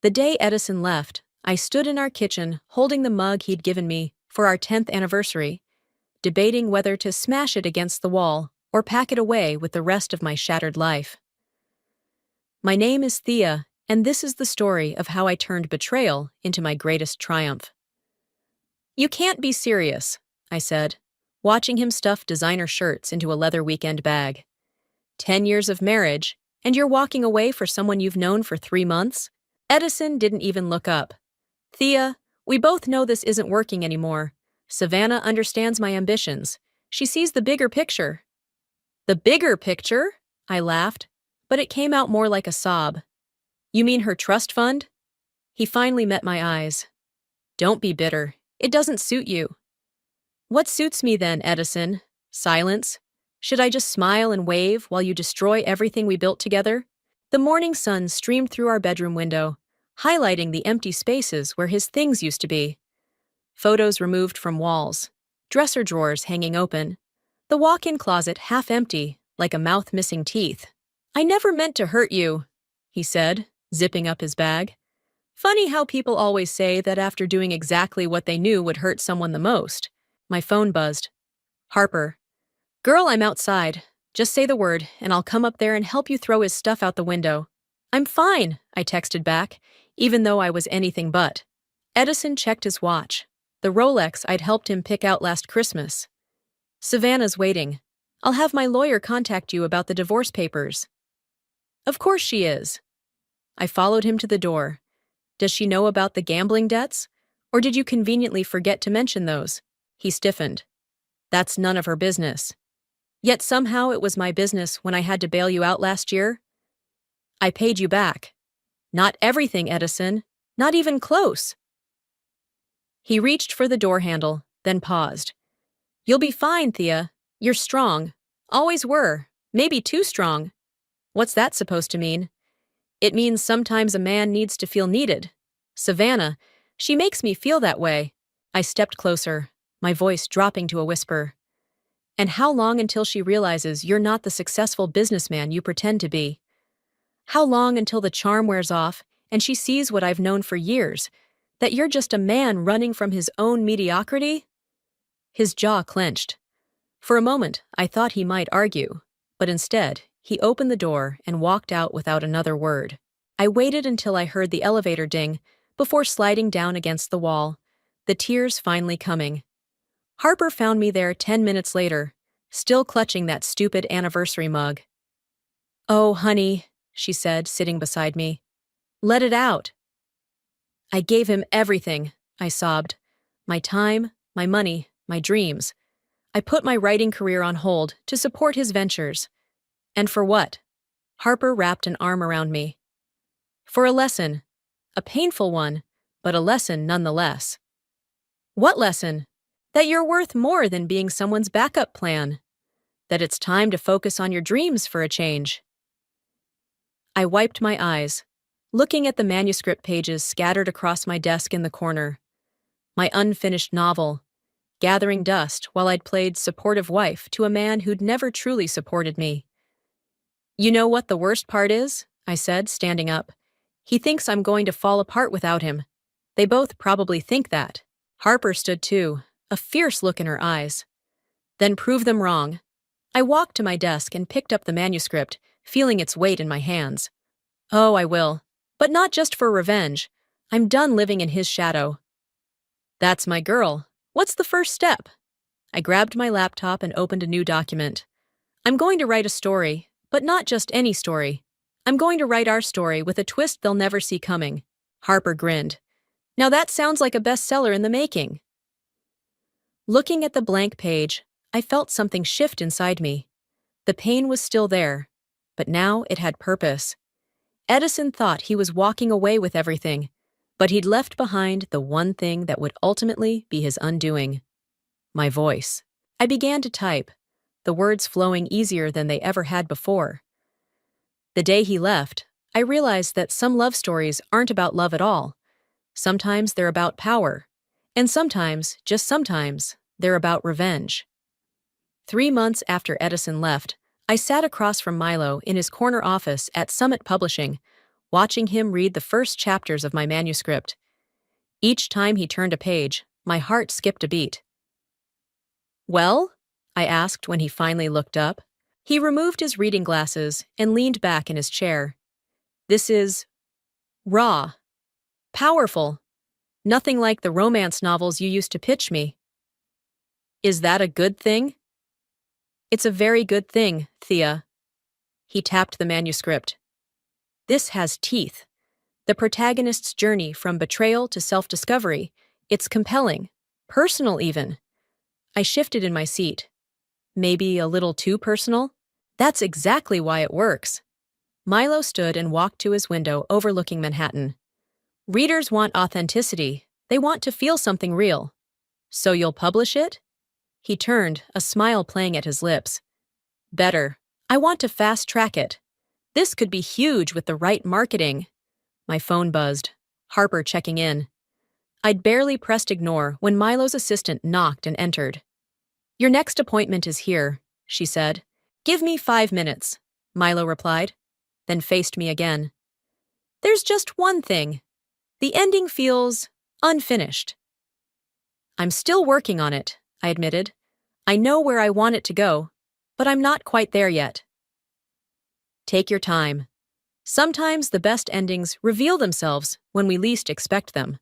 The day Edison left, I stood in our kitchen holding the mug he'd given me for our 10th anniversary, debating whether to smash it against the wall or pack it away with the rest of my shattered life. My name is Thea, and this is the story of how I turned betrayal into my greatest triumph. "You can't be serious," I said, watching him stuff designer shirts into a leather weekend bag. 10 years of marriage, and you're walking away for someone you've known for 3 months? Edison didn't even look up. "Thea, we both know this isn't working anymore. Savannah understands my ambitions. She sees the bigger picture." "The bigger picture?" I laughed, but it came out more like a sob. "You mean her trust fund?" He finally met my eyes. "Don't be bitter. It doesn't suit you." "What suits me then, Edison? Silence? Should I just smile and wave while you destroy everything we built together?" The morning sun streamed through our bedroom window, highlighting the empty spaces where his things used to be. Photos removed from walls, dresser drawers hanging open, the walk-in closet half empty, like a mouth missing teeth. "I never meant to hurt you," he said, zipping up his bag. "Funny how people always say that after doing exactly what they knew would hurt someone the most." My phone buzzed. "Harper. Girl, I'm outside. Just say the word, and I'll come up there and help you throw his stuff out the window." "I'm fine," I texted back, even though I was anything but. Edison checked his watch, the Rolex I'd helped him pick out last Christmas. "Savannah's waiting. I'll have my lawyer contact you about the divorce papers." "Of course she is." I followed him to the door. "Does she know about the gambling debts? Or did you conveniently forget to mention those?" He stiffened. "That's none of her business." "Yet somehow it was my business when I had to bail you out last year." "I paid you back." "Not everything, Edison. Not even close." He reached for the door handle, then paused. "You'll be fine, Thea. You're strong. Always were. Maybe too strong." "What's that supposed to mean?" "It means sometimes a man needs to feel needed. Savannah, she makes me feel that way." I stepped closer, my voice dropping to a whisper. "And how long until she realizes you're not the successful businessman you pretend to be? How long until the charm wears off and she sees what I've known for years, that you're just a man running from his own mediocrity?" His jaw clenched. For a moment, I thought he might argue, but instead, he opened the door and walked out without another word. I waited until I heard the elevator ding before sliding down against the wall, the tears finally coming. Harper found me there 10 minutes later, still clutching that stupid anniversary mug. "Oh, honey," she said, sitting beside me. "Let it out." "I gave him everything," I sobbed. "My time, my money, my dreams. I put my writing career on hold to support his ventures. And for what?" Harper wrapped an arm around me. "For a lesson. A painful one, but a lesson nonetheless." "What lesson?" "That you're worth more than being someone's backup plan. That it's time to focus on your dreams for a change." I wiped my eyes, looking at the manuscript pages scattered across my desk in the corner. My unfinished novel, gathering dust while I'd played supportive wife to a man who'd never truly supported me. "You know what the worst part is?" I said, standing up. "He thinks I'm going to fall apart without him. They both probably think that." Harper stood too, a fierce look in her eyes. "Then prove them wrong." I walked to my desk and picked up the manuscript, feeling its weight in my hands. "Oh, I will. But not just for revenge. I'm done living in his shadow." "That's my girl. What's the first step?" I grabbed my laptop and opened a new document. "I'm going to write a story, but not just any story. I'm going to write our story with a twist they'll never see coming." Harper grinned. "Now that sounds like a bestseller in the making." Looking at the blank page, I felt something shift inside me. The pain was still there, but now it had purpose. Edison thought he was walking away with everything, but he'd left behind the one thing that would ultimately be his undoing. My voice. I began to type, the words flowing easier than they ever had before. The day he left, I realized that some love stories aren't about love at all. Sometimes they're about power, and sometimes, just sometimes, they're about revenge. 3 months after Edison left, I sat across from Milo in his corner office at Summit Publishing, watching him read the first chapters of my manuscript. Each time he turned a page, my heart skipped a beat. "Well?" I asked when he finally looked up. He removed his reading glasses and leaned back in his chair. "This is raw, powerful, nothing like the romance novels you used to pitch me." "Is that a good thing?" "It's a very good thing, Thea." He tapped the manuscript. "This has teeth. The protagonist's journey from betrayal to self-discovery. It's compelling, personal even." I shifted in my seat. Maybe a little too personal? That's exactly why it works. Milo stood and walked to his window overlooking Manhattan. "Readers want authenticity. They want to feel something real. So you'll publish it?" He turned, a smile playing at his lips. "Better. I want to fast-track it. This could be huge with the right marketing." My phone buzzed. Harper checking in. I'd barely pressed ignore when Milo's assistant knocked and entered. "Your next appointment is here," she said. "Give me 5 minutes," Milo replied, then faced me again. "There's just one thing. The ending feels unfinished." "I'm still working on it," I admitted. "I know where I want it to go, but I'm not quite there yet." "Take your time. Sometimes the best endings reveal themselves when we least expect them."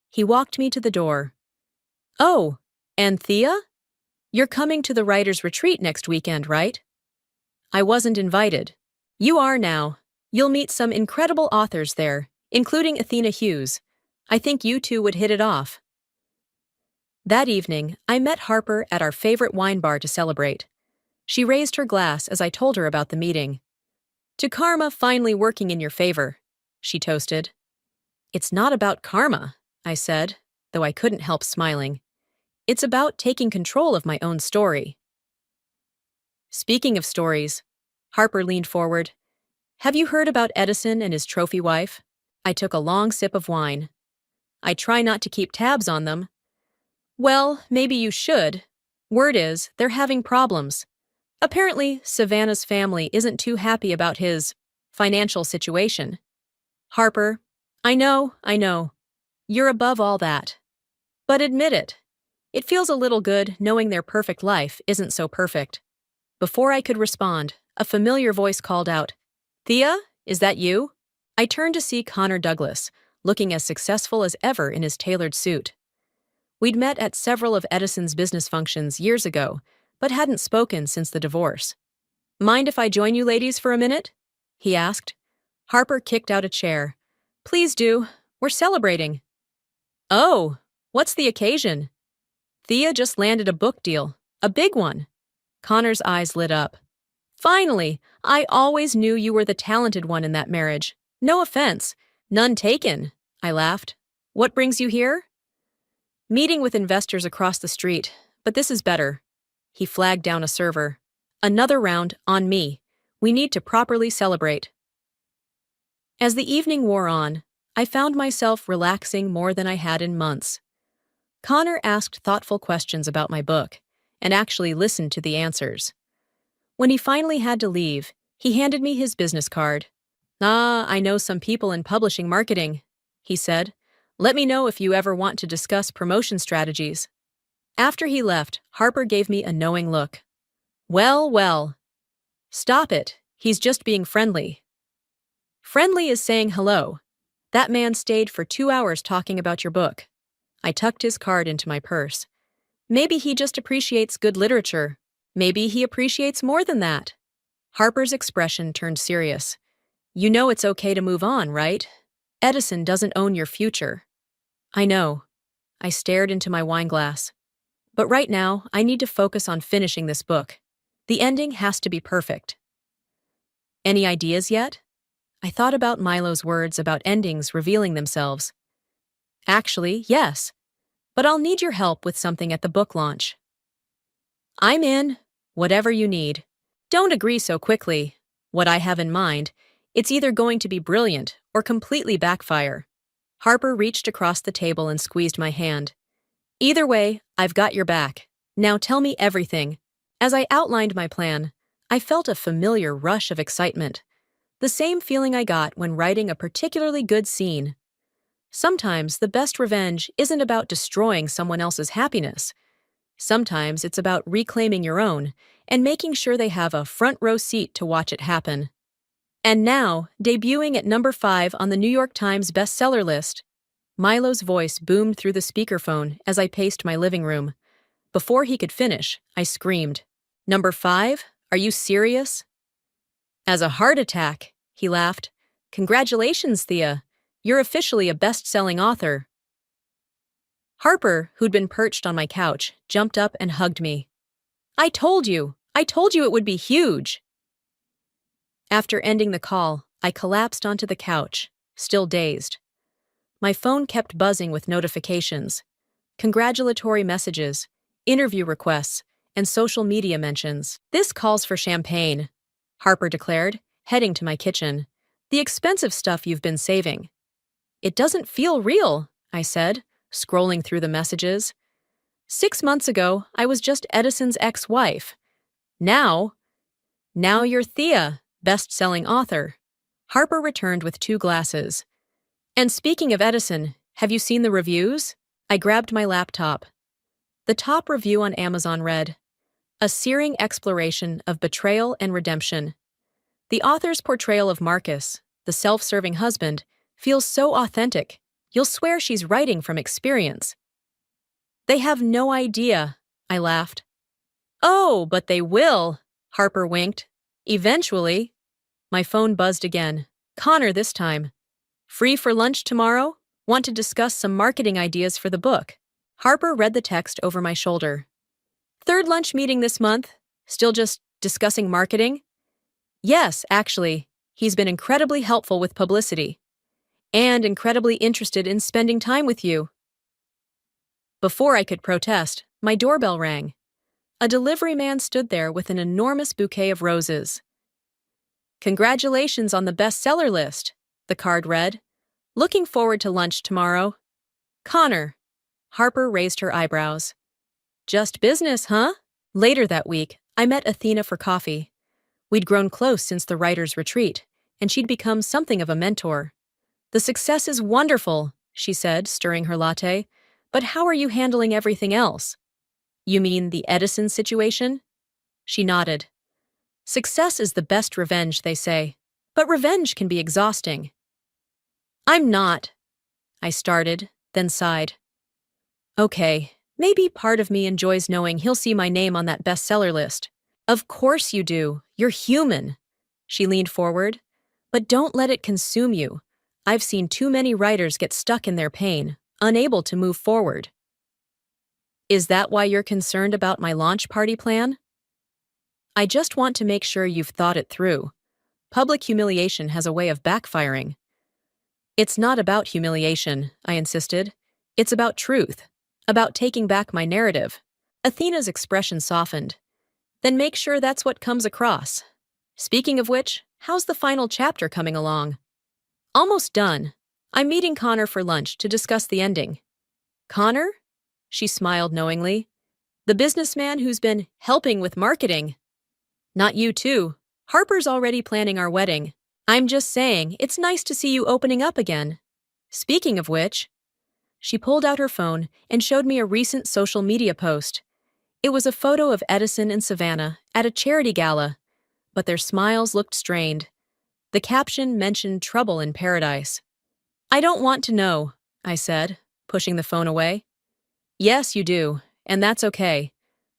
He walked me to the door. "Oh, and Thea? You're coming to the writer's retreat next weekend, right?" "I wasn't invited." "You are now. You'll meet some incredible authors there, including Athena Hughes. I think you two would hit it off." That evening, I met Harper at our favorite wine bar to celebrate. She raised her glass as I told her about the meeting. "To karma finally working in your favor," she toasted. "It's not about karma," I said, though I couldn't help smiling. "It's about taking control of my own story." "Speaking of stories," Harper leaned forward. "Have you heard about Edison and his trophy wife?" I took a long sip of wine. "I try not to keep tabs on them." "Well, maybe you should. Word is, they're having problems. Apparently, Savannah's family isn't too happy about his financial situation." "Harper, I know. You're above all that. But admit it. It feels a little good knowing their perfect life isn't so perfect." Before I could respond, a familiar voice called out, "Thea, is that you?" I turned to see Connor Douglas, looking as successful as ever in his tailored suit. We'd met at several of Edison's business functions years ago, but hadn't spoken since the divorce. "Mind if I join you ladies for a minute?" he asked. Harper kicked out a chair. "Please do. We're celebrating." "Oh, what's the occasion?" "Thea just landed a book deal. A big one." Connor's eyes lit up. "Finally! I always knew you were the talented one in that marriage. No offense. None taken," I laughed. "What brings you here?" "Meeting with investors across the street, but this is better." He flagged down a server. "Another round on me. We need to properly celebrate." As the evening wore on, I found myself relaxing more than I had in months. Connor asked thoughtful questions about my book, and actually listened to the answers. When he finally had to leave, he handed me his business card. I know some people in publishing marketing," he said. "Let me know if you ever want to discuss promotion strategies." After he left, Harper gave me a knowing look. Well. "Stop it. He's just being friendly." "Friendly is saying hello. That man stayed for 2 hours talking about your book." I tucked his card into my purse. "Maybe he just appreciates good literature. Maybe he appreciates more than that." Harper's expression turned serious. "You know it's okay to move on, right? Edison doesn't own your future." "I know." I stared into my wine glass. "But right now, I need to focus on finishing this book. The ending has to be perfect." "Any ideas yet?" I thought about Milo's words about endings revealing themselves. "Actually, yes. But I'll need your help with something at the book launch." "I'm in. Whatever you need. Don't agree so quickly. What I have in mind, it's either going to be brilliant or completely backfire." Harper reached across the table and squeezed my hand. "Either way, I've got your back. Now tell me everything." As I outlined my plan, I felt a familiar rush of excitement. The same feeling I got when writing a particularly good scene. Sometimes the best revenge isn't about destroying someone else's happiness. Sometimes it's about reclaiming your own and making sure they have a front row seat to watch it happen. And now, debuting at number 5 on the New York Times bestseller list, Milo's voice boomed through the speakerphone as I paced my living room. Before he could finish, I screamed, "Number 5? Are you serious?" "As a heart attack," he laughed. "Congratulations, Thea. You're officially a best-selling author." Harper, who'd been perched on my couch, jumped up and hugged me. I told you it would be huge." After ending the call, I collapsed onto the couch, still dazed. My phone kept buzzing with notifications, congratulatory messages, interview requests, and social media mentions. "This calls for champagne," Harper declared, heading to my kitchen. "The expensive stuff you've been saving." "It doesn't feel real," I said, scrolling through the messages. 6 months ago, I was just Edison's ex-wife. Now you're Thea, best-selling author. Harper returned with 2 glasses. "And speaking of Edison, have you seen the reviews?" I grabbed my laptop. The top review on Amazon read, "A searing exploration of betrayal and redemption. The author's portrayal of Marcus, the self-serving husband, feels so authentic, you'll swear she's writing from experience." "They have no idea," I laughed. "Oh, but they will," Harper winked. "Eventually." My phone buzzed again. Connor this time. "Free for lunch tomorrow? Want to discuss some marketing ideas for the book?" Harper read the text over my shoulder. "Third lunch meeting this month? Still just discussing marketing?" "Yes, actually. He's been incredibly helpful with publicity. And incredibly interested in spending time with you." Before I could protest, my doorbell rang. A delivery man stood there with an enormous bouquet of roses. "Congratulations on the bestseller list," the card read. "Looking forward to lunch tomorrow." "Connor." Harper raised her eyebrows. "Just business, huh?" Later that week, I met Athena for coffee. We'd grown close since the writer's retreat, and she'd become something of a mentor. "The success is wonderful," she said, stirring her latte. "But how are you handling everything else?" "You mean the Edison situation?" She nodded. "Success is the best revenge, they say. But revenge can be exhausting." "I'm not," I started, then sighed. "Okay, maybe part of me enjoys knowing he'll see my name on that bestseller list." "Of course you do. You're human." She leaned forward. "But don't let it consume you. I've seen too many writers get stuck in their pain, unable to move forward." "Is that why you're concerned about my launch party plan?" "I just want to make sure you've thought it through. Public humiliation has a way of backfiring." "It's not about humiliation," I insisted. "It's about truth, about taking back my narrative." Athena's expression softened. "Then make sure that's what comes across. Speaking of which, how's the final chapter coming along?" "Almost done. I'm meeting Connor for lunch to discuss the ending." "Connor?" She smiled knowingly. "The businessman who's been helping with marketing." "Not you too. Harper's already planning our wedding. I'm just saying, it's nice to see you opening up again. Speaking of which," she pulled out her phone and showed me a recent social media post. It was a photo of Edison and Savannah at a charity gala, but their smiles looked strained. The caption mentioned trouble in paradise. "I don't want to know," I said, pushing the phone away. "Yes, you do, and that's okay.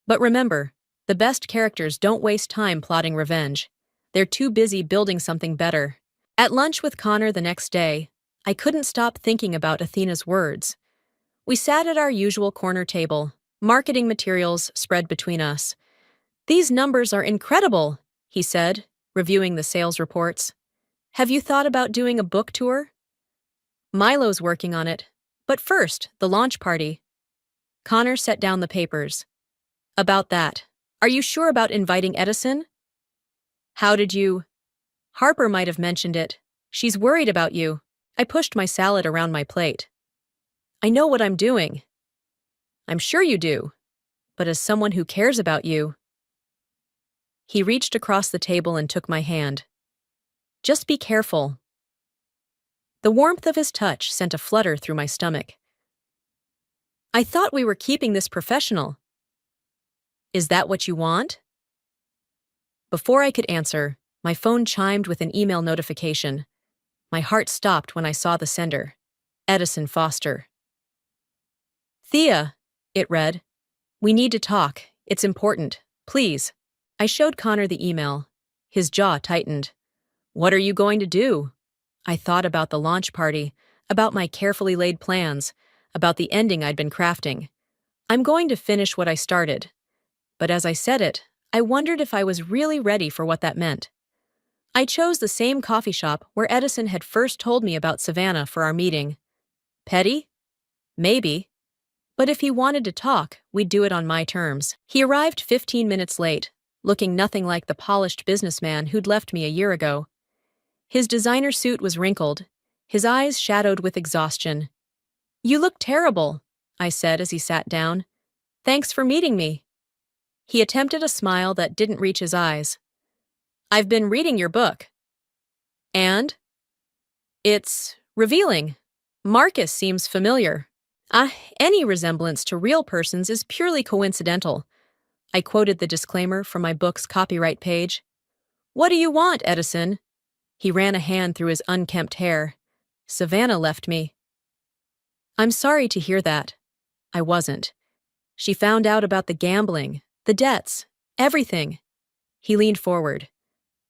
But remember, the best characters don't waste time plotting revenge. They're too busy building something better." At lunch with Connor the next day, I couldn't stop thinking about Athena's words. We sat at our usual corner table, marketing materials spread between us. "These numbers are incredible," he said, reviewing the sales reports. "Have you thought about doing a book tour?" "Milo's working on it. But first, the launch party." Connor set down the papers. "About that, are you sure about inviting Edison?" "How did you—" "Harper might have mentioned it. She's worried about you." I pushed my salad around my plate. "I know what I'm doing." "I'm sure you do. But as someone who cares about you—" He reached across the table and took my hand. Just be careful. The warmth of his touch sent a flutter through my stomach. I thought we were keeping this professional. Is that what you want? Before I could answer, my phone chimed with an email notification. My heart stopped when I saw the sender. Edison Foster. Thea, it read. We need to talk. It's important. Please. I showed Connor the email. His jaw tightened. What are you going to do? I thought about the launch party, about my carefully laid plans, about the ending I'd been crafting. I'm going to finish what I started. But as I said it, I wondered if I was really ready for what that meant. I chose the same coffee shop where Edison had first told me about Savannah for our meeting. Petty? Maybe. But if he wanted to talk, we'd do it on my terms. He arrived 15 minutes late, looking nothing like the polished businessman who'd left me a year ago. His designer suit was wrinkled, his eyes shadowed with exhaustion. You look terrible, I said as he sat down. Thanks for meeting me. He attempted a smile that didn't reach his eyes. I've been reading your book. And? It's revealing. Marcus seems familiar. Any resemblance to real persons is purely coincidental. I quoted the disclaimer from my book's copyright page. What do you want, Edison? He ran a hand through his unkempt hair. Savannah left me. I'm sorry to hear that. I wasn't. She found out about the gambling, the debts, everything. He leaned forward.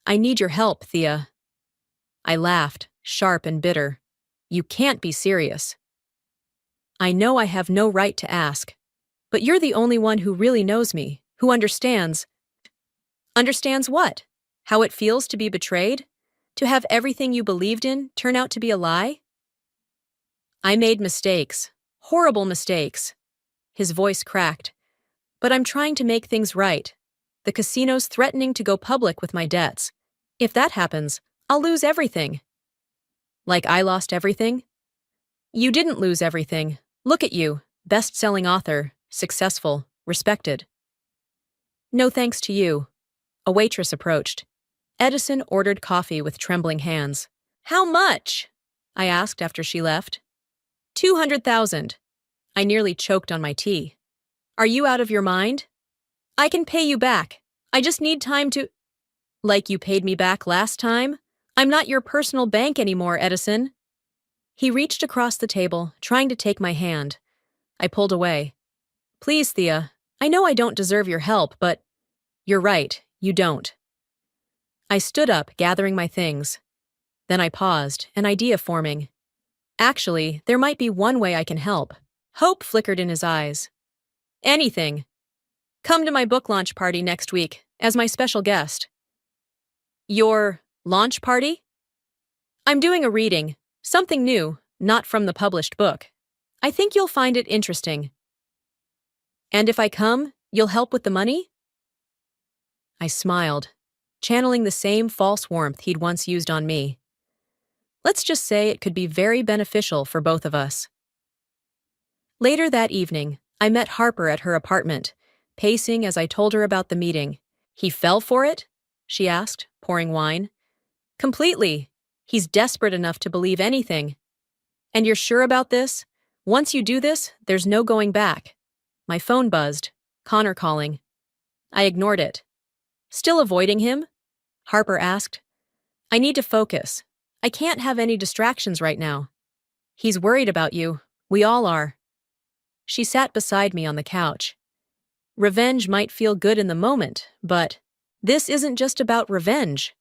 I need your help, Thea. I laughed, sharp and bitter. You can't be serious. I know I have no right to ask, but you're the only one who really knows me, who understands. Understands what? How it feels to be betrayed? To have everything you believed in turn out to be a lie? I made mistakes, horrible mistakes. His voice cracked. But I'm trying to make things right. The casino's threatening to go public with my debts. If that happens, I'll lose everything. Like I lost everything? You didn't lose everything. Look at you, best-selling author, successful, respected. No thanks to you. A waitress approached. Edison ordered coffee with trembling hands. How much? I asked after she left. 200,000. I nearly choked on my tea. Are you out of your mind? I can pay you back. I just need time to… Like you paid me back last time? I'm not your personal bank anymore, Edison. He reached across the table, trying to take my hand. I pulled away. Please, Thea, I know I don't deserve your help, but… You're right, you don't. I stood up, gathering my things. Then I paused, an idea forming. Actually, there might be one way I can help. Hope flickered in his eyes. Anything. Come to my book launch party next week, as my special guest. Your launch party? I'm doing a reading, something new, not from the published book. I think you'll find it interesting. And if I come, you'll help with the money? I smiled, channeling the same false warmth he'd once used on me. Let's just say it could be very beneficial for both of us. Later that evening, I met Harper at her apartment, pacing as I told her about the meeting. He fell for it? She asked, pouring wine. Completely. He's desperate enough to believe anything. And you're sure about this? Once you do this, there's no going back. My phone buzzed. Connor calling. I ignored it. Still avoiding him? Harper asked. I need to focus. I can't have any distractions right now. He's worried about you. We all are. She sat beside me on the couch. Revenge might feel good in the moment, but this isn't just about revenge.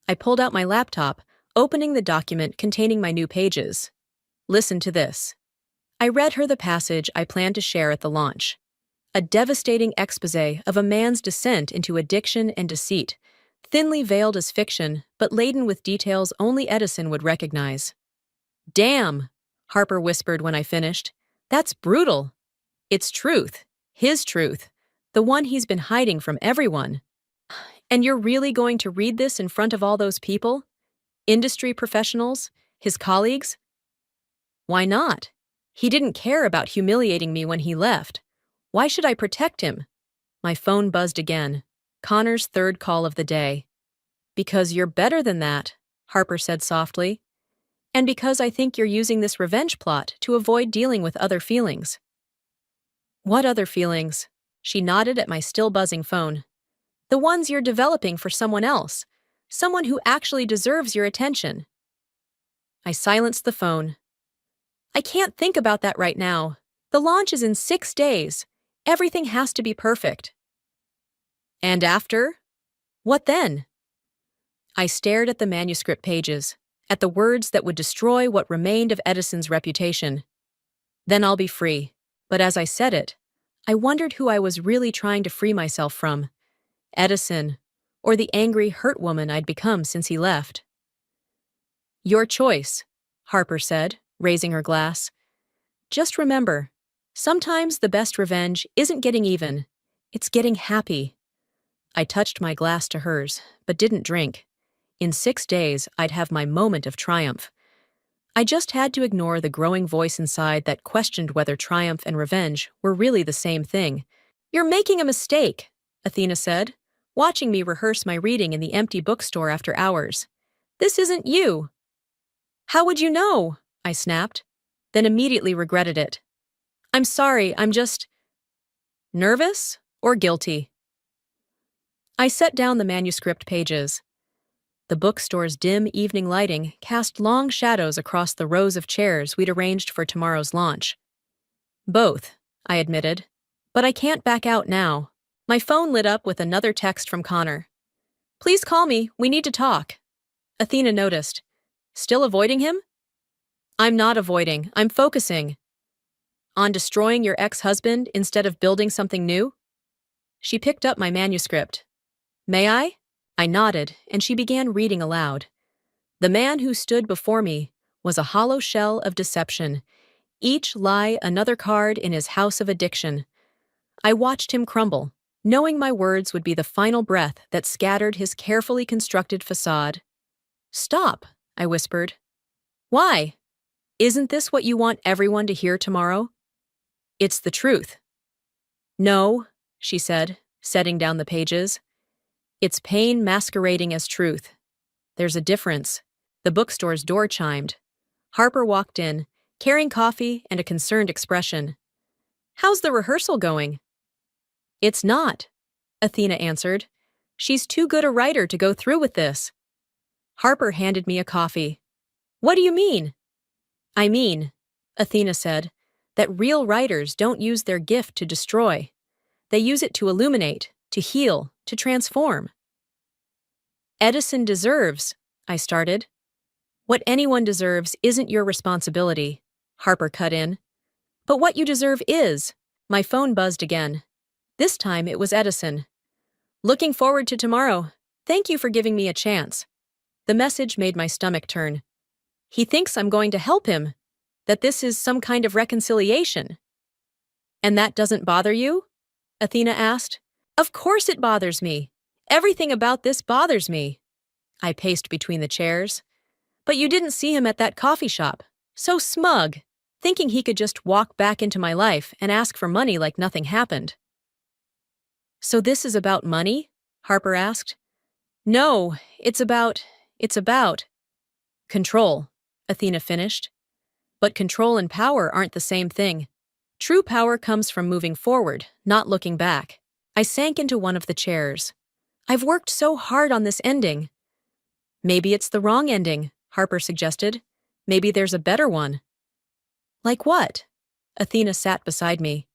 I pulled out my laptop, opening the document containing my new pages. Listen to this. I read her the passage I planned to share at the launch. A devastating exposé of a man's descent into addiction and deceit, thinly veiled as fiction, but laden with details only Edison would recognize. Damn, Harper whispered when I finished. That's brutal. It's truth, his truth, the one he's been hiding from everyone. And you're really going to read this in front of all those people? Industry professionals? His colleagues? Why not? He didn't care about humiliating me when he left. Why should I protect him? My phone buzzed again. Connor's third call of the day. Because you're better than that. Harper said softly. And because I think you're using this revenge plot to avoid dealing with other feelings. What other feelings? She nodded at my still buzzing phone. The ones you're developing for someone else. Someone who actually deserves your attention. I silenced the phone. I can't think about that right now. The launch is in 6 days. Everything has to be perfect. And after? What then? I stared at the manuscript pages, at the words that would destroy what remained of Edison's reputation. Then I'll be free. But as I said it, I wondered who I was really trying to free myself from. Edison, or the angry, hurt woman I'd become since he left. Your choice, Harper said, raising her glass. Just remember, sometimes the best revenge isn't getting even, it's getting happy. I touched my glass to hers, but didn't drink. In 6 days, I'd have my moment of triumph. I just had to ignore the growing voice inside that questioned whether triumph and revenge were really the same thing. You're making a mistake, Athena said, watching me rehearse my reading in the empty bookstore after hours. This isn't you. How would you know? I snapped, then immediately regretted it. I'm sorry, I'm just nervous or guilty. I set down the manuscript pages. The bookstore's dim evening lighting cast long shadows across the rows of chairs we'd arranged for tomorrow's launch. Both, I admitted, but I can't back out now. My phone lit up with another text from Connor. Please call me, we need to talk. Athena noticed. Still avoiding him? I'm not avoiding, I'm focusing. On destroying your ex-husband instead of building something new? She picked up my manuscript. May I? I nodded, and she began reading aloud. The man who stood before me was a hollow shell of deception, each lie another card in his house of addiction. I watched him crumble, knowing my words would be the final breath that scattered his carefully constructed facade. Stop, I whispered. Why? Isn't this what you want everyone to hear tomorrow? It's the truth. No, she said, setting down the pages. It's pain masquerading as truth. There's a difference. The bookstore's door chimed. Harper walked in, carrying coffee and a concerned expression. How's the rehearsal going? It's not, Athena answered. She's too good a writer to go through with this. Harper handed me a coffee. What do you mean? I mean, Athena said, that real writers don't use their gift to destroy. They use it to illuminate, to heal, to transform. Edison deserves, I started. What anyone deserves isn't your responsibility, Harper cut in. But what you deserve is. My phone buzzed again. This time it was Edison. Looking forward to tomorrow. Thank you for giving me a chance. The message made my stomach turn. He thinks I'm going to help him, that this is some kind of reconciliation. And that doesn't bother you? Athena asked. Of course it bothers me. Everything about this bothers me. I paced between the chairs. But you didn't see him at that coffee shop. So smug, thinking he could just walk back into my life and ask for money like nothing happened. So this is about money? Harper asked. No, it's about control, Athena finished. But control and power aren't the same thing. True power comes from moving forward, not looking back. I sank into one of the chairs. I've worked so hard on this ending. Maybe it's the wrong ending, Harper suggested. Maybe there's a better one. Like what? Athena sat beside me.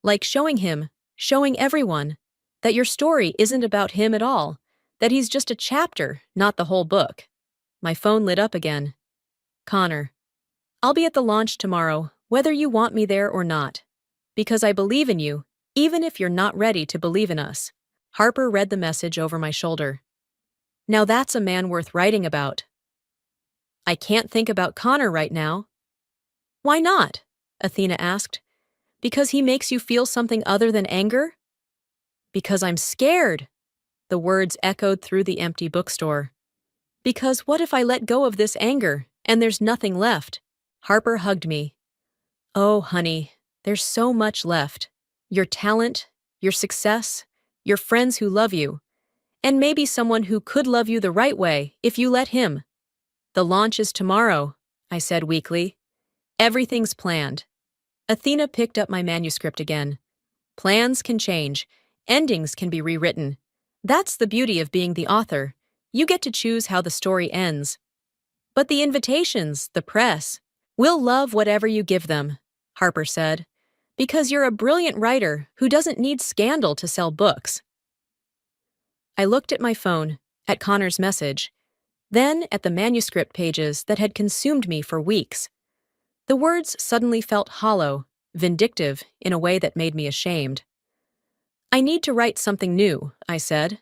Like showing him, showing everyone, that your story isn't about him at all, that he's just a chapter, not the whole book. My phone lit up again. Connor, I'll be at the launch tomorrow, whether you want me there or not. Because I believe in you, even if you're not ready to believe in us. Harper read the message over my shoulder. Now that's a man worth writing about. I can't think about Connor right now. Why not? Athena asked. Because he makes you feel something other than anger? Because I'm scared. The words echoed through the empty bookstore. Because what if I let go of this anger, and there's nothing left? Harper hugged me. Oh, honey, there's so much left. Your talent, your success, your friends who love you, and maybe someone who could love you the right way if you let him. The launch is tomorrow, I said weakly. Everything's planned. Athena picked up my manuscript again. Plans can change. Endings can be rewritten. That's the beauty of being the author. You get to choose how the story ends. But the invitations, the press, will love whatever you give them, Harper said, because you're a brilliant writer who doesn't need scandal to sell books. I looked at my phone, at Connor's message, then at the manuscript pages that had consumed me for weeks. The words suddenly felt hollow, vindictive in a way that made me ashamed. I need to write something new, I said.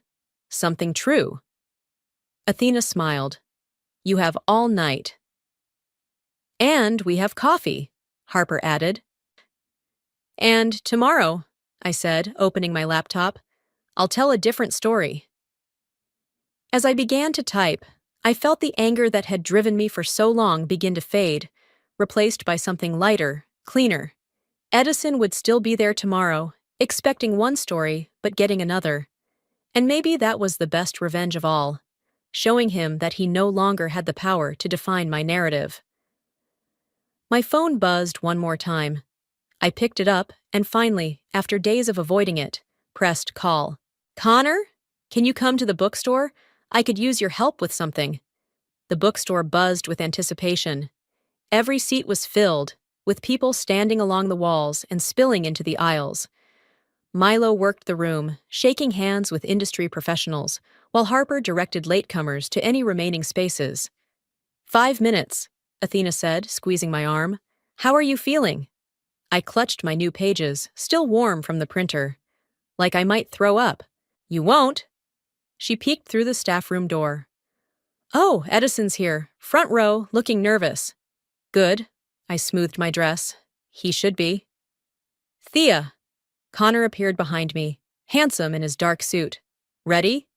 Something true. Athena smiled. You have all night. And we have coffee, Harper added. And tomorrow, I said, opening my laptop, I'll tell a different story. As I began to type, I felt the anger that had driven me for so long begin to fade, replaced by something lighter, cleaner. Edison would still be there tomorrow, expecting one story, but getting another. And maybe that was the best revenge of all, showing him that he no longer had the power to define my narrative. My phone buzzed one more time. I picked it up and finally, after days of avoiding it, pressed call. Connor? Can you come to the bookstore? I could use your help with something. The bookstore buzzed with anticipation. Every seat was filled, with people standing along the walls and spilling into the aisles. Milo worked the room, shaking hands with industry professionals, while Harper directed latecomers to any remaining spaces. 5 minutes, Athena said, squeezing my arm. How are you feeling? I clutched my new pages, still warm from the printer. Like I might throw up. You won't. She peeked through the staff room door. Oh, Edison's here, front row, looking nervous. Good. I smoothed my dress. He should be. Thea. Connor appeared behind me, handsome in his dark suit. Ready?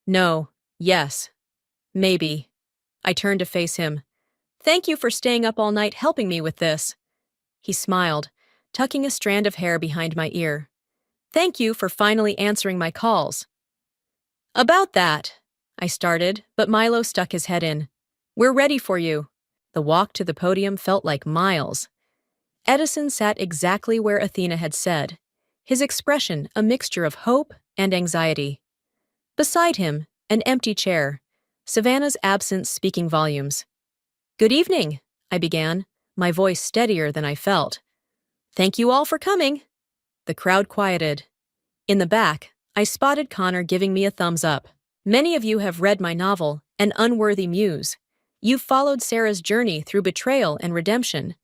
No. Yes. Maybe. I turned to face him. Thank you for staying up all night helping me with this. He smiled, tucking a strand of hair behind my ear. Thank you for finally answering my calls. About that, I started, but Milo stuck his head in. We're ready for you. The walk to the podium felt like miles. Edison sat exactly where Athena had said, his expression a mixture of hope and anxiety. Beside him, an empty chair, Savannah's absence speaking volumes. Good evening, I began, my voice steadier than I felt. Thank you all for coming. The crowd quieted. In the back, I spotted Connor giving me a thumbs up. Many of you have read my novel, An Unworthy Muse. You've followed Sarah's journey through betrayal and redemption.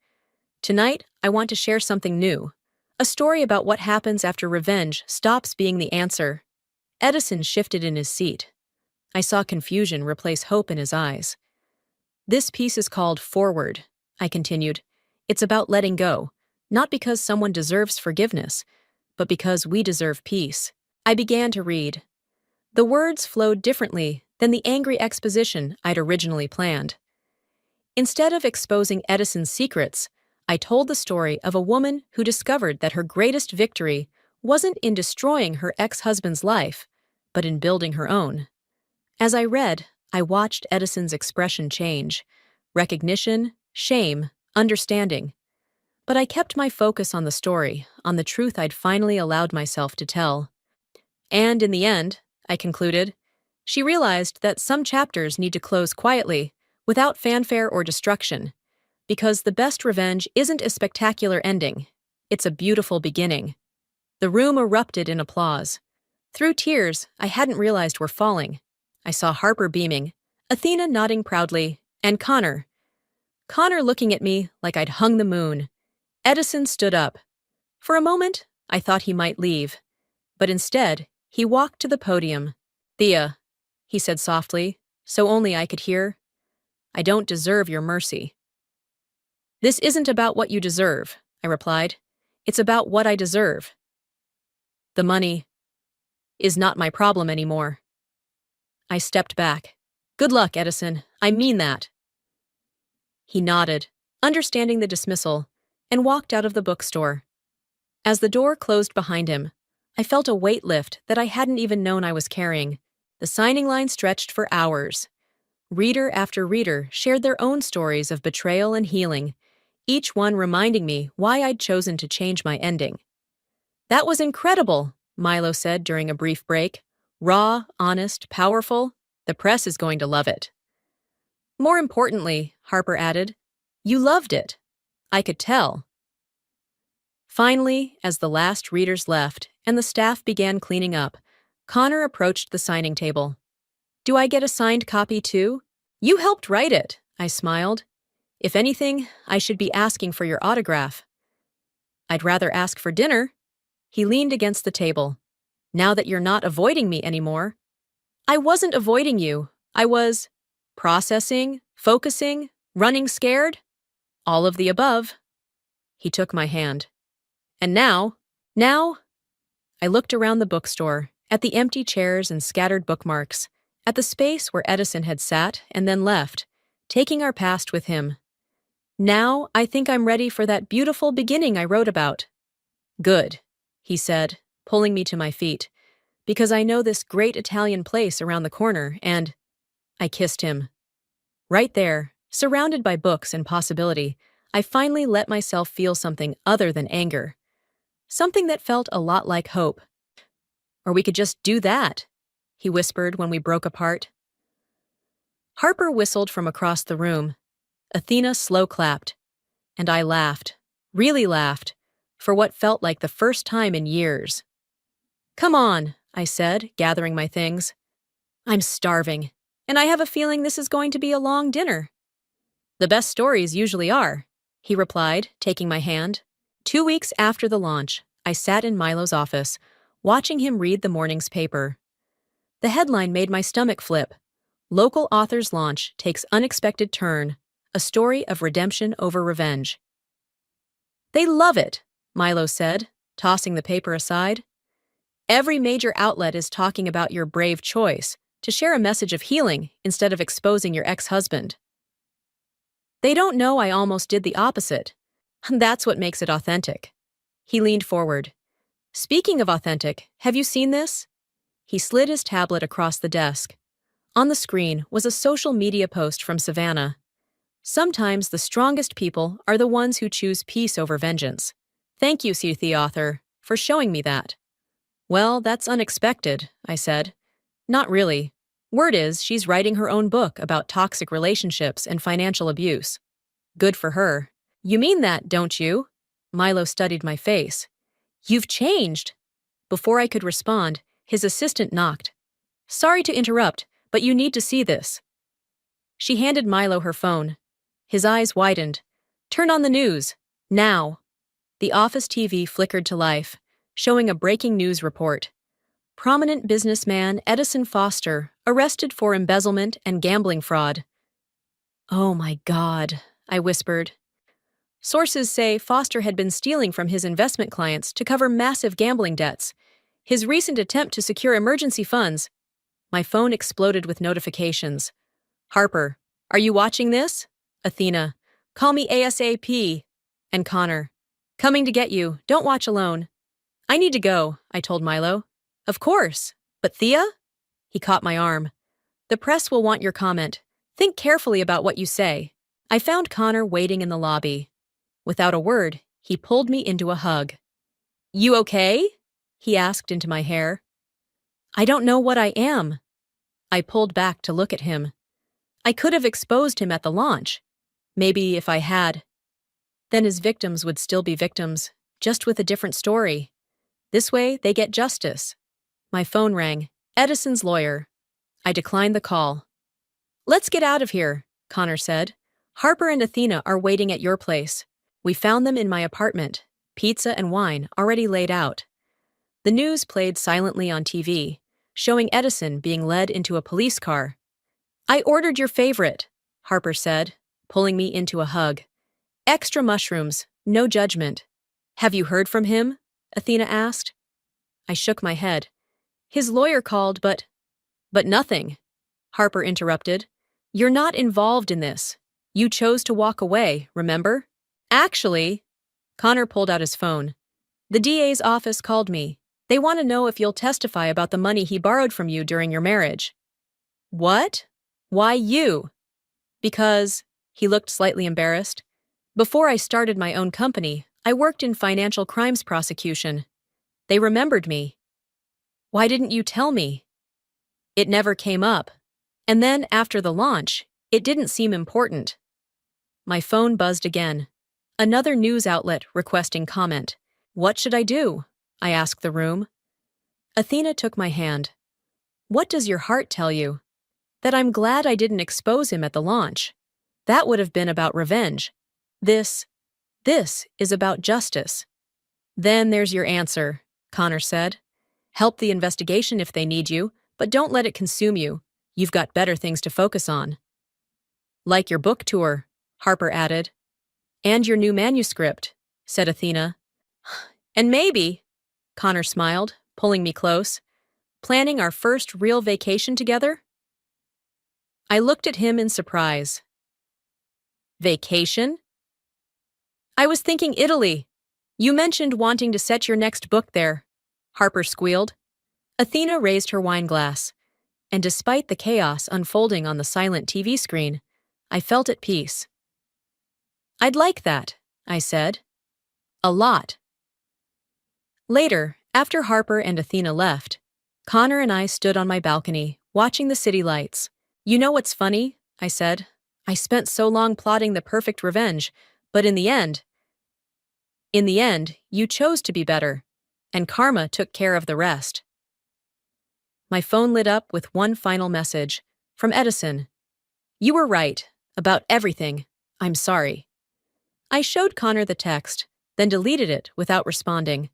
Tonight, I want to share something new. A story about what happens after revenge stops being the answer. Edison shifted in his seat. I saw confusion replace hope in his eyes. This piece is called Forward, I continued. It's about letting go, not because someone deserves forgiveness, but because we deserve peace. I began to read. The words flowed differently than the angry exposition I'd originally planned. Instead of exposing Edison's secrets, I told the story of a woman who discovered that her greatest victory wasn't in destroying her ex-husband's life, but in building her own. As I read, I watched Edison's expression change. Recognition, shame, understanding. But I kept my focus on the story, on the truth I'd finally allowed myself to tell. And in the end, I concluded, she realized that some chapters need to close quietly, without fanfare or destruction, because the best revenge isn't a spectacular ending. It's a beautiful beginning. The room erupted in applause. Through tears I hadn't realized were falling. I saw Harper beaming, Athena nodding proudly, and Connor looking at me like I'd hung the moon. Edison stood up. For a moment, I thought he might leave. But instead, he walked to the podium. Thea, he said softly, so only I could hear, I don't deserve your mercy. This isn't about what you deserve, I replied. It's about what I deserve. The money is not my problem anymore. I stepped back. Good luck, Edison. I mean that. He nodded, understanding the dismissal, and walked out of the bookstore. As the door closed behind him, I felt a weight lift that I hadn't even known I was carrying. The signing line stretched for hours. Reader after reader shared their own stories of betrayal and healing, each one reminding me why I'd chosen to change my ending. That was incredible, Milo said during a brief break. Raw, honest, powerful. The press is going to love it. More importantly, Harper added, you loved it. I could tell. Finally, as the last readers left and the staff began cleaning up, Connor approached the signing table. Do I get a signed copy too? You helped write it, I smiled. If anything, I should be asking for your autograph. I'd rather ask for dinner. He leaned against the table. Now that you're not avoiding me anymore. I wasn't avoiding you. I was processing, focusing, running scared. All of the above. He took my hand. And now, I looked around the bookstore, at the empty chairs and scattered bookmarks, at the space where Edison had sat and then left, taking our past with him. Now, I think I'm ready for that beautiful beginning I wrote about. Good, he said, pulling me to my feet, because I know this great Italian place around the corner, and I kissed him. Right there, surrounded by books and possibility, I finally let myself feel something other than anger. Something that felt a lot like hope. Or we could just do that, he whispered when we broke apart. Harper whistled from across the room. Athena slow-clapped. And I laughed, really laughed, for what felt like the first time in years. Come on, I said, gathering my things. I'm starving, and I have a feeling this is going to be a long dinner. The best stories usually are, he replied, taking my hand. 2 weeks after the launch, I sat in Milo's office, watching him read the morning's paper. The headline made my stomach flip. Local author's launch takes unexpected turn, a story of redemption over revenge. They love it, Milo said, tossing the paper aside. Every major outlet is talking about your brave choice to share a message of healing instead of exposing your ex-husband. They don't know I almost did the opposite. That's what makes it authentic. He leaned forward. Speaking of authentic, have you seen this? He slid his tablet across the desk. On the screen was a social media post from Savannah. Sometimes the strongest people are the ones who choose peace over vengeance. Thank you, the author, for showing me that. Well, that's unexpected, I said. Not really. Word is she's writing her own book about toxic relationships and financial abuse. Good for her. You mean that, don't you? Milo studied my face. You've changed. Before I could respond, his assistant knocked. Sorry to interrupt, but you need to see this. She handed Milo her phone. His eyes widened. Turn on the news. Now. The office TV flickered to life, showing a breaking news report. Prominent businessman Edison Foster arrested for embezzlement and gambling fraud. Oh my God, I whispered. Sources say Foster had been stealing from his investment clients to cover massive gambling debts. His recent attempt to secure emergency funds. My phone exploded with notifications. Harper, are you watching this? Athena, call me ASAP. And Connor, coming to get you, don't watch alone. I need to go, I told Milo. Of course, but Thea? He caught my arm. The press will want your comment. Think carefully about what you say. I found Connor waiting in the lobby. Without a word, he pulled me into a hug. You okay? He asked into my hair. I don't know what I am. I pulled back to look at him. I could have exposed him at the launch. Maybe if I had. Then his victims would still be victims, just with a different story. This way, they get justice. My phone rang. Edison's lawyer. I declined the call. Let's get out of here, Connor said. Harper and Athena are waiting at your place. We found them in my apartment, pizza and wine already laid out. The news played silently on TV, showing Edison being led into a police car. I ordered your favorite, Harper said, pulling me into a hug. Extra mushrooms, no judgment. Have you heard from him? Athena asked. I shook my head. His lawyer called, but nothing. Harper interrupted. You're not involved in this. You chose to walk away, remember? Actually, Connor pulled out his phone. The DA's office called me. They want to know if you'll testify about the money he borrowed from you during your marriage. What? Why you? Because, he looked slightly embarrassed. Before I started my own company, I worked in financial crimes prosecution. They remembered me. Why didn't you tell me? It never came up. And then, after the launch, it didn't seem important. My phone buzzed again. Another news outlet requesting comment. What should I do? I asked the room. Athena took my hand. What does your heart tell you? That I'm glad I didn't expose him at the launch. That would have been about revenge. This is about justice. Then there's your answer, Connor said. Help the investigation if they need you, but don't let it consume you. You've got better things to focus on. Like your book tour, Harper added. And your new manuscript, said Athena. And maybe, Connor smiled, pulling me close, planning our first real vacation together? I looked at him in surprise. Vacation? I was thinking Italy. You mentioned wanting to set your next book there, Harper squealed. Athena raised her wine glass, and despite the chaos unfolding on the silent TV screen, I felt at peace. I'd like that, I said. A lot. Later, after Harper and Athena left, Connor and I stood on my balcony, watching the city lights. You know what's funny? I said. I spent so long plotting the perfect revenge, but in the end, you chose to be better, and karma took care of the rest. My phone lit up with one final message, from Edison. You were right, about everything. I'm sorry. I showed Connor the text, then deleted it without responding.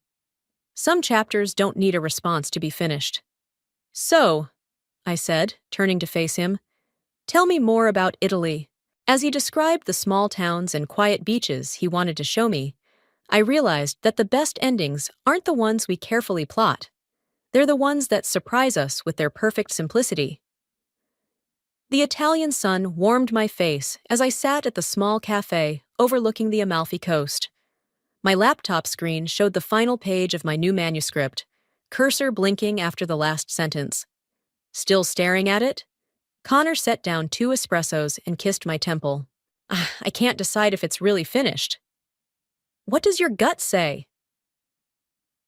Some chapters don't need a response to be finished. So, I said, turning to face him, tell me more about Italy. As he described the small towns and quiet beaches he wanted to show me, I realized that the best endings aren't the ones we carefully plot. They're the ones that surprise us with their perfect simplicity. The Italian sun warmed my face as I sat at the small cafe overlooking the Amalfi Coast. My laptop screen showed the final page of my new manuscript, cursor blinking after the last sentence. Still staring at it, Connor set down 2 espressos and kissed my temple. I can't decide if it's really finished. What does your gut say?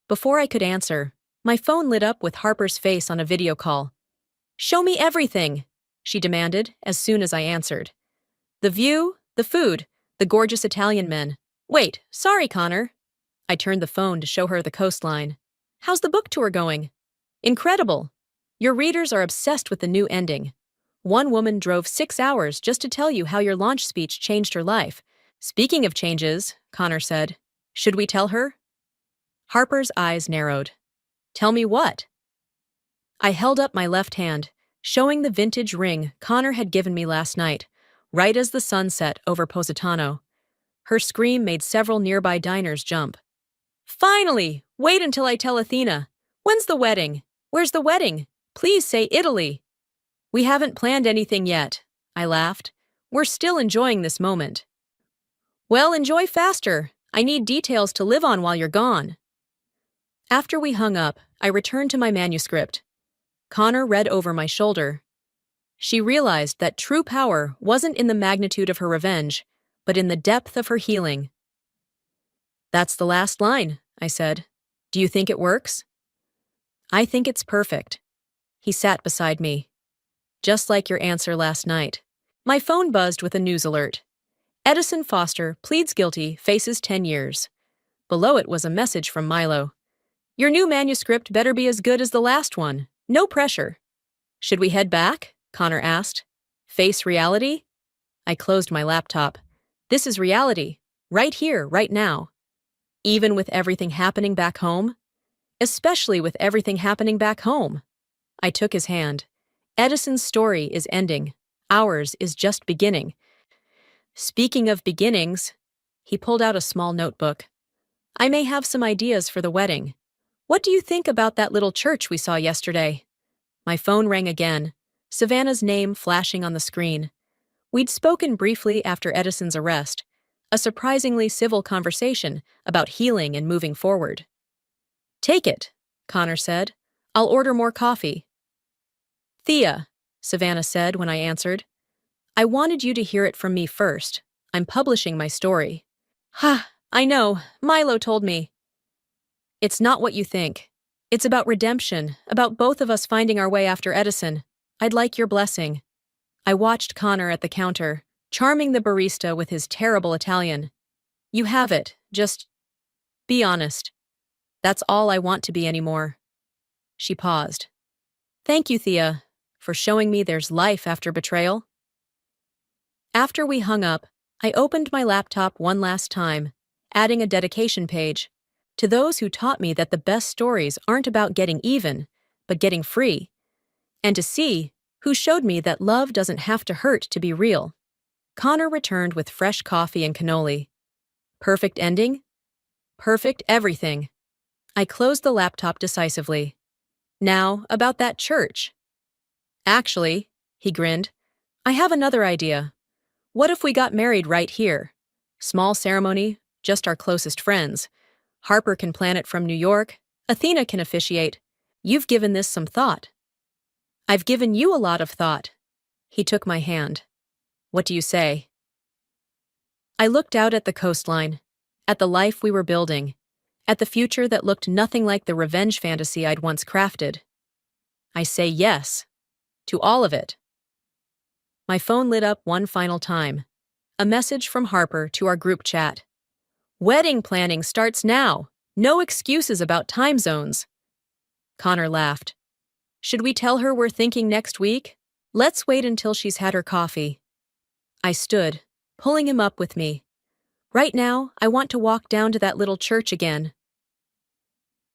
Before I could answer, my phone lit up with Harper's face on a video call. Show me everything, she demanded as soon as I answered. The view, the food, the gorgeous Italian men. Wait, sorry, Connor. I turned the phone to show her the coastline. How's the book tour going? Incredible. Your readers are obsessed with the new ending. One woman drove 6 hours just to tell you how your launch speech changed her life. Speaking of changes, Connor said, should we tell her? Harper's eyes narrowed. Tell me what? I held up my left hand, showing the vintage ring Connor had given me last night, right as the sun set over Positano. Her scream made several nearby diners jump. Finally! Wait until I tell Athena. When's the wedding? Where's the wedding? Please say Italy. We haven't planned anything yet, I laughed. We're still enjoying this moment. Well, enjoy faster. I need details to live on while you're gone. After we hung up, I returned to my manuscript. Connor read over my shoulder. She realized that true power wasn't in the magnitude of her revenge, but in the depth of her healing. That's the last line, I said. Do you think it works? I think it's perfect. He sat beside me. Just like your answer last night. My phone buzzed with a news alert. Edison Foster pleads guilty, faces 10 years. Below it was a message from Milo. Your new manuscript better be as good as the last one. No pressure. Should we head back? Connor asked. Face reality? I closed my laptop. This is reality. Right here, right now. Even with everything happening back home? Especially with everything happening back home. I took his hand. Edison's story is ending. Ours is just beginning. Speaking of beginnings, he pulled out a small notebook. I may have some ideas for the wedding. What do you think about that little church we saw yesterday? My phone rang again, Savannah's name flashing on the screen. We'd spoken briefly after Edison's arrest, a surprisingly civil conversation about healing and moving forward. Take it, Connor said. I'll order more coffee. Thea, Savannah said when I answered. I wanted you to hear it from me first. I'm publishing my story. Ha, I know, Milo told me. It's not what you think. It's about redemption, about both of us finding our way after Edison. I'd like your blessing. I watched Connor at the counter, charming the barista with his terrible Italian. You have it, just be honest. That's all I want to be anymore. She paused. Thank you, Thea, for showing me there's life after betrayal. After we hung up, I opened my laptop one last time, adding a dedication page to those who taught me that the best stories aren't about getting even, but getting free, and to see who showed me that love doesn't have to hurt to be real. Connor returned with fresh coffee and cannoli. Perfect ending? Perfect everything. I closed the laptop decisively. Now, about that church. Actually, he grinned, I have another idea. What if we got married right here? Small ceremony, just our closest friends. Harper can plan it from New York. Athena can officiate. You've given this some thought. I've given you a lot of thought. He took my hand. What do you say? I looked out at the coastline, at the life we were building, at the future that looked nothing like the revenge fantasy I'd once crafted. I say yes. To all of it. My phone lit up one final time. A message from Harper to our group chat. Wedding planning starts now. No excuses about time zones. Connor laughed. Should we tell her we're thinking next week? Let's wait until she's had her coffee. I stood, pulling him up with me. Right now, I want to walk down to that little church again.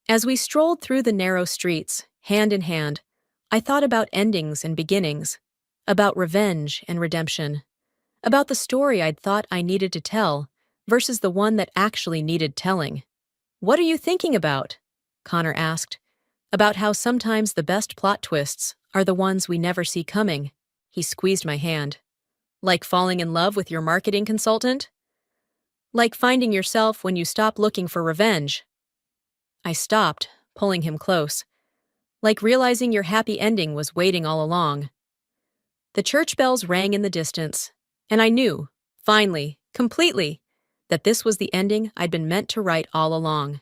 As we strolled through the narrow streets, hand in hand, I thought about endings and beginnings, about revenge and redemption, about the story I'd thought I needed to tell versus the one that actually needed telling. What are you thinking about? Connor asked. About how sometimes the best plot twists are the ones we never see coming. He squeezed my hand. Like falling in love with your marketing consultant? Like finding yourself when you stop looking for revenge. I stopped, pulling him close. Like realizing your happy ending was waiting all along. The church bells rang in the distance, and I knew, finally, completely, that this was the ending I'd been meant to write all along.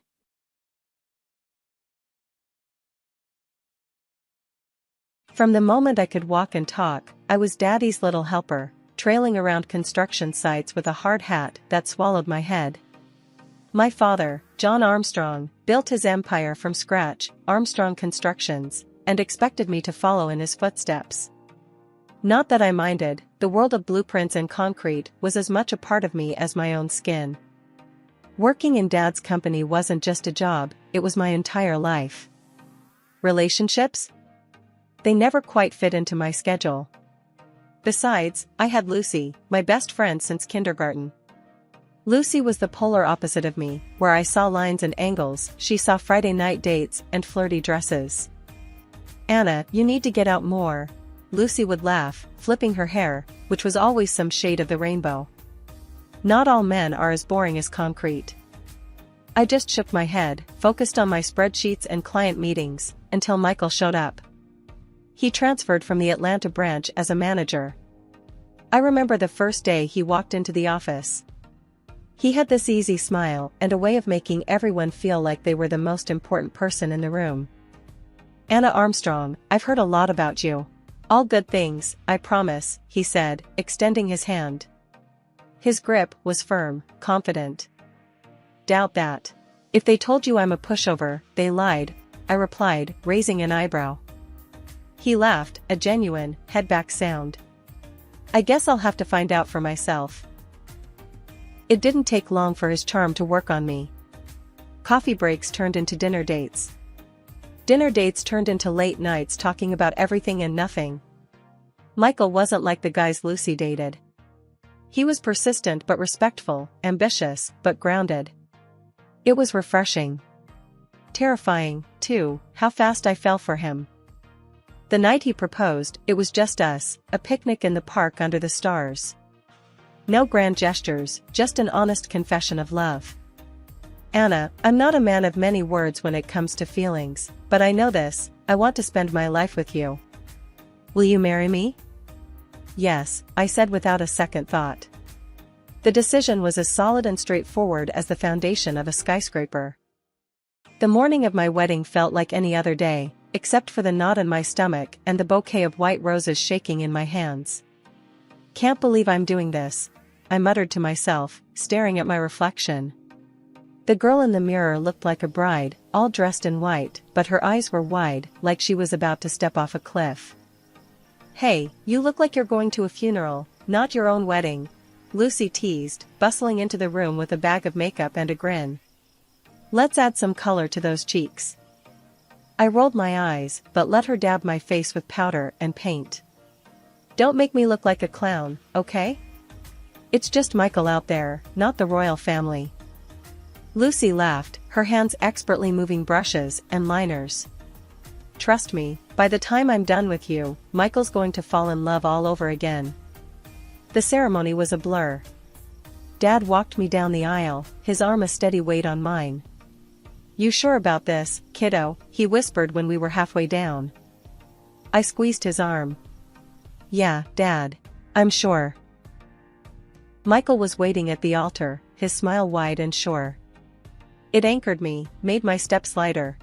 From the moment I could walk and talk, I was Daddy's little helper, trailing around construction sites with a hard hat that swallowed my head. My father, John Armstrong, built his empire from scratch, Armstrong Constructions, and expected me to follow in his footsteps. Not that I minded, the world of blueprints and concrete was as much a part of me as my own skin. Working in Dad's company wasn't just a job, it was my entire life. Relationships? They never quite fit into my schedule. Besides, I had Lucy, my best friend since kindergarten. Lucy was the polar opposite of me, where I saw lines and angles, she saw Friday night dates and flirty dresses. Anna, you need to get out more. Lucy would laugh, flipping her hair, which was always some shade of the rainbow. Not all men are as boring as concrete. I just shook my head, focused on my spreadsheets and client meetings, until Michael showed up. He transferred from the Atlanta branch as a manager. I remember the first day he walked into the office. He had this easy smile and a way of making everyone feel like they were the most important person in the room. Anna Armstrong, I've heard a lot about you. All good things, I promise, he said, extending his hand. His grip was firm, confident. Doubt that. If they told you I'm a pushover, they lied, I replied, raising an eyebrow. He laughed, a genuine, head-back sound. I guess I'll have to find out for myself. It didn't take long for his charm to work on me. Coffee breaks turned into dinner dates. Dinner dates turned into late nights talking about everything and nothing. Michael wasn't like the guys Lucy dated. He was persistent but respectful, ambitious but grounded. It was refreshing. Terrifying, too, how fast I fell for him. The night he proposed, it was just us, a picnic in the park under the stars. No grand gestures, just an honest confession of love. Anna, I'm not a man of many words when it comes to feelings, but I know this, I want to spend my life with you. Will you marry me? Yes, I said without a second thought. The decision was as solid and straightforward as the foundation of a skyscraper. The morning of my wedding felt like any other day, except for the knot in my stomach and the bouquet of white roses shaking in my hands. Can't believe I'm doing this, I muttered to myself, staring at my reflection. The girl in the mirror looked like a bride, all dressed in white, but her eyes were wide, like she was about to step off a cliff. Hey, you look like you're going to a funeral, not your own wedding, Lucy teased, bustling into the room with a bag of makeup and a grin. Let's add some color to those cheeks. I rolled my eyes, but let her dab my face with powder and paint. Don't make me look like a clown, okay? It's just Michael out there, not the royal family. Lucy laughed, her hands expertly moving brushes and liners. Trust me, by the time I'm done with you, Michael's going to fall in love all over again. The ceremony was a blur. Dad walked me down the aisle, his arm a steady weight on mine. You sure about this, kiddo? He whispered when we were halfway down. I squeezed his arm. Yeah, Dad. I'm sure. Michael was waiting at the altar, his smile wide and sure. It anchored me, made my steps lighter.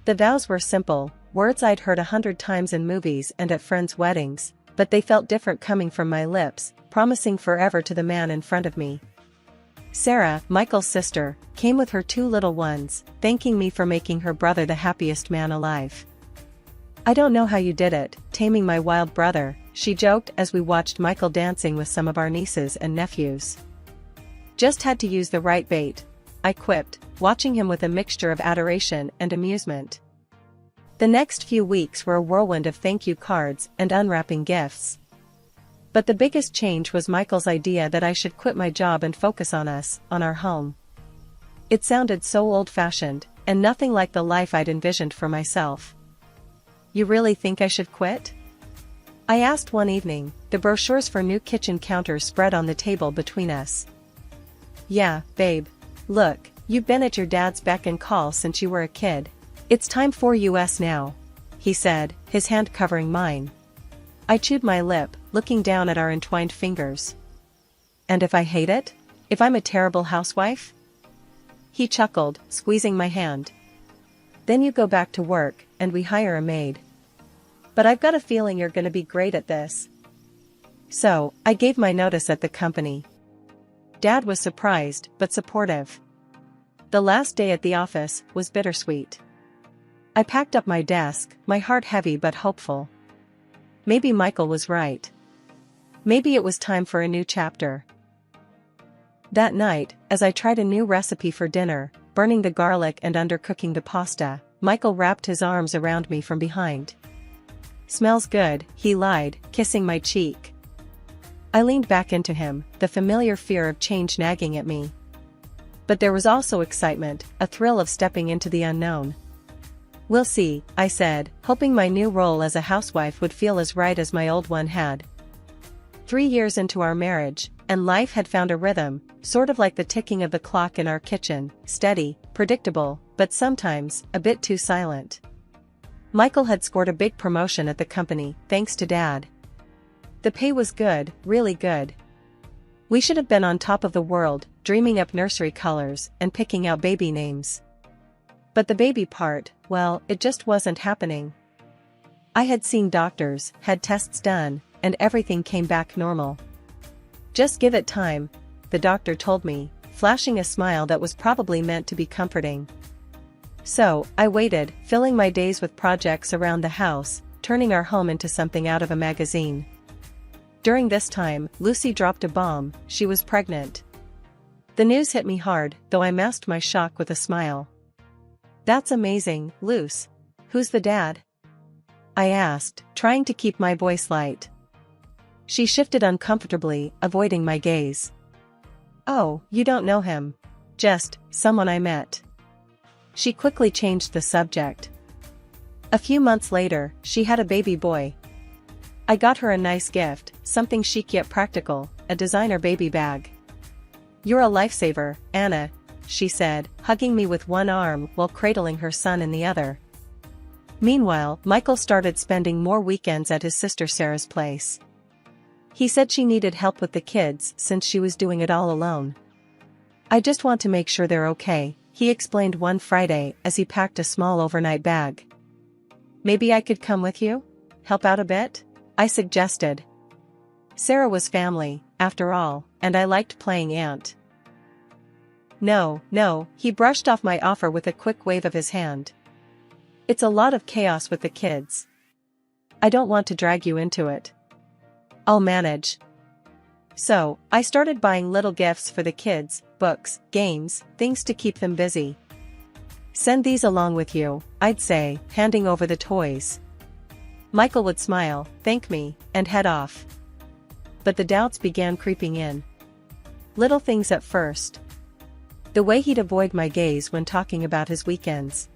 The vows were simple, words I'd heard 100 times in movies and at friends' weddings, but they felt different coming from my lips, promising forever to the man in front of me. Sarah, Michael's sister, came with her 2 little ones, thanking me for making her brother the happiest man alive. I don't know how you did it, taming my wild brother, she joked as we watched Michael dancing with some of our nieces and nephews. Just had to use the right bait, I quipped, watching him with a mixture of adoration and amusement. The next few weeks were a whirlwind of thank you cards and unwrapping gifts. But the biggest change was Michael's idea that I should quit my job and focus on us, on our home. It sounded so old-fashioned, and nothing like the life I'd envisioned for myself. You really think I should quit? I asked one evening, the brochures for new kitchen counters spread on the table between us. Yeah, babe. Look, you've been at your dad's beck and call since you were a kid. It's time for us now, he said, his hand covering mine. I chewed my lip, looking down at our entwined fingers. And if I hate it? If I'm a terrible housewife? He chuckled, squeezing my hand. Then you go back to work, and we hire a maid. But I've got a feeling you're gonna be great at this. So, I gave my notice at the company. Dad was surprised, but supportive. The last day at the office was bittersweet. I packed up my desk, my heart heavy but hopeful. Maybe Michael was right. Maybe it was time for a new chapter. That night, as I tried a new recipe for dinner, burning the garlic and undercooking the pasta, Michael wrapped his arms around me from behind. Smells good, he lied, kissing my cheek. I leaned back into him, the familiar fear of change nagging at me. But there was also excitement, a thrill of stepping into the unknown. We'll see, I said, hoping my new role as a housewife would feel as right as my old one had. 3 years into our marriage, and life had found a rhythm, sort of like the ticking of the clock in our kitchen, steady, predictable, but sometimes, a bit too silent. Michael had scored a big promotion at the company, thanks to Dad. The pay was good, really good. We should have been on top of the world, dreaming up nursery colors, and picking out baby names. But the baby part, well, it just wasn't happening. I had seen doctors, had tests done, and everything came back normal. Just give it time, the doctor told me, flashing a smile that was probably meant to be comforting. So, I waited, filling my days with projects around the house, turning our home into something out of a magazine. During this time, Lucy dropped a bomb, she was pregnant. The news hit me hard, though I masked my shock with a smile. That's amazing, Luce. Who's the dad? I asked, trying to keep my voice light. She shifted uncomfortably, avoiding my gaze. Oh, you don't know him. Just, someone I met. She quickly changed the subject. A few months later, she had a baby boy. I got her a nice gift, something chic yet practical, a designer baby bag. You're a lifesaver, Anna, she said, hugging me with one arm while cradling her son in the other. Meanwhile, Michael started spending more weekends at his sister Sarah's place. He said she needed help with the kids since she was doing it all alone. "I just want to make sure they're okay," he explained one Friday as he packed a small overnight bag. "Maybe I could come with you? Help out a bit?" I suggested. Sarah was family, after all, and I liked playing aunt. No, he brushed off my offer with a quick wave of his hand. "It's a lot of chaos with the kids. I don't want to drag you into it. I'll manage." So, I started buying little gifts for the kids, books, games, things to keep them busy. "Send these along with you," I'd say, handing over the toys. Michael would smile, thank me, and head off. But the doubts began creeping in. Little things at first. The way he'd avoid my gaze when talking about his weekends.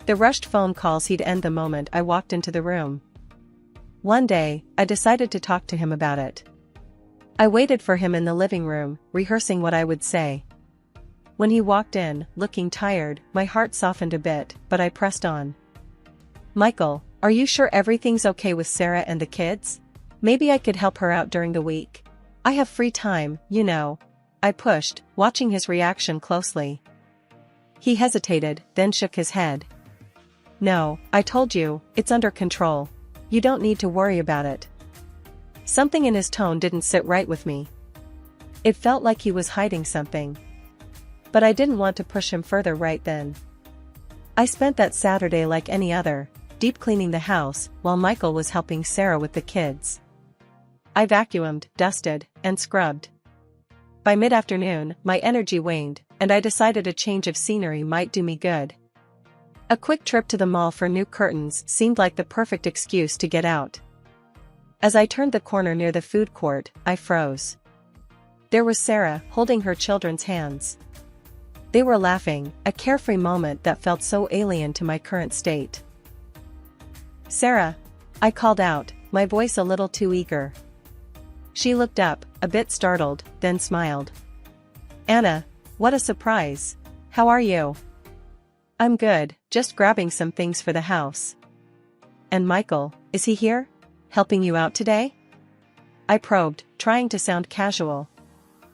The rushed phone calls he'd end the moment I walked into the room. One day, I decided to talk to him about it. I waited for him in the living room, rehearsing what I would say. When he walked in, looking tired, my heart softened a bit, but I pressed on. "Michael, are you sure everything's okay with Sarah and the kids? Maybe I could help her out during the week. I have free time, you know." I pushed, watching his reaction closely. He hesitated, then shook his head. "No, I told you, it's under control. You don't need to worry about it." Something in his tone didn't sit right with me. It felt like he was hiding something. But I didn't want to push him further right then. I spent that Saturday like any other, deep cleaning the house, while Michael was helping Sarah with the kids. I vacuumed, dusted, and scrubbed. By mid-afternoon, my energy waned, and I decided a change of scenery might do me good. A quick trip to the mall for new curtains seemed like the perfect excuse to get out. As I turned the corner near the food court, I froze. There was Sarah, holding her children's hands. They were laughing, a carefree moment that felt so alien to my current state. "Sarah," I called out, my voice a little too eager. She looked up, a bit startled, then smiled. "Anna, what a surprise. How are you?" "I'm good, just grabbing some things for the house." "And Michael, is he here? Helping you out today?" I probed, trying to sound casual.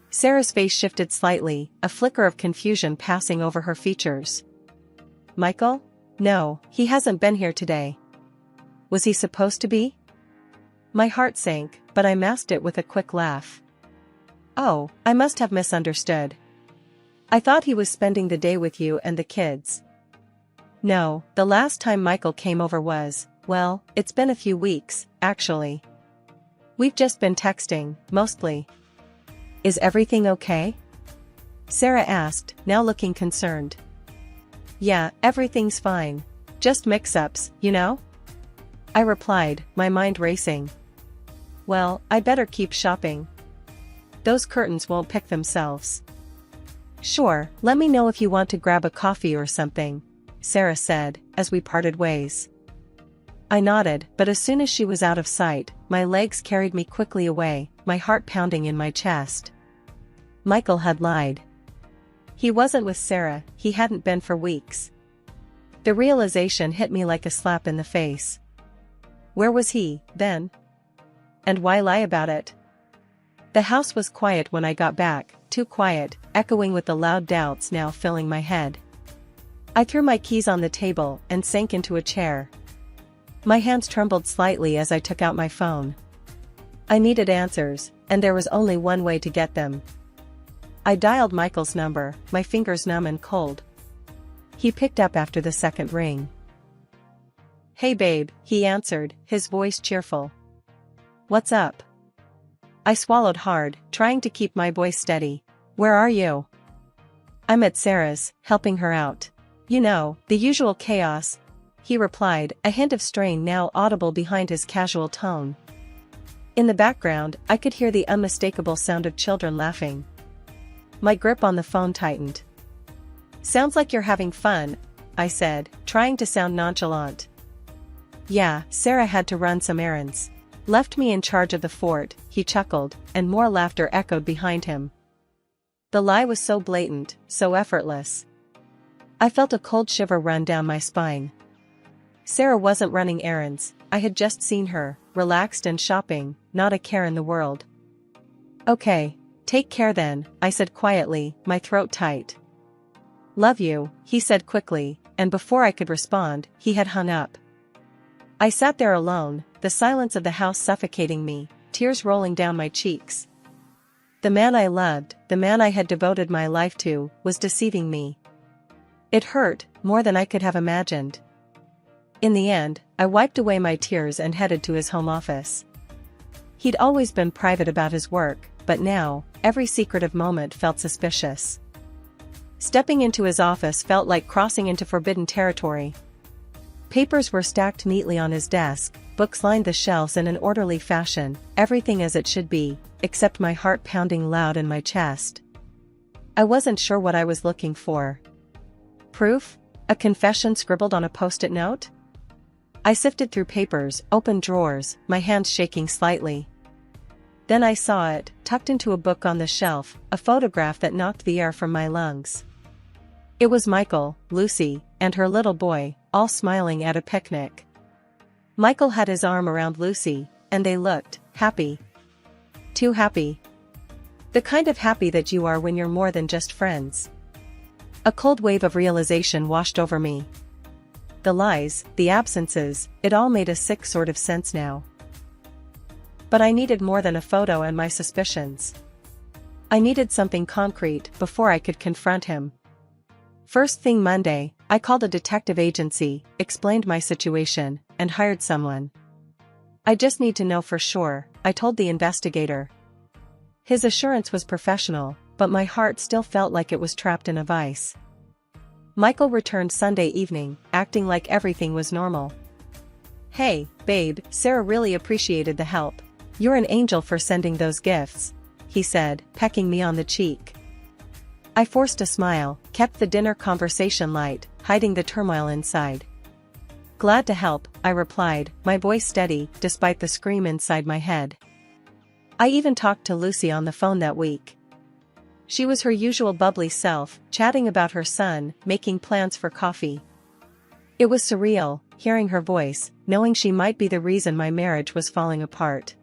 Sarah's face shifted slightly, a flicker of confusion passing over her features. "Michael? No, he hasn't been here today." "Was he supposed to be?" My heart sank, but I masked it with a quick laugh. "Oh, I must have misunderstood. I thought he was spending the day with you and the kids." "No, the last time Michael came over was, well, it's been a few weeks, actually. We've just been texting, mostly." "Is everything okay?" Sarah asked, now looking concerned. "Yeah, everything's fine. Just mix-ups, you know?" I replied, my mind racing. "Well, I better keep shopping. Those curtains won't pick themselves." "Sure, let me know if you want to grab a coffee or something," Sarah said, as we parted ways. I nodded, but as soon as she was out of sight, my legs carried me quickly away, my heart pounding in my chest. Michael had lied. He wasn't with Sarah, he hadn't been for weeks. The realization hit me like a slap in the face. Where was he, then? And why lie about it? The house was quiet when I got back, too quiet, echoing with the loud doubts now filling my head. I threw my keys on the table and sank into a chair. My hands trembled slightly as I took out my phone. I needed answers, and there was only one way to get them. I dialed Michael's number, my fingers numb and cold. He picked up after the second ring. "Hey babe," he answered, his voice cheerful. "What's up?" I swallowed hard, trying to keep my voice steady. "Where are you?" "I'm at Sarah's, helping her out. You know, the usual chaos," he replied, a hint of strain now audible behind his casual tone. In the background, I could hear the unmistakable sound of children laughing. My grip on the phone tightened. "Sounds like you're having fun," I said, trying to sound nonchalant. "Yeah, Sarah had to run some errands. Left me in charge of the fort," he chuckled, and more laughter echoed behind him. The lie was so blatant, so effortless. I felt a cold shiver run down my spine. Sarah wasn't running errands, I had just seen her, relaxed and shopping, not a care in the world. Okay, take care then, I said quietly, my throat tight. Love you, he said quickly, and before I could respond, he had hung up. I sat there alone, the silence of the house suffocating me, tears rolling down my cheeks. The man I loved, the man I had devoted my life to, was deceiving me. It hurt, more than I could have imagined. In the end, I wiped away my tears and headed to his home office. He'd always been private about his work, but now, every secretive moment felt suspicious. Stepping into his office felt like crossing into forbidden territory. Papers were stacked neatly on his desk, books lined the shelves in an orderly fashion, everything as it should be, except my heart pounding loud in my chest. I wasn't sure what I was looking for. Proof? A confession scribbled on a post-it note? I sifted through papers, opened drawers, my hands shaking slightly. Then I saw it, tucked into a book on the shelf, a photograph that knocked the air from my lungs. It was Michael, Lucy, and her little boy, all smiling at a picnic. Michael had his arm around Lucy, and they looked happy. Too happy. The kind of happy that you are when you're more than just friends. A cold wave of realization washed over me. The lies, the absences, it all made a sick sort of sense now. But I needed more than a photo and my suspicions. I needed something concrete before I could confront him. First thing Monday, I called a detective agency, explained my situation, and hired someone. I just need to know for sure, I told the investigator. His assurance was professional, but my heart still felt like it was trapped in a vice. Michael returned Sunday evening, acting like everything was normal. Hey, babe, Sarah really appreciated the help. You're an angel for sending those gifts, he said, pecking me on the cheek. I forced a smile, kept the dinner conversation light, hiding the turmoil inside. Glad to help, I replied, my voice steady, despite the scream inside my head. I even talked to Lucy on the phone that week. She was her usual bubbly self, chatting about her son, making plans for coffee. It was surreal, hearing her voice, knowing she might be the reason my marriage was falling apart.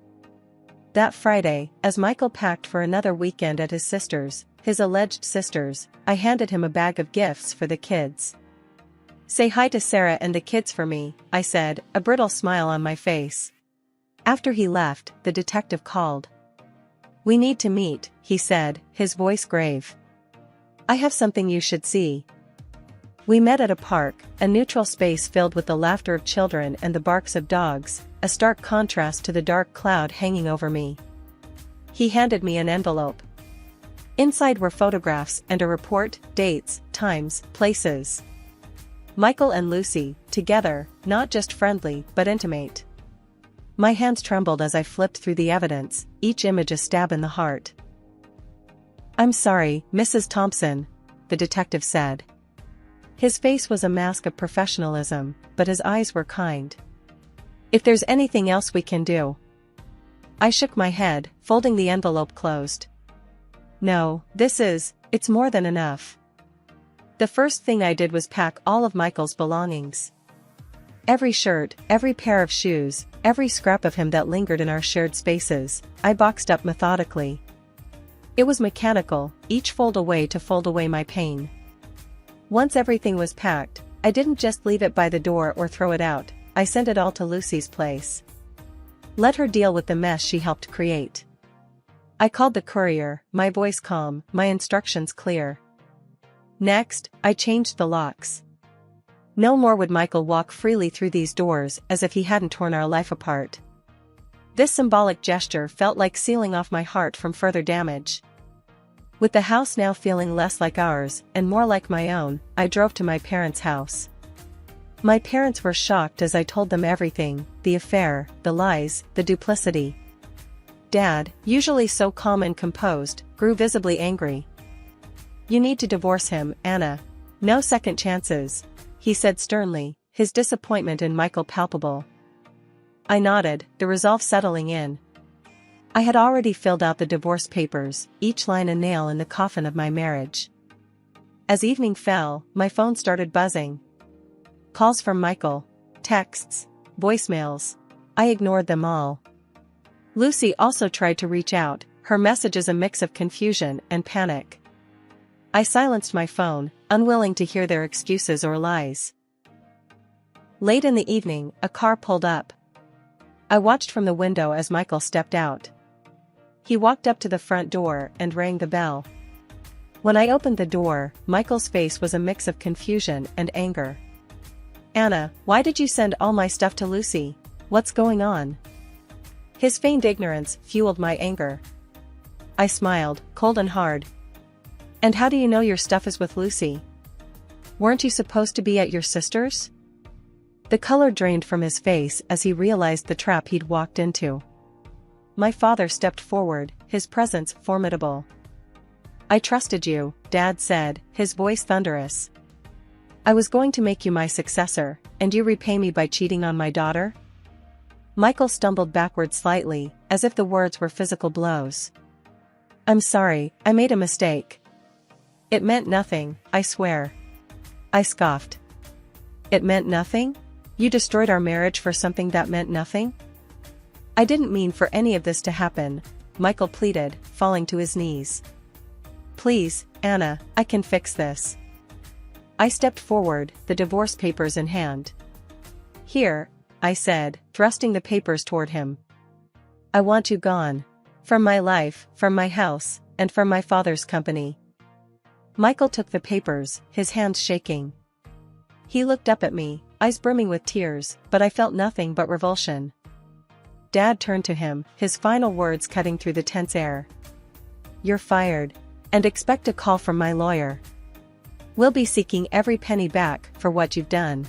That Friday, as Michael packed for another weekend at his sister's, his alleged sister's, I handed him a bag of gifts for the kids. Say hi to Sarah and the kids for me, I said, a brittle smile on my face. After he left, the detective called. We need to meet, he said, his voice grave. I have something you should see. We met at a park, a neutral space filled with the laughter of children and the barks of dogs, a stark contrast to the dark cloud hanging over me. He handed me an envelope. Inside were photographs and a report, dates, times, places. Michael and Lucy, together, not just friendly, but intimate. My hands trembled as I flipped through the evidence, each image a stab in the heart. I'm sorry, Mrs. Thompson, the detective said. His face was a mask of professionalism, but his eyes were kind. If there's anything else we can do. I shook my head, folding the envelope closed. No, it's more than enough. The first thing I did was pack all of Michael's belongings. Every shirt, every pair of shoes, every scrap of him that lingered in our shared spaces, I boxed up methodically. It was mechanical, each fold away my pain. Once everything was packed, I didn't just leave it by the door or throw it out, I sent it all to Lucy's place. Let her deal with the mess she helped create. I called the courier, my voice calm, my instructions clear. Next, I changed the locks. No more would Michael walk freely through these doors as if he hadn't torn our life apart. This symbolic gesture felt like sealing off my heart from further damage. With the house now feeling less like ours and more like my own, I drove to my parents' house. My parents were shocked as I told them everything, the affair, the lies, the duplicity. Dad, usually so calm and composed, grew visibly angry. You need to divorce him, Anna. No second chances, he said sternly, his disappointment in Michael palpable. I nodded, the resolve settling in. I had already filled out the divorce papers, each line a nail in the coffin of my marriage. As evening fell, my phone started buzzing. Calls from Michael. texts, voicemails. I ignored them all. Lucy also tried to reach out, her messages a mix of confusion and panic. I silenced my phone, unwilling to hear their excuses or lies. Late in the evening, a car pulled up. I watched from the window as Michael stepped out. He walked up to the front door and rang the bell. When I opened the door, Michael's face was a mix of confusion and anger. "Anna, why did you send all my stuff to Lucy? What's going on?" His feigned ignorance fueled my anger. I smiled, cold and hard. "And how do you know your stuff is with Lucy? Weren't you supposed to be at your sister's?" The color drained from his face as he realized the trap he'd walked into. My father stepped forward, his presence formidable. "I trusted you," Dad said, his voice thunderous. "I was going to make you my successor, and you repay me by cheating on my daughter?" Michael stumbled backward slightly, as if the words were physical blows. "I'm sorry, I made a mistake. It meant nothing, I swear." I scoffed. "It meant nothing? You destroyed our marriage for something that meant nothing?" "I didn't mean for any of this to happen," Michael pleaded, falling to his knees. "Please, Anna, I can fix this." I stepped forward, the divorce papers in hand. "Here," I said, thrusting the papers toward him. "I want you gone. From my life, from my house, and from my father's company." Michael took the papers, his hands shaking. He looked up at me, eyes brimming with tears, but I felt nothing but revulsion. Dad turned to him, his final words cutting through the tense air. "You're fired. And expect a call from my lawyer. We'll be seeking every penny back for what you've done."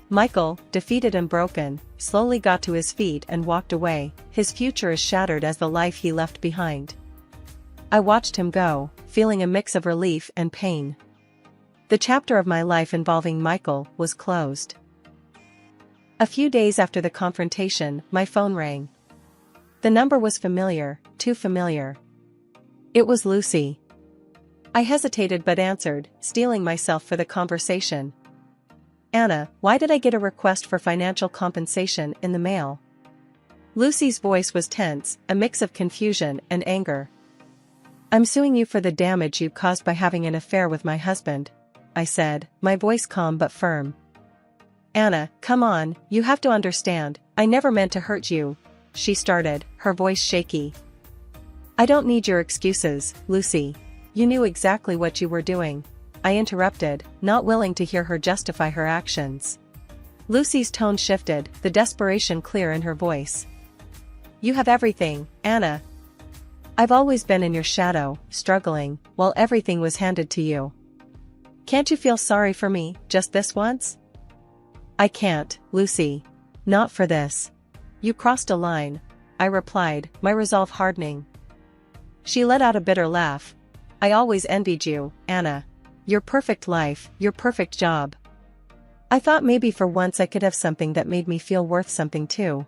Michael, defeated and broken, slowly got to his feet and walked away, his future as shattered as the life he left behind. I watched him go, feeling a mix of relief and pain. The chapter of my life involving Michael was closed. A few days after the confrontation, my phone rang. The number was familiar, too familiar. It was Lucy. I hesitated but answered, steeling myself for the conversation. "Anna, why did I get a request for financial compensation in the mail?" Lucy's voice was tense, a mix of confusion and anger. "I'm suing you for the damage you caused by having an affair with my husband," I said, my voice calm but firm. "Anna, come on, you have to understand, I never meant to hurt you," she started, her voice shaky. "I don't need your excuses, Lucy. You knew exactly what you were doing," I interrupted, not willing to hear her justify her actions. Lucy's tone shifted, the desperation clear in her voice. "You have everything, Anna. I've always been in your shadow, struggling, while everything was handed to you. Can't you feel sorry for me, just this once?" "I can't, Lucy. Not for this. You crossed a line," I replied, my resolve hardening. She let out a bitter laugh. "I always envied you, Anna. Your perfect life, your perfect job. I thought maybe for once I could have something that made me feel worth something too."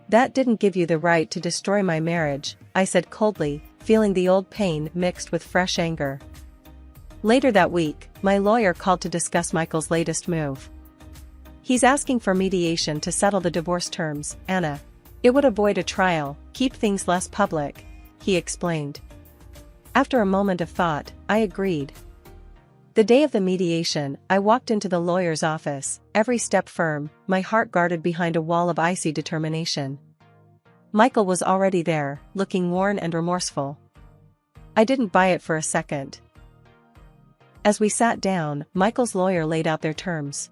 "That didn't give you the right to destroy my marriage," I said coldly, feeling the old pain mixed with fresh anger. Later that week, my lawyer called to discuss Michael's latest move. "He's asking for mediation to settle the divorce terms, Anna. It would avoid a trial, keep things less public," he explained. After a moment of thought, I agreed. The day of the mediation, I walked into the lawyer's office, every step firm, my heart guarded behind a wall of icy determination. Michael was already there, looking worn and remorseful. I didn't buy it for a second. As we sat down, Michael's lawyer laid out their terms.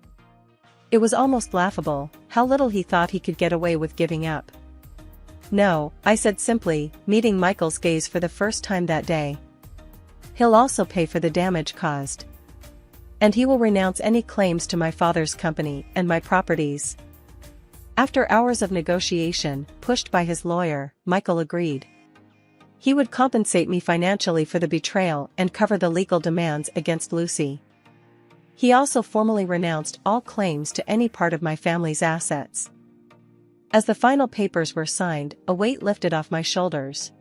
It was almost laughable, how little he thought he could get away with giving up. "No," I said simply, meeting Michael's gaze for the first time that day. "He'll also pay for the damage caused. And he will renounce any claims to my father's company and my properties." After hours of negotiation, pushed by his lawyer, Michael agreed. He would compensate me financially for the betrayal and cover the legal demands against Lucy. He also formally renounced all claims to any part of my family's assets. As the final papers were signed, a weight lifted off my shoulders.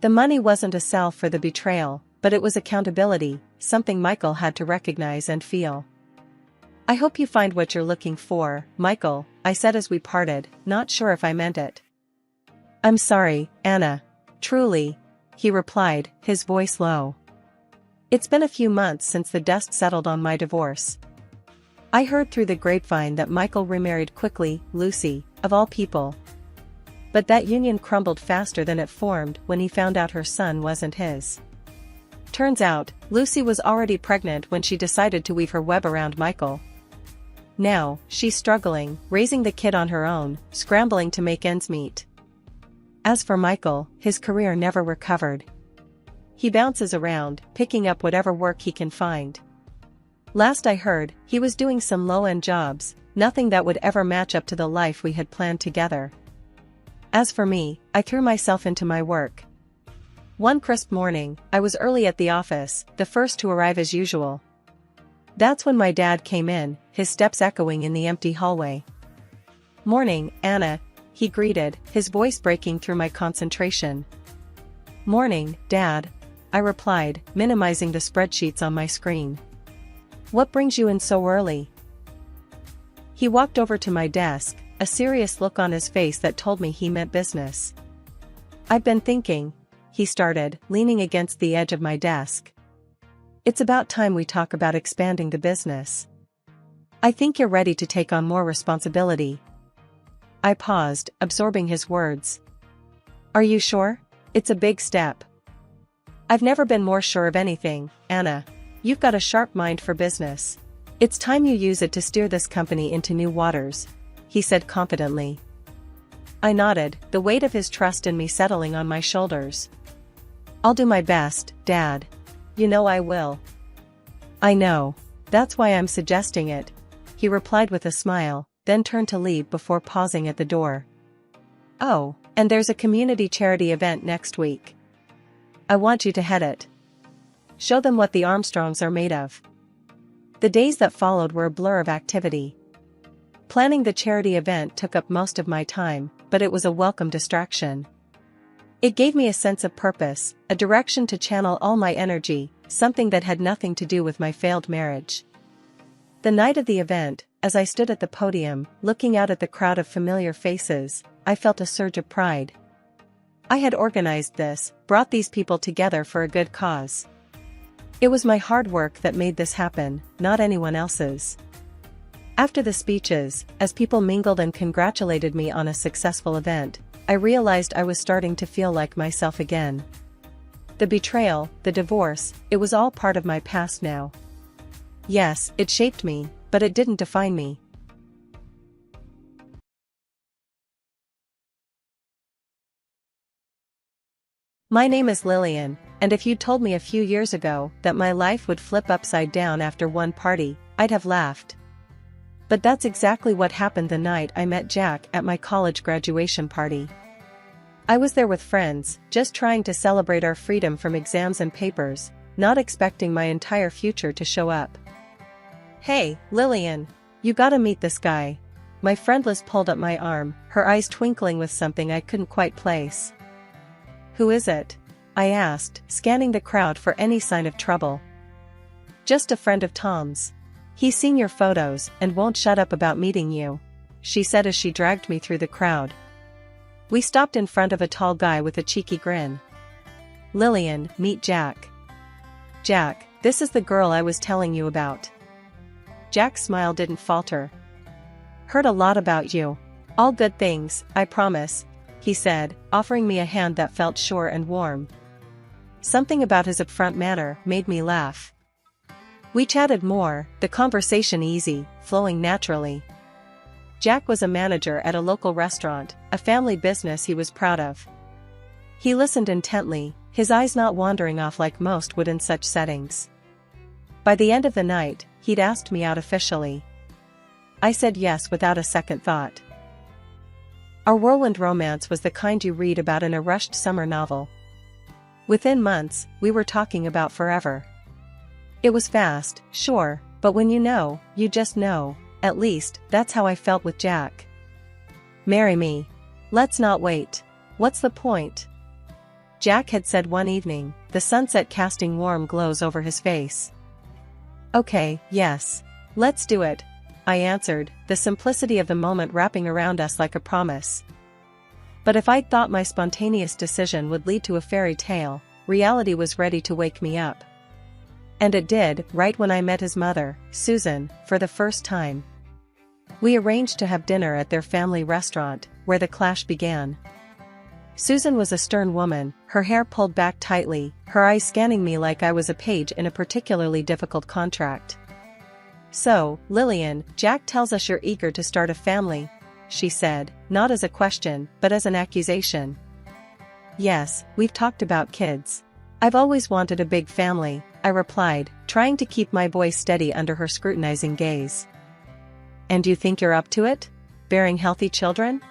The money wasn't a salve for the betrayal, but it was accountability, something Michael had to recognize and feel. I hope you find what you're looking for, Michael, I said as we parted, not sure if I meant it. I'm sorry, Anna. Truly, he replied, his voice low. It's been a few months since the dust settled on my divorce. I heard through the grapevine that Michael remarried quickly, Lucy, of all people. But that union crumbled faster than it formed when he found out her son wasn't his. Turns out, Lucy was already pregnant when she decided to weave her web around Michael. Now, she's struggling, raising the kid on her own, scrambling to make ends meet. As for Michael, his career never recovered. He bounces around, picking up whatever work he can find. Last I heard, he was doing some low-end jobs, nothing that would ever match up to the life we had planned together. As for me, I threw myself into my work. One crisp morning, I was early at the office, the first to arrive as usual. That's when my dad came in, his steps echoing in the empty hallway. "Morning, Anna," he greeted, his voice breaking through my concentration. "Morning, Dad," I replied, minimizing the spreadsheets on my screen. "What brings you in so early?" He walked over to my desk, a serious look on his face that told me he meant business. "I've been thinking," he started, leaning against the edge of my desk. "It's about time we talk about expanding the business. I think you're ready to take on more responsibility." I paused, absorbing his words. "Are you sure? It's a big step." "I've never been more sure of anything, Anna. You've got a sharp mind for business. It's time you use it to steer this company into new waters," he said confidently. I nodded, the weight of his trust in me settling on my shoulders. "I'll do my best, Dad. You know I will." "I know. That's why I'm suggesting it," he replied with a smile, then turned to leave before pausing at the door. "Oh, and there's a community charity event next week. I want you to head it. Show them what the Armstrongs are made of." The days that followed were a blur of activity. Planning the charity event took up most of my time, but it was a welcome distraction. It gave me a sense of purpose, a direction to channel all my energy, something that had nothing to do with my failed marriage. The night of the event, as I stood at the podium, looking out at the crowd of familiar faces, I felt a surge of pride. I had organized this, brought these people together for a good cause. It was my hard work that made this happen, not anyone else's. After the speeches, as people mingled and congratulated me on a successful event, I realized I was starting to feel like myself again. The betrayal, the divorce, it was all part of my past now. Yes, it shaped me, but it didn't define me. My name is Lillian, and if you'd told me a few years ago that my life would flip upside down after one party, I'd have laughed. But that's exactly what happened the night I met Jack at my college graduation party. I was there with friends, just trying to celebrate our freedom from exams and papers, not expecting my entire future to show up. "Hey, Lillian, you gotta meet this guy." My friend Liz pulled up my arm, her eyes twinkling with something I couldn't quite place. "Who is it?" I asked, scanning the crowd for any sign of trouble. "Just a friend of Tom's. He's seen your photos and won't shut up about meeting you," she said as she dragged me through the crowd. We stopped in front of a tall guy with a cheeky grin. "Lillian, meet Jack." "Jack, this is the girl I was telling you about." Jack's smile didn't falter. "Heard a lot about you. All good things, I promise," he said, offering me a hand that felt sure and warm. Something about his upfront manner made me laugh. We chatted more, the conversation easy, flowing naturally. Jack was a manager at a local restaurant, a family business he was proud of. He listened intently, his eyes not wandering off like most would in such settings. By the end of the night, he'd asked me out officially. I said yes without a second thought. Our whirlwind romance was the kind you read about in a rushed summer novel. Within months, we were talking about forever. It was fast, sure, but when you know, you just know. At least, that's how I felt with Jack. "Marry me. Let's not wait. What's the point?" Jack had said one evening, the sunset casting warm glows over his face. "Okay, yes. Let's do it," I answered, the simplicity of the moment wrapping around us like a promise. But if I'd thought my spontaneous decision would lead to a fairy tale, reality was ready to wake me up. And it did, right when I met his mother, Susan, for the first time. We arranged to have dinner at their family restaurant, where the clash began. Susan was a stern woman, her hair pulled back tightly, her eyes scanning me like I was a page in a particularly difficult contract. "So, Lillian, Jack tells us you're eager to start a family," she said, not as a question, but as an accusation. "Yes, we've talked about kids. I've always wanted a big family," I replied, trying to keep my voice steady under her scrutinizing gaze. "And you think you're up to it? Bearing healthy children?"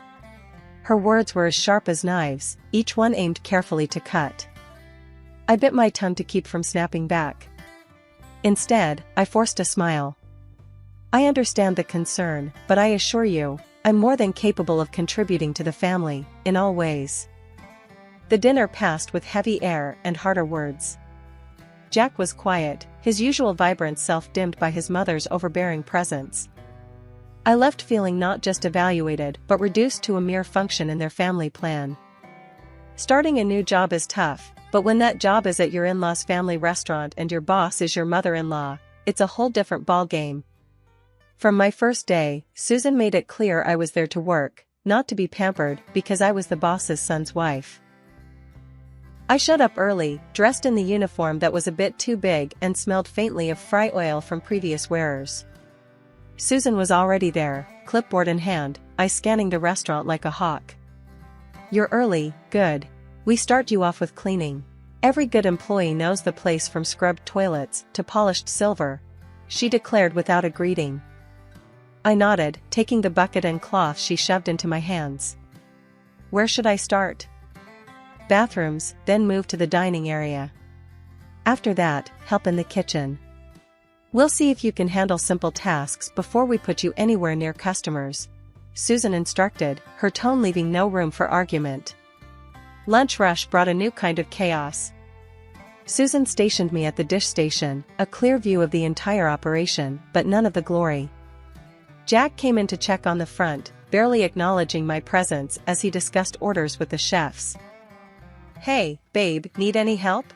Her words were as sharp as knives, each one aimed carefully to cut. I bit my tongue to keep from snapping back. Instead, I forced a smile. "I understand the concern, but I assure you, I'm more than capable of contributing to the family, in all ways." The dinner passed with heavy air and harder words. Jack was quiet, his usual vibrant self dimmed by his mother's overbearing presence. I left feeling not just evaluated but reduced to a mere function in their family plan. Starting a new job is tough, but when that job is at your in-law's family restaurant and your boss is your mother-in-law, it's a whole different ballgame. From my first day, Susan made it clear I was there to work, not to be pampered, because I was the boss's son's wife. I showed up early, dressed in the uniform that was a bit too big and smelled faintly of fry oil from previous wearers. Susan was already there, clipboard in hand, eyes scanning the restaurant like a hawk. "You're early, good. We start you off with cleaning. Every good employee knows the place from scrubbed toilets to polished silver," she declared without a greeting. I nodded, taking the bucket and cloth she shoved into my hands. "Where should I start?" "Bathrooms, then move to the dining area. After that, help in the kitchen. We'll see if you can handle simple tasks before we put you anywhere near customers," Susan instructed, her tone leaving no room for argument. Lunch rush brought a new kind of chaos. Susan stationed me at the dish station, a clear view of the entire operation, but none of the glory. Jack came in to check on the front, barely acknowledging my presence as he discussed orders with the chefs. "Hey, babe, need any help?"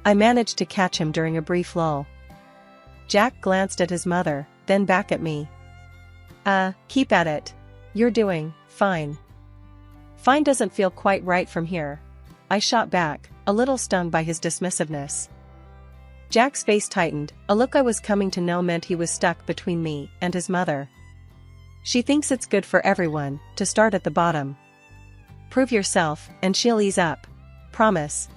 I managed to catch him during a brief lull. Jack glanced at his mother, then back at me. Keep at it. You're doing fine." "Fine doesn't feel quite right from here," I shot back, a little stung by his dismissiveness. Jack's face tightened, a look I was coming to know meant he was stuck between me and his mother. "She thinks it's good for everyone to start at the bottom. Prove yourself, and she'll ease up. Promise."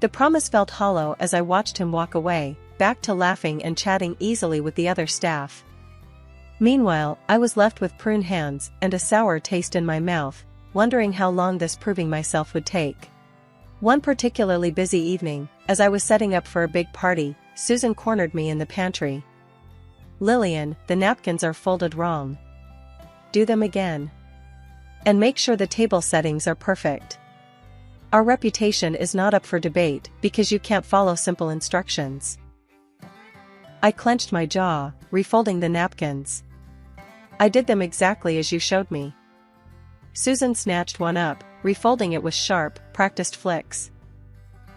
The promise felt hollow as I watched him walk away, back to laughing and chatting easily with the other staff. Meanwhile, I was left with prune hands and a sour taste in my mouth, wondering how long this proving myself would take. One particularly busy evening, as I was setting up for a big party, Susan cornered me in the pantry. "Lillian, the napkins are folded wrong. Do them again. And make sure the table settings are perfect. Our reputation is not up for debate because you can't follow simple instructions." I clenched my jaw, refolding the napkins. "I did them exactly as you showed me." Susan snatched one up, refolding it with sharp, practiced flicks.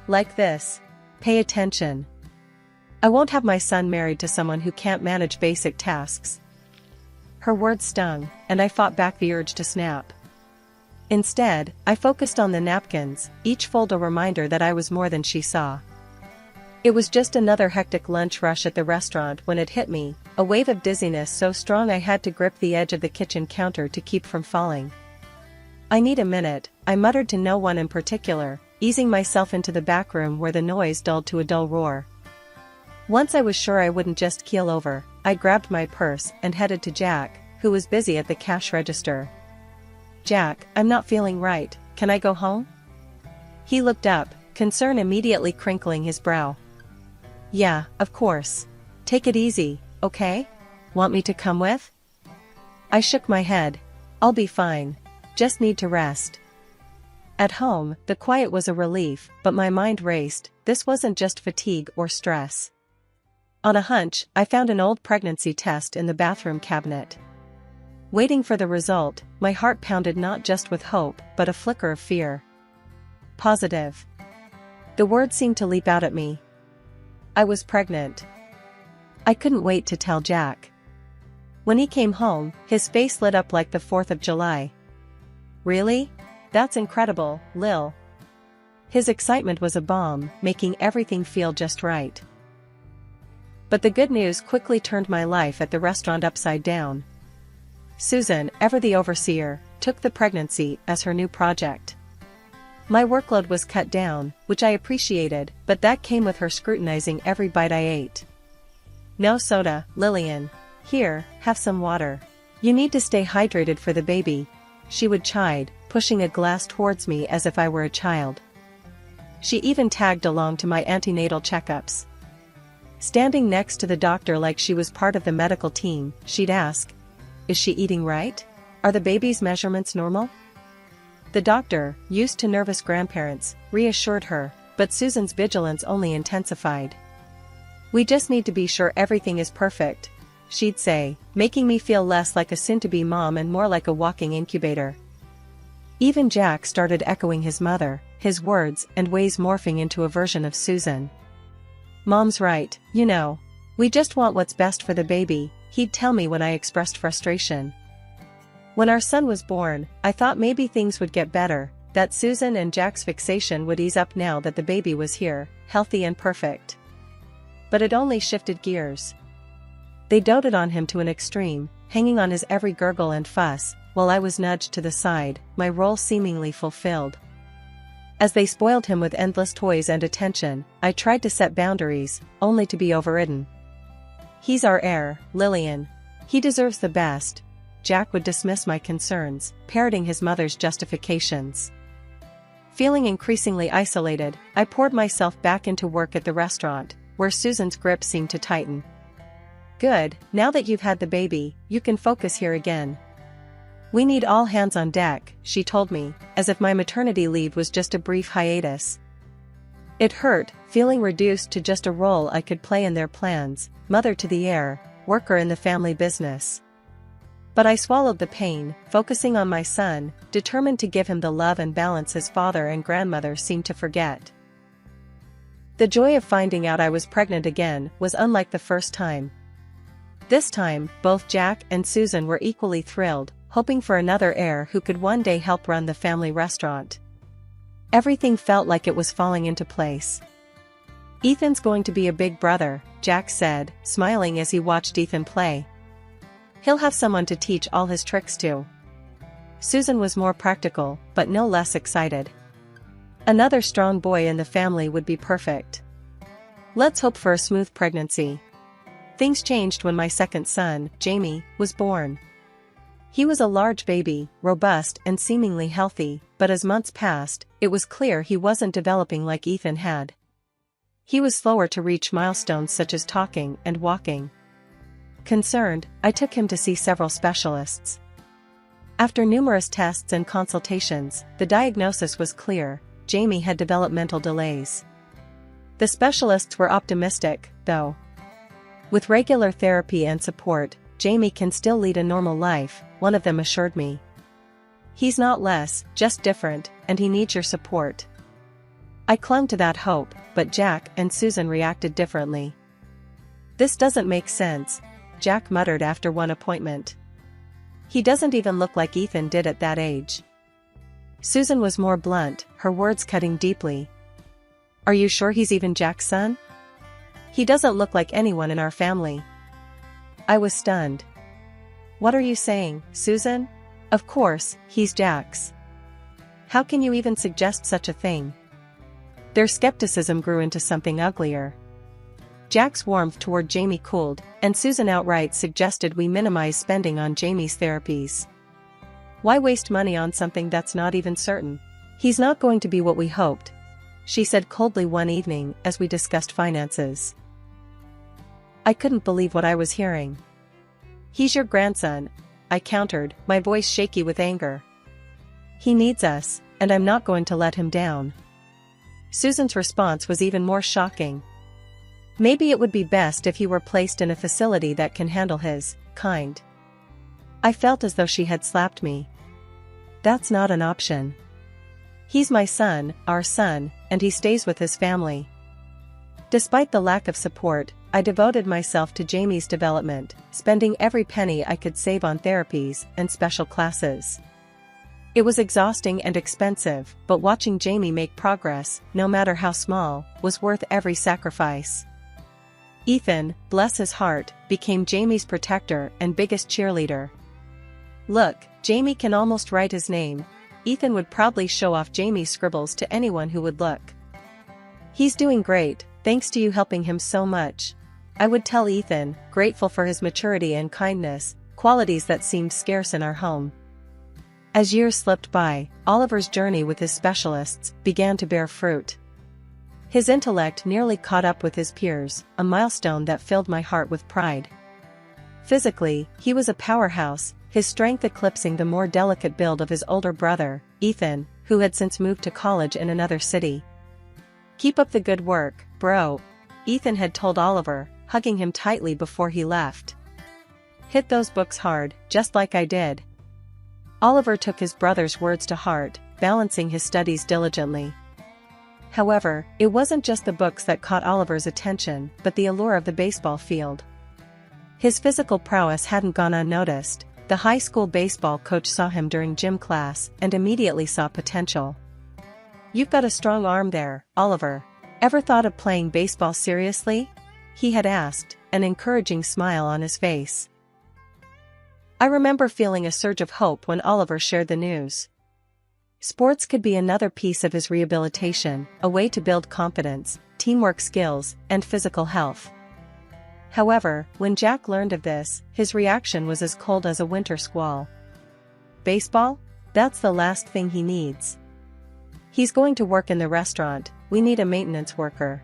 "Like this. Pay attention. I won't have my son married to someone who can't manage basic tasks." Her words stung, and I fought back the urge to snap. Instead, I focused on the napkins, each fold a reminder that I was more than she saw. It was just another hectic lunch rush at the restaurant when it hit me, a wave of dizziness so strong I had to grip the edge of the kitchen counter to keep from falling. "I need a minute," I muttered to no one in particular, easing myself into the back room where the noise dulled to a dull roar. Once I was sure I wouldn't just keel over, I grabbed my purse and headed to Jack, who was busy at the cash register. "Jack, I'm not feeling right, can I go home?" He looked up, concern immediately crinkling his brow. "Yeah, of course. Take it easy, okay? Want me to come with?" I shook my head. "I'll be fine. Just need to rest." At home, the quiet was a relief, but my mind raced. This wasn't just fatigue or stress. On a hunch, I found an old pregnancy test in the bathroom cabinet. Waiting for the result, my heart pounded not just with hope but a flicker of fear. Positive. The word seemed to leap out at me. I was pregnant. I couldn't wait to tell Jack. When he came home, his face lit up like the 4th of July. Really? That's incredible, Lil. His excitement was a bomb, making everything feel just right. But the good news quickly turned my life at the restaurant upside down. Susan, ever the overseer, took the pregnancy as her new project. My workload was cut down, which I appreciated, but that came with her scrutinizing every bite I ate. No soda, Lillian. Here, have some water. You need to stay hydrated for the baby, she would chide, pushing a glass towards me as if I were a child. She even tagged along to my antenatal checkups. Standing next to the doctor like she was part of the medical team, she'd ask, "Is she eating right? Are the baby's measurements normal?" The doctor, used to nervous grandparents, reassured her, but Susan's vigilance only intensified. "We just need to be sure everything is perfect," she'd say, making me feel less like a soon-to-be mom and more like a walking incubator. Even Jack started echoing his mother, his words and ways morphing into a version of Susan. "Mom's right, you know. We just want what's best for the baby," he'd tell me when I expressed frustration. When our son was born, I thought maybe things would get better, that Susan and Jack's fixation would ease up now that the baby was here, healthy and perfect. But it only shifted gears. They doted on him to an extreme, hanging on his every gurgle and fuss, while I was nudged to the side, my role seemingly fulfilled. As they spoiled him with endless toys and attention, I tried to set boundaries, only to be overridden. "He's our heir, Lillian. He deserves the best." Jack would dismiss my concerns, parroting his mother's justifications. Feeling increasingly isolated, I poured myself back into work at the restaurant, where Susan's grip seemed to tighten. "Good, now that you've had the baby, you can focus here again. We need all hands on deck," she told me, as if my maternity leave was just a brief hiatus. It hurt, feeling reduced to just a role I could play in their plans, mother to the heir, worker in the family business. But I swallowed the pain, focusing on my son, determined to give him the love and balance his father and grandmother seemed to forget. The joy of finding out I was pregnant again was unlike the first time. This time, both Jack and Susan were equally thrilled, hoping for another heir who could one day help run the family restaurant. Everything felt like it was falling into place. "Ethan's going to be a big brother," Jack said, smiling as he watched Ethan play. "He'll have someone to teach all his tricks to." Susan was more practical, but no less excited. Another strong boy in the family would be perfect. Let's hope for a smooth pregnancy. Things changed when my second son, Jamie, was born. He was a large baby, robust and seemingly healthy, but as months passed, it was clear he wasn't developing like Ethan had. He was slower to reach milestones such as talking and walking. Concerned, I took him to see several specialists. After numerous tests and consultations, the diagnosis was clear: Jamie had developmental delays. The specialists were optimistic, though. With regular therapy and support, Jamie can still lead a normal life, one of them assured me. He's not less, just different, and he needs your support. I clung to that hope, but Jack and Susan reacted differently. "This doesn't make sense," Jack muttered after one appointment. "He doesn't even look like Ethan did at that age." Susan was more blunt, her words cutting deeply. "Are you sure he's even Jack's son? He doesn't look like anyone in our family." I was stunned. "What are you saying, Susan? Of course, he's Jack's. How can you even suggest such a thing?" Their skepticism grew into something uglier. Jack's warmth toward Jamie cooled, and Susan outright suggested we minimize spending on Jamie's therapies. "Why waste money on something that's not even certain? He's not going to be what we hoped," she said coldly one evening as we discussed finances. I couldn't believe what I was hearing. "He's your grandson," I countered, my voice shaky with anger. "He needs us, and I'm not going to let him down." Susan's response was even more shocking. Maybe it would be best if he were placed in a facility that can handle his kind. I felt as though she had slapped me. That's not an option. He's my son, our son, and he stays with his family. Despite the lack of support, I devoted myself to Jamie's development, spending every penny I could save on therapies and special classes. It was exhausting and expensive, but watching Jamie make progress, no matter how small, was worth every sacrifice. Ethan, bless his heart, became Jamie's protector and biggest cheerleader. Look, Jamie can almost write his name. Ethan would proudly show off Jamie's scribbles to anyone who would look. He's doing great, thanks to you helping him so much. I would tell Ethan, grateful for his maturity and kindness, qualities that seemed scarce in our home. As years slipped by, Oliver's journey with his specialists began to bear fruit. His intellect nearly caught up with his peers, a milestone that filled my heart with pride. Physically, he was a powerhouse, his strength eclipsing the more delicate build of his older brother, Ethan, who had since moved to college in another city. "Keep up the good work, bro," Ethan had told Oliver, hugging him tightly before he left. "Hit those books hard, just like I did." Oliver took his brother's words to heart, balancing his studies diligently. However, it wasn't just the books that caught Oliver's attention, but the allure of the baseball field. His physical prowess hadn't gone unnoticed. The high school baseball coach saw him during gym class and immediately saw potential. "You've got a strong arm there, Oliver. Ever thought of playing baseball seriously?" he had asked, an encouraging smile on his face. I remember feeling a surge of hope when Oliver shared the news. Sports could be another piece of his rehabilitation, a way to build confidence, teamwork skills, and physical health. However, when Jack learned of this, his reaction was as cold as a winter squall. "Baseball? That's the last thing he needs. He's going to work in the restaurant, we need a maintenance worker.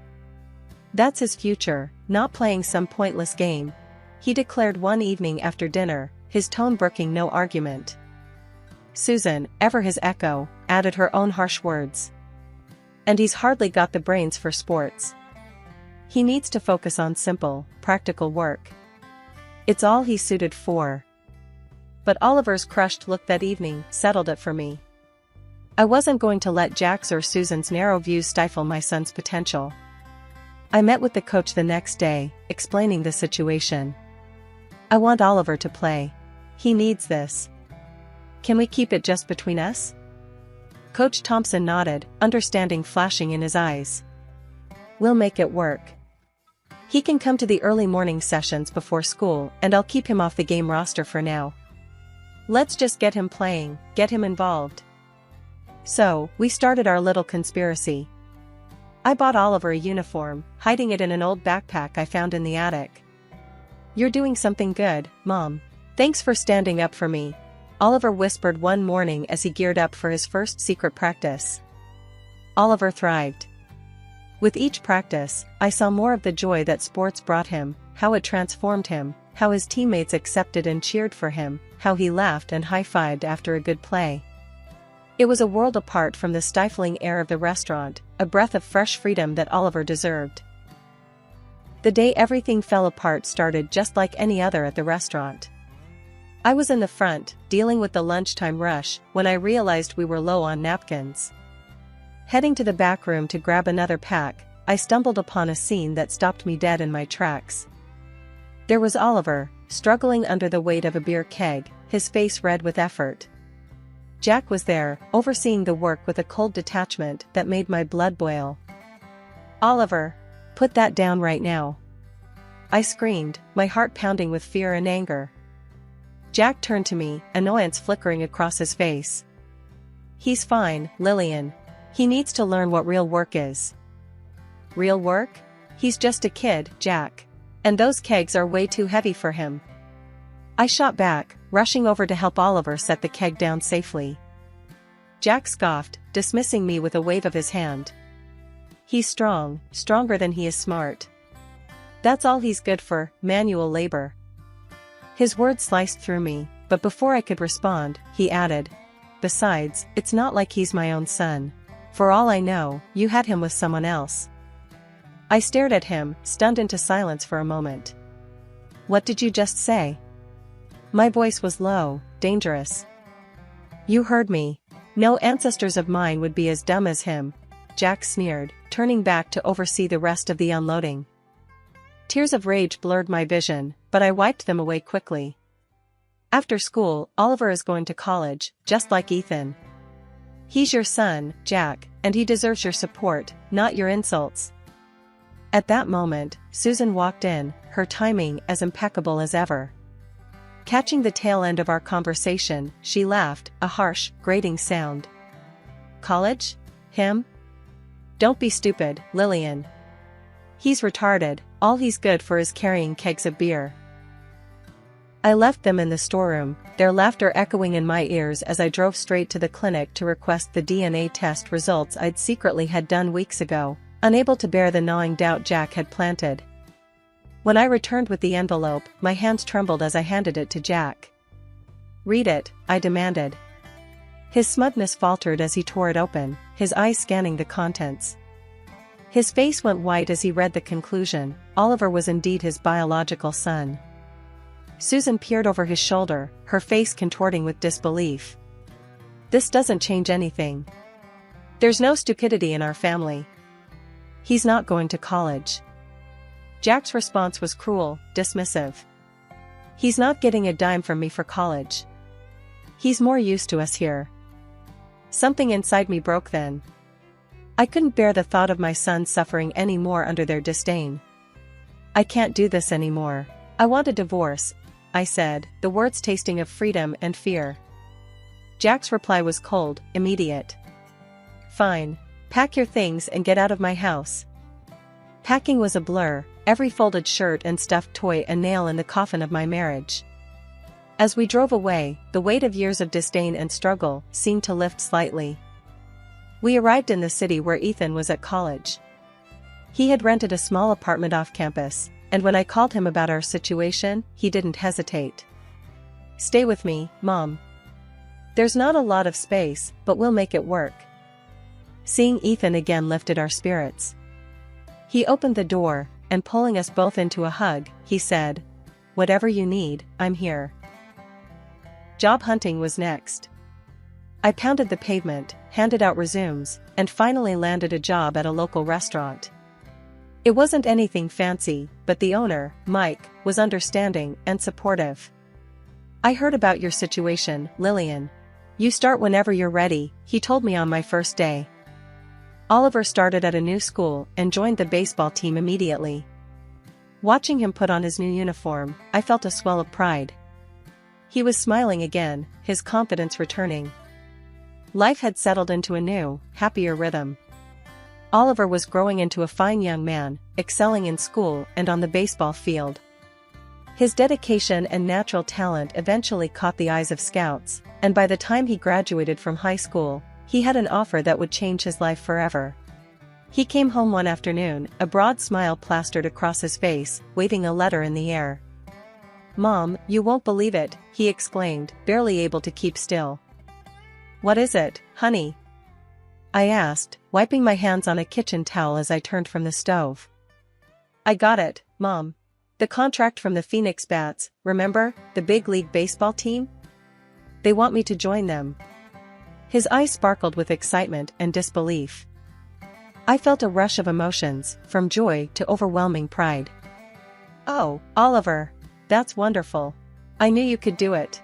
That's his future, not playing some pointless game," he declared one evening after dinner, his tone brooking no argument. Susan, ever his echo, added her own harsh words. "And he's hardly got the brains for sports. He needs to focus on simple, practical work. It's all he's suited for." But Oliver's crushed look that evening settled it for me. I wasn't going to let Jack's or Susan's narrow views stifle my son's potential. I met with the coach the next day, explaining the situation. "I want Oliver to play. He needs this. Can we keep it just between us?" Coach Thompson nodded, understanding flashing in his eyes. "We'll make it work. He can come to the early morning sessions before school and I'll keep him off the game roster for now. Let's just get him playing, get him involved." So, we started our little conspiracy. I bought Oliver a uniform, hiding it in an old backpack I found in the attic. "You're doing something good, Mom. Thanks for standing up for me," Oliver whispered one morning as he geared up for his first secret practice. Oliver thrived. With each practice, I saw more of the joy that sports brought him, how it transformed him, how his teammates accepted and cheered for him, how he laughed and high-fived after a good play. It was a world apart from the stifling air of the restaurant, a breath of fresh freedom that Oliver deserved. The day everything fell apart started just like any other at the restaurant. I was in the front, dealing with the lunchtime rush, when I realized we were low on napkins. Heading to the back room to grab another pack, I stumbled upon a scene that stopped me dead in my tracks. There was Oliver, struggling under the weight of a beer keg, his face red with effort. Jack was there, overseeing the work with a cold detachment that made my blood boil. "Oliver, put that down right now," I screamed, my heart pounding with fear and anger. Jack turned to me, annoyance flickering across his face. "He's fine, Lillian. He needs to learn what real work is." "Real work? He's just a kid, Jack. And those kegs are way too heavy for him." I shot back, rushing over to help Oliver set the keg down safely. Jack scoffed, dismissing me with a wave of his hand. "He's strong, stronger than he is smart. That's all he's good for, manual labor." His words sliced through me, but before I could respond, he added, "Besides, it's not like he's my own son. For all I know, you had him with someone else." I stared at him, stunned into silence for a moment. What did you just say? My voice was low, dangerous. You heard me. No ancestors of mine would be as dumb as him, Jack sneered, turning back to oversee the rest of the unloading. Tears of rage blurred my vision, but I wiped them away quickly. After school, Oliver is going to college, just like Ethan. He's your son, Jack, and he deserves your support, not your insults. At that moment, Susan walked in, her timing as impeccable as ever. Catching the tail end of our conversation, she laughed, a harsh, grating sound. College? Him? Don't be stupid, Lillian. He's retarded, all he's good for is carrying kegs of beer. I left them in the storeroom, their laughter echoing in my ears as I drove straight to the clinic to request the DNA test results I'd secretly had done weeks ago, unable to bear the gnawing doubt Jack had planted. When I returned with the envelope, my hands trembled as I handed it to Jack. Read it, I demanded. His smugness faltered as he tore it open, his eyes scanning the contents. His face went white as he read the conclusion: Oliver was indeed his biological son. Susan peered over his shoulder, her face contorting with disbelief. This doesn't change anything. There's no stupidity in our family. He's not going to college. Jack's response was cruel, dismissive. He's not getting a dime from me for college. He's more used to us here. Something inside me broke then. I couldn't bear the thought of my son suffering any more under their disdain. I can't do this anymore. I want a divorce, I said, the words tasting of freedom and fear. Jack's reply was cold, immediate. Fine. Pack your things and get out of my house. Packing was a blur, every folded shirt and stuffed toy a nail in the coffin of my marriage. As we drove away, the weight of years of disdain and struggle seemed to lift slightly. We arrived in the city where Ethan was at college. He had rented a small apartment off campus, and when I called him about our situation, he didn't hesitate. Stay with me, Mom. There's not a lot of space, but we'll make it work. Seeing Ethan again lifted our spirits. He opened the door, and pulling us both into a hug, he said, Whatever you need, I'm here. Job hunting was next. I pounded the pavement, handed out resumes, and finally landed a job at a local restaurant. It wasn't anything fancy, but the owner, Mike, was understanding and supportive. I heard about your situation, Lillian. You start whenever you're ready, he told me on my first day. Oliver started at a new school and joined the baseball team immediately. Watching him put on his new uniform, I felt a swell of pride. He was smiling again, his confidence returning. Life had settled into a new, happier rhythm. Oliver was growing into a fine young man, excelling in school and on the baseball field. His dedication and natural talent eventually caught the eyes of scouts, and by the time he graduated from high school, he had an offer that would change his life forever. He came home one afternoon, a broad smile plastered across his face, waving a letter in the air. Mom, you won't believe it, he exclaimed, barely able to keep still. What is it, honey? I asked, wiping my hands on a kitchen towel as I turned from the stove. I got it, Mom. The contract from the Phoenix Bats, remember, the big league baseball team? They want me to join them. His eyes sparkled with excitement and disbelief. I felt a rush of emotions, from joy to overwhelming pride. Oh, Oliver. That's wonderful. I knew you could do it.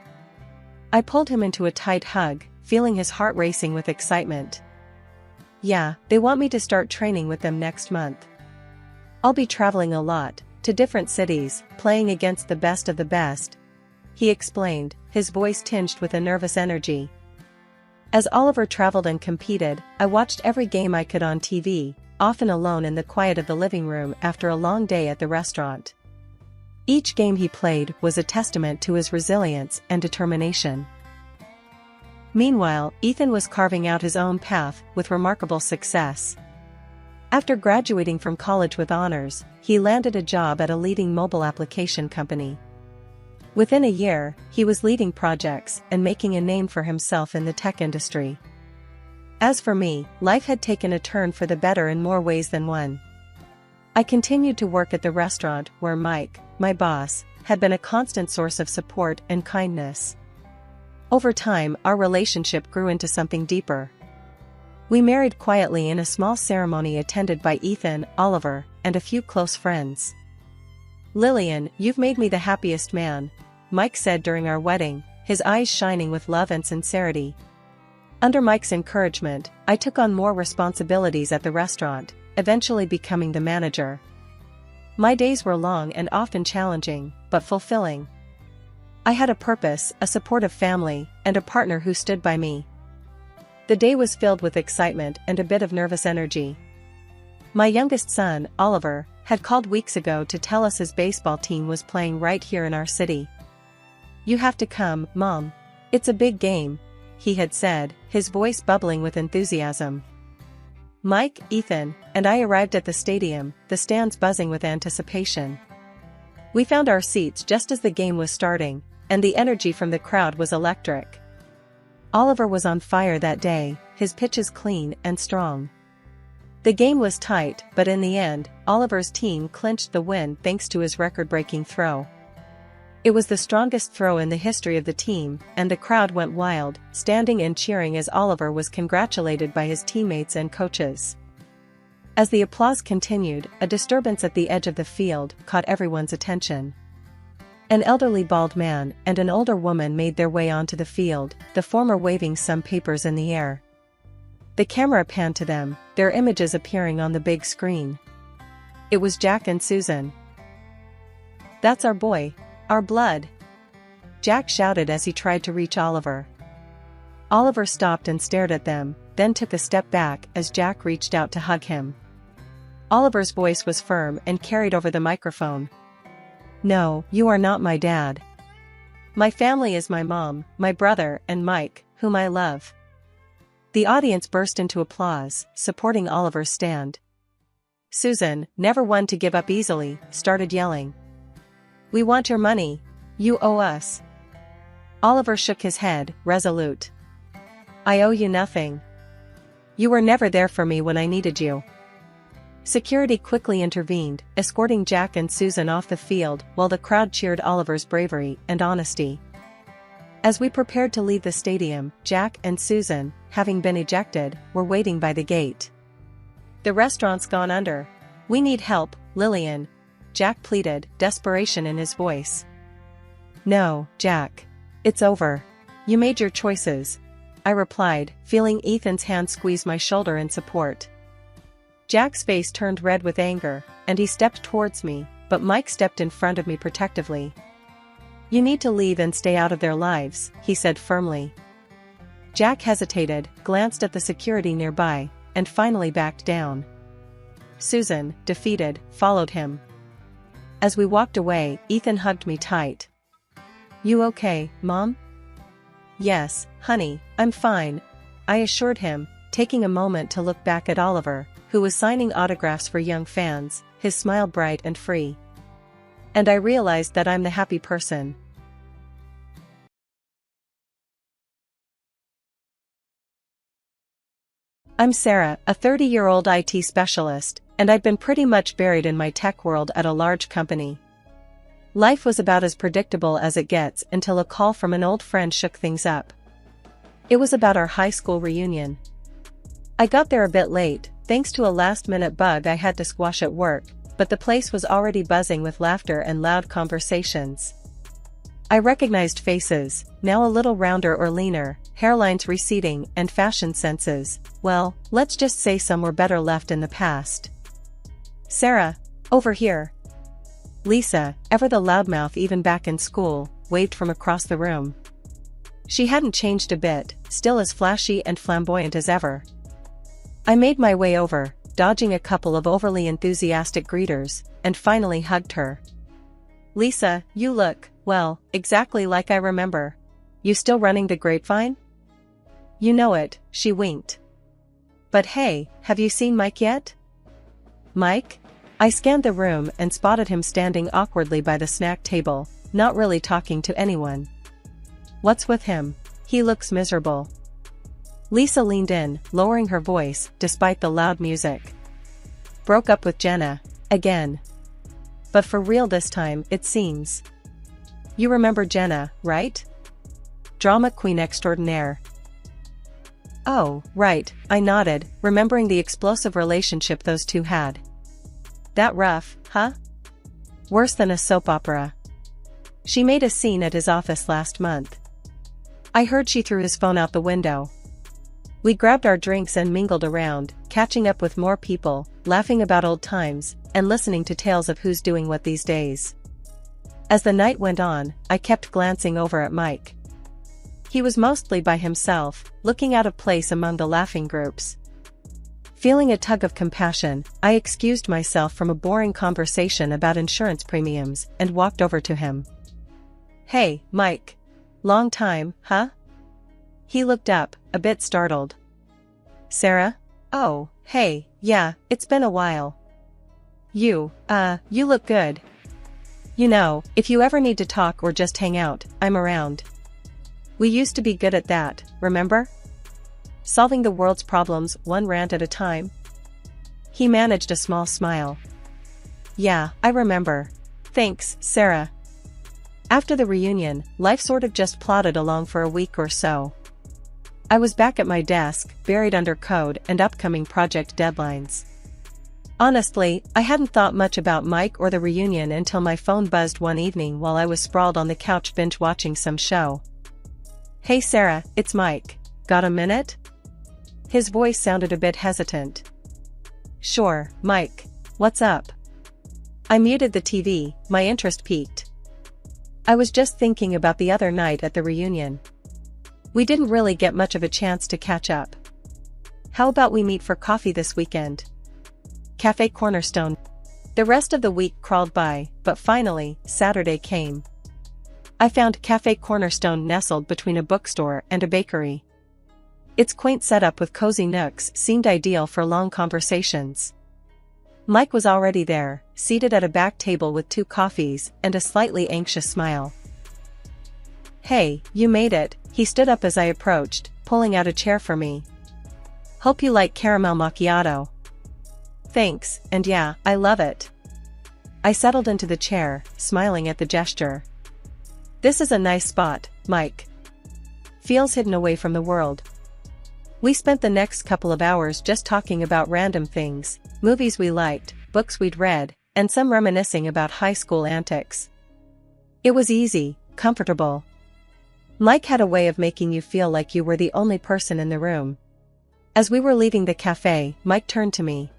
I pulled him into a tight hug, feeling his heart racing with excitement. Yeah, they want me to start training with them next month. I'll be traveling a lot, to different cities, playing against the best of the best, he explained, his voice tinged with a nervous energy. As Oliver traveled and competed, I watched every game I could on TV, often alone in the quiet of the living room after a long day at the restaurant. Each game he played was a testament to his resilience and determination. Meanwhile, Ethan was carving out his own path with remarkable success. After graduating from college with honors, he landed a job at a leading mobile application company. Within a year, he was leading projects and making a name for himself in the tech industry. As for me, life had taken a turn for the better in more ways than one. I continued to work at the restaurant where Mike, my boss, had been a constant source of support and kindness. Over time, our relationship grew into something deeper. We married quietly in a small ceremony attended by Ethan, Oliver, and a few close friends. "Lillian, you've made me the happiest man," Mike said during our wedding, his eyes shining with love and sincerity. Under Mike's encouragement, I took on more responsibilities at the restaurant, eventually becoming the manager. My days were long and often challenging, but fulfilling. I had a purpose, a supportive family, and a partner who stood by me. The day was filled with excitement and a bit of nervous energy. My youngest son, Oliver, had called weeks ago to tell us his baseball team was playing right here in our city. "You have to come, Mom. It's a big game," he had said, his voice bubbling with enthusiasm. Mike, Ethan, and I arrived at the stadium, the stands buzzing with anticipation. We found our seats just as the game was starting, and the energy from the crowd was electric. Oliver was on fire that day, his pitches clean and strong. The game was tight, but in the end, Oliver's team clinched the win thanks to his record-breaking throw. It was the strongest throw in the history of the team, and the crowd went wild, standing and cheering as Oliver was congratulated by his teammates and coaches. As the applause continued, a disturbance at the edge of the field caught everyone's attention. An elderly bald man and an older woman made their way onto the field, the former waving some papers in the air. The camera panned to them, their images appearing on the big screen. It was Jack and Susan. "That's our boy. Our blood," Jack shouted as he tried to reach Oliver. Oliver stopped and stared at them, then took a step back as Jack reached out to hug him. Oliver's voice was firm and carried over the microphone. "No, you are not my dad. My family is my mom, my brother, and Mike, whom I love." The audience burst into applause, supporting Oliver's stand. Susan, never one to give up easily, started yelling, "We want your money. You owe us." Oliver shook his head, resolute. "I owe you nothing. You were never there for me when I needed you." Security quickly intervened, escorting Jack and Susan off the field while the crowd cheered Oliver's bravery and honesty. As we prepared to leave the stadium, Jack and Susan, having been ejected, were waiting by the gate. "The restaurant's gone under. We need help, Lillian," Jack pleaded, desperation in his voice. "No, Jack. It's over. You made your choices," I replied, feeling Ethan's hand squeeze my shoulder in support. Jack's face turned red with anger, and he stepped towards me, but Mike stepped in front of me protectively. "You need to leave and stay out of their lives," he said firmly. Jack hesitated, glanced at the security nearby, and finally backed down. Susan, defeated, followed him. As we walked away, Ethan hugged me tight. "You okay, Mom?" "Yes, honey, I'm fine," I assured him, taking a moment to look back at Oliver, who was signing autographs for young fans, his smile bright and free. And I realized that I'm the happy person. I'm Sarah, a 30-year-old IT specialist, and I'd been pretty much buried in my tech world at a large company. Life was about as predictable as it gets until a call from an old friend shook things up. It was about our high school reunion. I got there a bit late, thanks to a last-minute bug I had to squash at work, but the place was already buzzing with laughter and loud conversations. I recognized faces, now a little rounder or leaner, hairlines receding, and fashion senses, well, let's just say some were better left in the past. "Sarah, over here." Lisa, ever the loudmouth even back in school, waved from across the room. She hadn't changed a bit, still as flashy and flamboyant as ever. I made my way over, dodging a couple of overly enthusiastic greeters, and finally hugged her. "Lisa, you look, well, exactly like I remember. You still running the grapevine?" "You know it," she winked. "But hey, have you seen Mike yet?" "Mike?" I scanned the room and spotted him standing awkwardly by the snack table, not really talking to anyone. "What's with him? He looks miserable." Lisa leaned in, lowering her voice, despite the loud music. "Broke up with Jenna. Again. But for real this time, it seems. You remember Jenna, right? Drama queen extraordinaire. Oh, right, I nodded, remembering the explosive relationship those two had. That rough, huh? Worse than a soap opera. She made a scene at his office last month. I heard she threw his phone out the window. We grabbed our drinks and mingled around, catching up with more people, laughing about old times, and listening to tales of who's doing what these days. As the night went on, I kept glancing over at Mike. He was mostly by himself, looking out of place among the laughing groups. Feeling a tug of compassion, I excused myself from a boring conversation about insurance premiums and walked over to him. Hey, Mike. Long time, huh? He looked up, a bit startled. Sarah? Oh, hey, yeah, it's been a while. You look good. You know, if you ever need to talk or just hang out, I'm around. We used to be good at that, remember? Solving the world's problems one rant at a time. He managed a small smile. Yeah, I remember. Thanks, Sarah. After the reunion, life sort of just plodded along for a week or so. I was back at my desk, buried under code and upcoming project deadlines. Honestly, I hadn't thought much about Mike or the reunion until my phone buzzed one evening while I was sprawled on the couch binge-watching some show. Hey Sarah, it's Mike. Got a minute? His voice sounded a bit hesitant. Sure, Mike. What's up? I muted the TV, my interest peaked. I was just thinking about the other night at the reunion. We didn't really get much of a chance to catch up. How about we meet for coffee this weekend? Cafe Cornerstone. The rest of the week crawled by, but finally, Saturday came. I found Cafe Cornerstone nestled between a bookstore and a bakery. Its quaint setup with cozy nooks seemed ideal for long conversations. Mike was already there, seated at a back table with 2 coffees and a slightly anxious smile. Hey, you made it, he stood up as I approached, pulling out a chair for me. Hope you like caramel macchiato. Thanks, and yeah, I love it. I settled into the chair, smiling at the gesture. This is a nice spot, Mike. Feels hidden away from the world. We spent the next couple of hours just talking about random things, movies we liked, books we'd read, and some reminiscing about high school antics. It was easy, comfortable. Mike had a way of making you feel like you were the only person in the room. As we were leaving the cafe, Mike turned to me.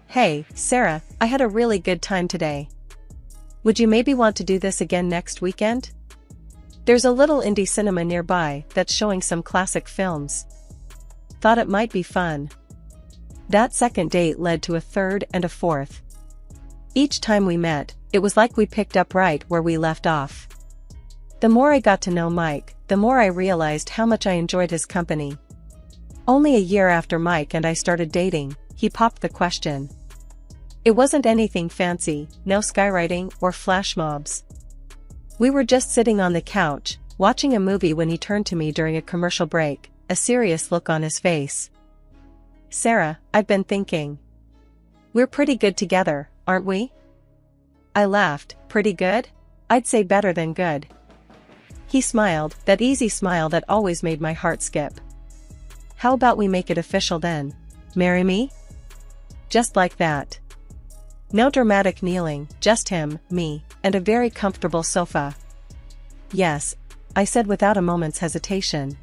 Hey, Sarah, I had a really good time today. Would you maybe want to do this again next weekend? There's a little indie cinema nearby that's showing some classic films. Thought it might be fun. That second date led to a third and a fourth. Each time we met, it was like we picked up right where we left off. The more I got to know Mike, the more I realized how much I enjoyed his company. Only a year after Mike and I started dating, he popped the question. It wasn't anything fancy, no skywriting or flash mobs. We were just sitting on the couch, watching a movie when he turned to me during a commercial break, a serious look on his face. Sarah, I've been thinking. We're pretty good together, aren't we? I laughed. Pretty good? I'd say better than good. He smiled, that easy smile that always made my heart skip. How about we make it official then? Marry me? Just like that. No dramatic kneeling, just him, me, and a very comfortable sofa. Yes, I said without a moment's hesitation.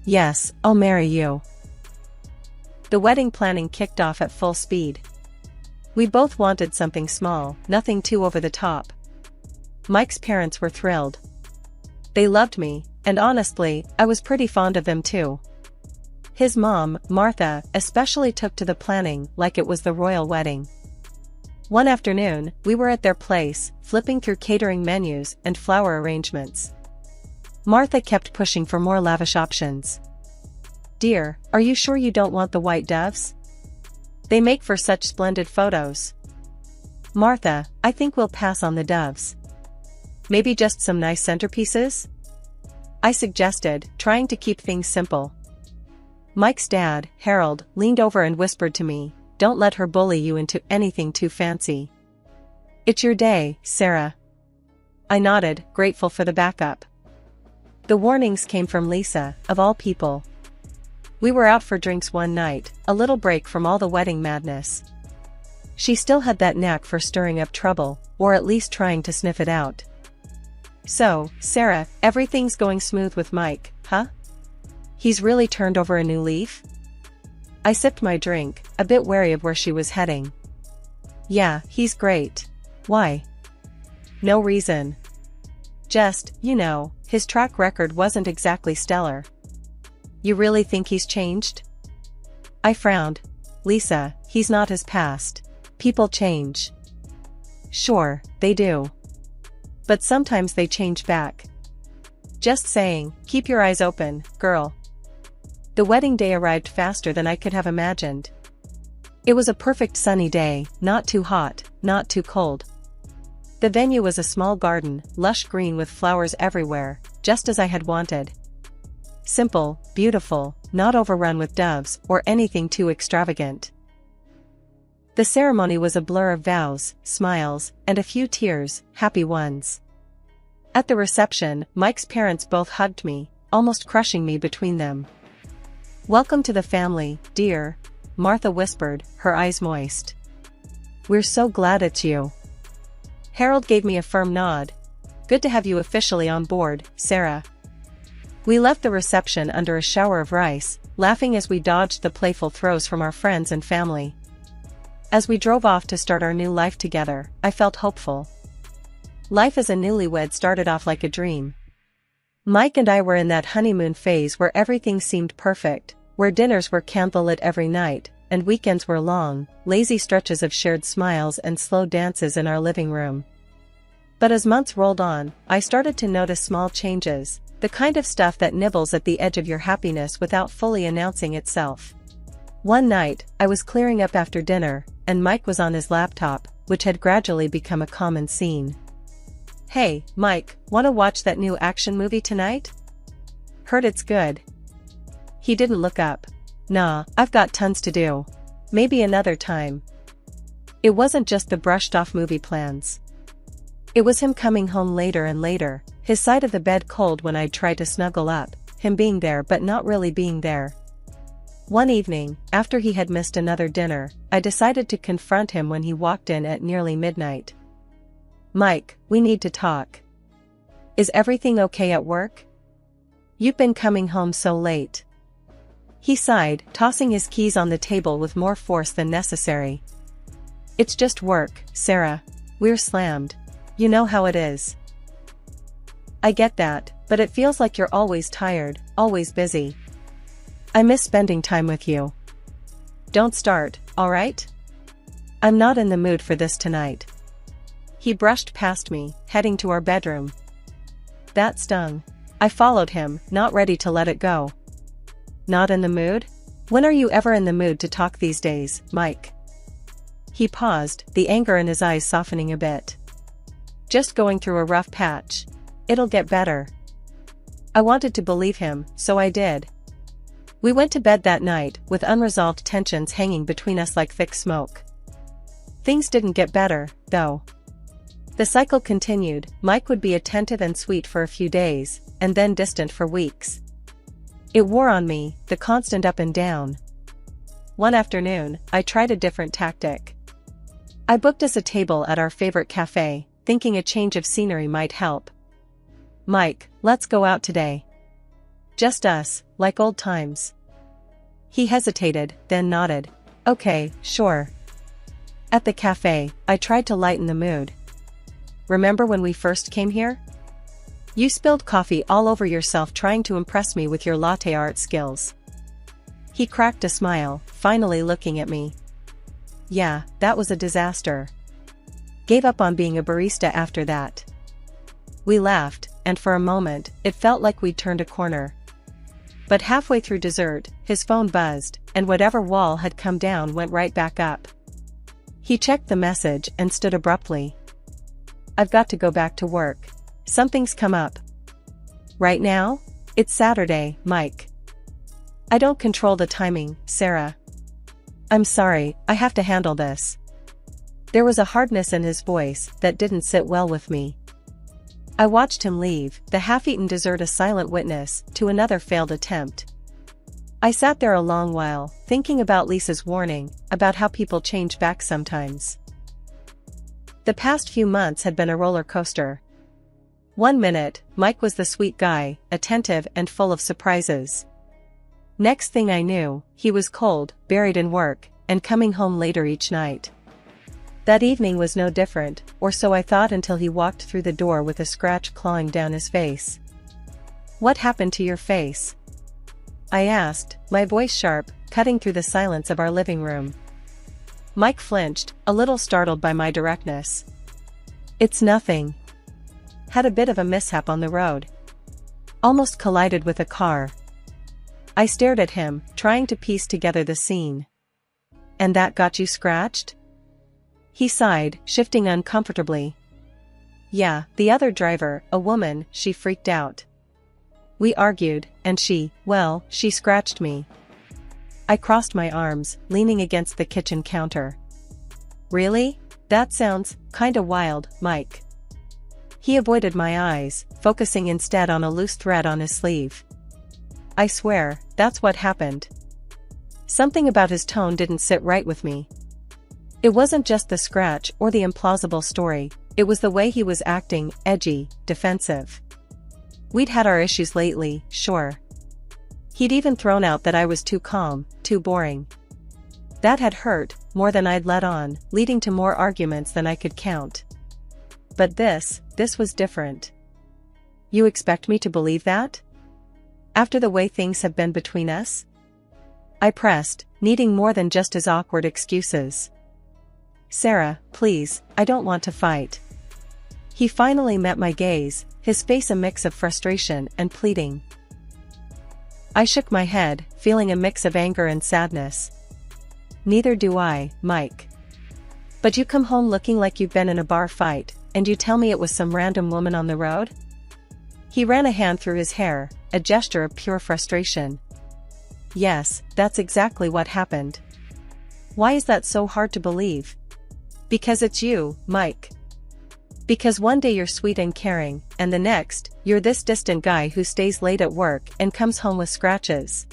Yes, I'll marry you. The wedding planning kicked off at full speed. We both wanted something small, nothing too over the top. Mike's parents were thrilled. They loved me, and honestly, I was pretty fond of them too. His mom, Martha, especially took to the planning like it was the royal wedding. One afternoon, we were at their place, flipping through catering menus and flower arrangements. Martha kept pushing for more lavish options. Dear, are you sure you don't want the white doves? They make for such splendid photos. Martha, I think we'll pass on the doves. Maybe just some nice centerpieces? I suggested, trying to keep things simple. Mike's dad, Harold, leaned over and whispered to me, don't let her bully you into anything too fancy. It's your day, Sarah. I nodded, grateful for the backup. The warnings came from Lisa, of all people. We were out for drinks one night, a little break from all the wedding madness. She still had that knack for stirring up trouble, or at least trying to sniff it out. So, Sarah, everything's going smooth with Mike, huh? He's really turned over a new leaf? I sipped my drink, a bit wary of where she was heading. Yeah, he's great. Why? No reason. Just, his track record wasn't exactly stellar. You really think he's changed? I frowned. Lisa, he's not his past. People change. Sure, they do. But sometimes they change back. Just saying, keep your eyes open, girl. The wedding day arrived faster than I could have imagined. It was a perfect sunny day, not too hot, not too cold. The venue was a small garden, lush green with flowers everywhere, just as I had wanted. Simple, beautiful, not overrun with doves or anything too extravagant. The ceremony was a blur of vows, smiles, and a few tears, happy ones. At the reception, Mike's parents both hugged me, almost crushing me between them. Welcome to the family, dear, Martha whispered, her eyes moist. We're so glad it's you. Harold gave me a firm nod. Good to have you officially on board, Sarah. We left the reception under a shower of rice, laughing as we dodged the playful throws from our friends and family. As we drove off to start our new life together, I felt hopeful. Life as a newlywed started off like a dream. Mike and I were in that honeymoon phase where everything seemed perfect, where dinners were candlelit every night, and weekends were long, lazy stretches of shared smiles and slow dances in our living room. But as months rolled on, I started to notice small changes, the kind of stuff that nibbles at the edge of your happiness without fully announcing itself. One night, I was clearing up after dinner, and Mike was on his laptop, which had gradually become a common scene. Hey, Mike, wanna watch that new action movie tonight? Heard it's good. He didn't look up. Nah, I've got tons to do. Maybe another time. It wasn't just the brushed-off movie plans. It was him coming home later and later, his side of the bed cold when I'd try to snuggle up, him being there but not really being there. One evening, after he had missed another dinner, I decided to confront him when he walked in at nearly midnight. Mike, we need to talk. Is everything okay at work? You've been coming home so late. He sighed, tossing his keys on the table with more force than necessary. It's just work, Sarah. We're slammed. You know how it is. I get that, but it feels like you're always tired, always busy. I miss spending time with you. Don't start, alright? I'm not in the mood for this tonight. He brushed past me, heading to our bedroom. That stung. I followed him, not ready to let it go. Not in the mood? When are you ever in the mood to talk these days, Mike? He paused, the anger in his eyes softening a bit. Just going through a rough patch. It'll get better. I wanted to believe him, so I did. We went to bed that night, with unresolved tensions hanging between us like thick smoke. Things didn't get better, though. The cycle continued. Mike would be attentive and sweet for a few days, and then distant for weeks. It wore on me, the constant up and down. One afternoon, I tried a different tactic. I booked us a table at our favorite cafe, thinking a change of scenery might help. Mike, let's go out today. Just us, like old times. He hesitated, then nodded. Okay, sure. At the cafe, I tried to lighten the mood. Remember when we first came here? You spilled coffee all over yourself trying to impress me with your latte art skills. He cracked a smile, finally looking at me. Yeah, that was a disaster. Gave up on being a barista after that. We laughed, and for a moment, it felt like we'd turned a corner. But halfway through dessert, his phone buzzed, and whatever wall had come down went right back up. He checked the message and stood abruptly. I've got to go back to work. Something's come up. Right now? It's Saturday, Mike. I don't control the timing, Sarah. I'm sorry, I have to handle this. There was a hardness in his voice that didn't sit well with me. I watched him leave, the half-eaten dessert a silent witness to another failed attempt. I sat there a long while, thinking about Lisa's warning, about how people change back sometimes. The past few months had been a roller coaster. One minute, Mike was the sweet guy, attentive and full of surprises. Next thing I knew, he was cold, buried in work, and coming home later each night. That evening was no different, or so I thought until he walked through the door with a scratch clawing down his face. "What happened to your face?" I asked, my voice sharp, cutting through the silence of our living room. Mike flinched, a little startled by my directness. "It's nothing. Had a bit of a mishap on the road. Almost collided with a car." I stared at him, trying to piece together the scene. "And that got you scratched?" He sighed, shifting uncomfortably. "Yeah, the other driver, a woman, she freaked out. We argued, and she scratched me." I crossed my arms, leaning against the kitchen counter. "Really? That sounds kinda wild, Mike." He avoided my eyes, focusing instead on a loose thread on his sleeve. "I swear, that's what happened." Something about his tone didn't sit right with me. It wasn't just the scratch or the implausible story, it was the way he was acting, edgy, defensive. We'd had our issues lately, sure. He'd even thrown out that I was too calm, too boring. That had hurt, more than I'd let on, leading to more arguments than I could count. But this was different. "You expect me to believe that? After the way things have been between us?" I pressed, needing more than just his awkward excuses. "Sarah, please, I don't want to fight." He finally met my gaze, his face a mix of frustration and pleading. I shook my head, feeling a mix of anger and sadness. "Neither do I, Mike. But you come home looking like you've been in a bar fight, and you tell me it was some random woman on the road?" He ran a hand through his hair, a gesture of pure frustration. "Yes, that's exactly what happened." "Why is that so hard to believe?" "Because it's you, Mike. Because one day you're sweet and caring, and the next, you're this distant guy who stays late at work and comes home with scratches."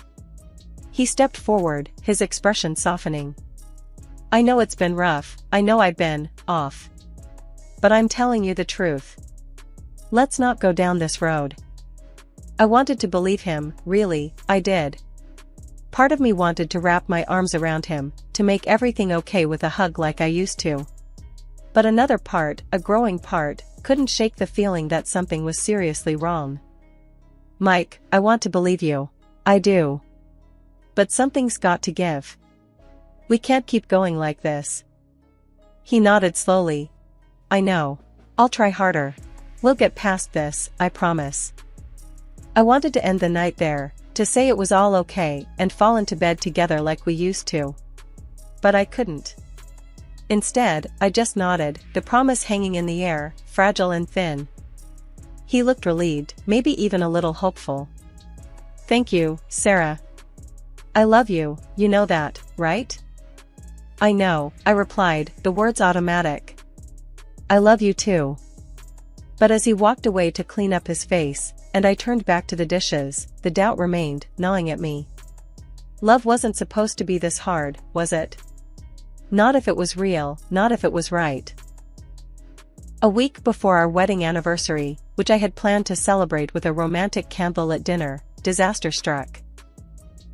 He stepped forward, his expression softening. "I know it's been rough, I know I've been off. But I'm telling you the truth. Let's not go down this road." I wanted to believe him, really, I did. Part of me wanted to wrap my arms around him, to make everything okay with a hug like I used to. But another part, a growing part, couldn't shake the feeling that something was seriously wrong. "Mike, I want to believe you. I do. But something's got to give. We can't keep going like this." He nodded slowly. "I know. I'll try harder. We'll get past this, I promise." I wanted to end the night there, to say it was all okay and fall into bed together like we used to. But I couldn't. Instead, I just nodded, the promise hanging in the air, fragile and thin. He looked relieved, maybe even a little hopeful. "Thank you, Sarah. I love you, you know that, right?" "I know," I replied, the words automatic. "I love you too." But as he walked away to clean up his face, and I turned back to the dishes, the doubt remained, gnawing at me. Love wasn't supposed to be this hard, was it? Not if it was real, not if it was right. A week before our wedding anniversary, which I had planned to celebrate with a romantic candlelit dinner, disaster struck.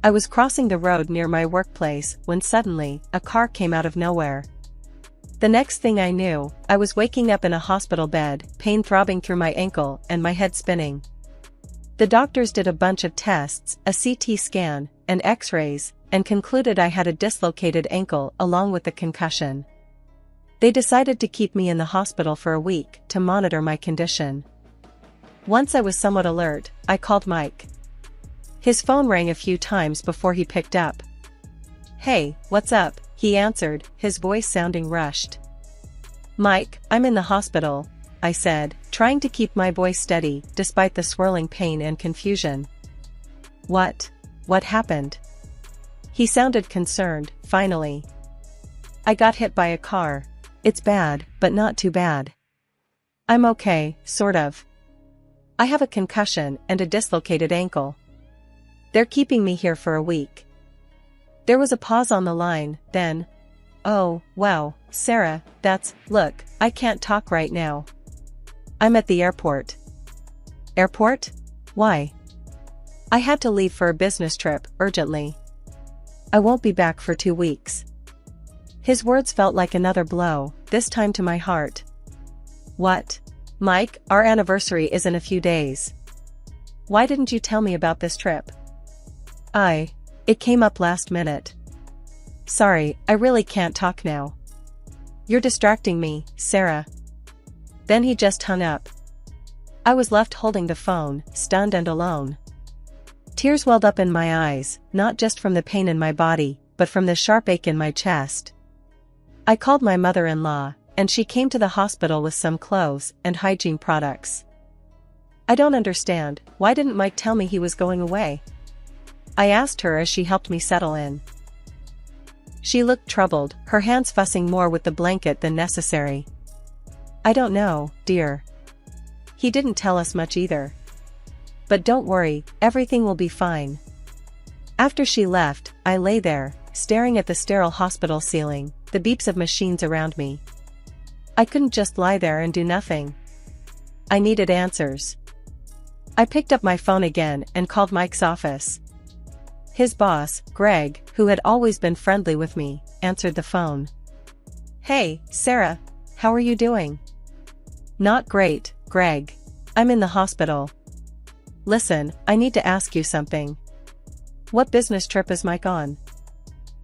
I was crossing the road near my workplace when suddenly, a car came out of nowhere. The next thing I knew, I was waking up in a hospital bed, pain throbbing through my ankle and my head spinning. The doctors did a bunch of tests, a CT scan, and X-rays, and concluded I had a dislocated ankle along with the concussion. They decided to keep me in the hospital for a week to monitor my condition. Once I was somewhat alert, I called Mike. His phone rang a few times before he picked up. "Hey, what's up?" he answered, his voice sounding rushed. "Mike, I'm in the hospital," I said, trying to keep my voice steady despite the swirling pain and confusion. What happened?" He sounded concerned, finally. I got hit by a car. It's bad, but not too bad. I'm okay, sort of. I have a concussion and a dislocated ankle. They're keeping me here for a week. There was a pause on the line, then. Oh, wow, Sarah, look, I can't talk right now. I'm at the airport. Airport? Why? I had to leave for a business trip, urgently. I won't be back for 2 weeks. His words felt like another blow, this time to my heart. What? Mike, our anniversary is in a few days. Why didn't you tell me about this trip? It came up last minute. Sorry, I really can't talk now. You're distracting me, Sarah. Then he just hung up. I was left holding the phone, stunned and alone. Tears welled up in my eyes, not just from the pain in my body, but from the sharp ache in my chest. I called my mother-in-law, and she came to the hospital with some clothes and hygiene products. I don't understand, why didn't Mike tell me he was going away? I asked her as she helped me settle in. She looked troubled, her hands fussing more with the blanket than necessary. I don't know, dear. He didn't tell us much either. But don't worry, everything will be fine. After she left, I lay there, staring at the sterile hospital ceiling, the beeps of machines around me. I couldn't just lie there and do nothing. I needed answers. I picked up my phone again and called Mike's office. His boss, Greg, who had always been friendly with me, answered the phone. Hey, Sarah, how are you doing? Not great, Greg. I'm in the hospital. Listen, I need to ask you something. What business trip is Mike on?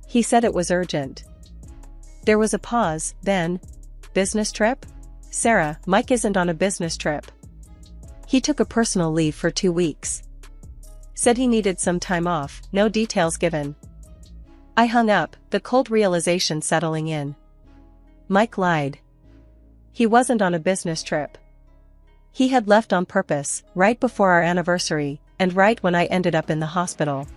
He said it was urgent. There was a pause, then. Business trip? Sarah, Mike isn't on a business trip. He took a personal leave for 2 weeks. Said he needed some time off, no details given. I hung up, the cold realization settling in. Mike lied. He wasn't on a business trip. He had left on purpose, right before our anniversary, and right when I ended up in the hospital.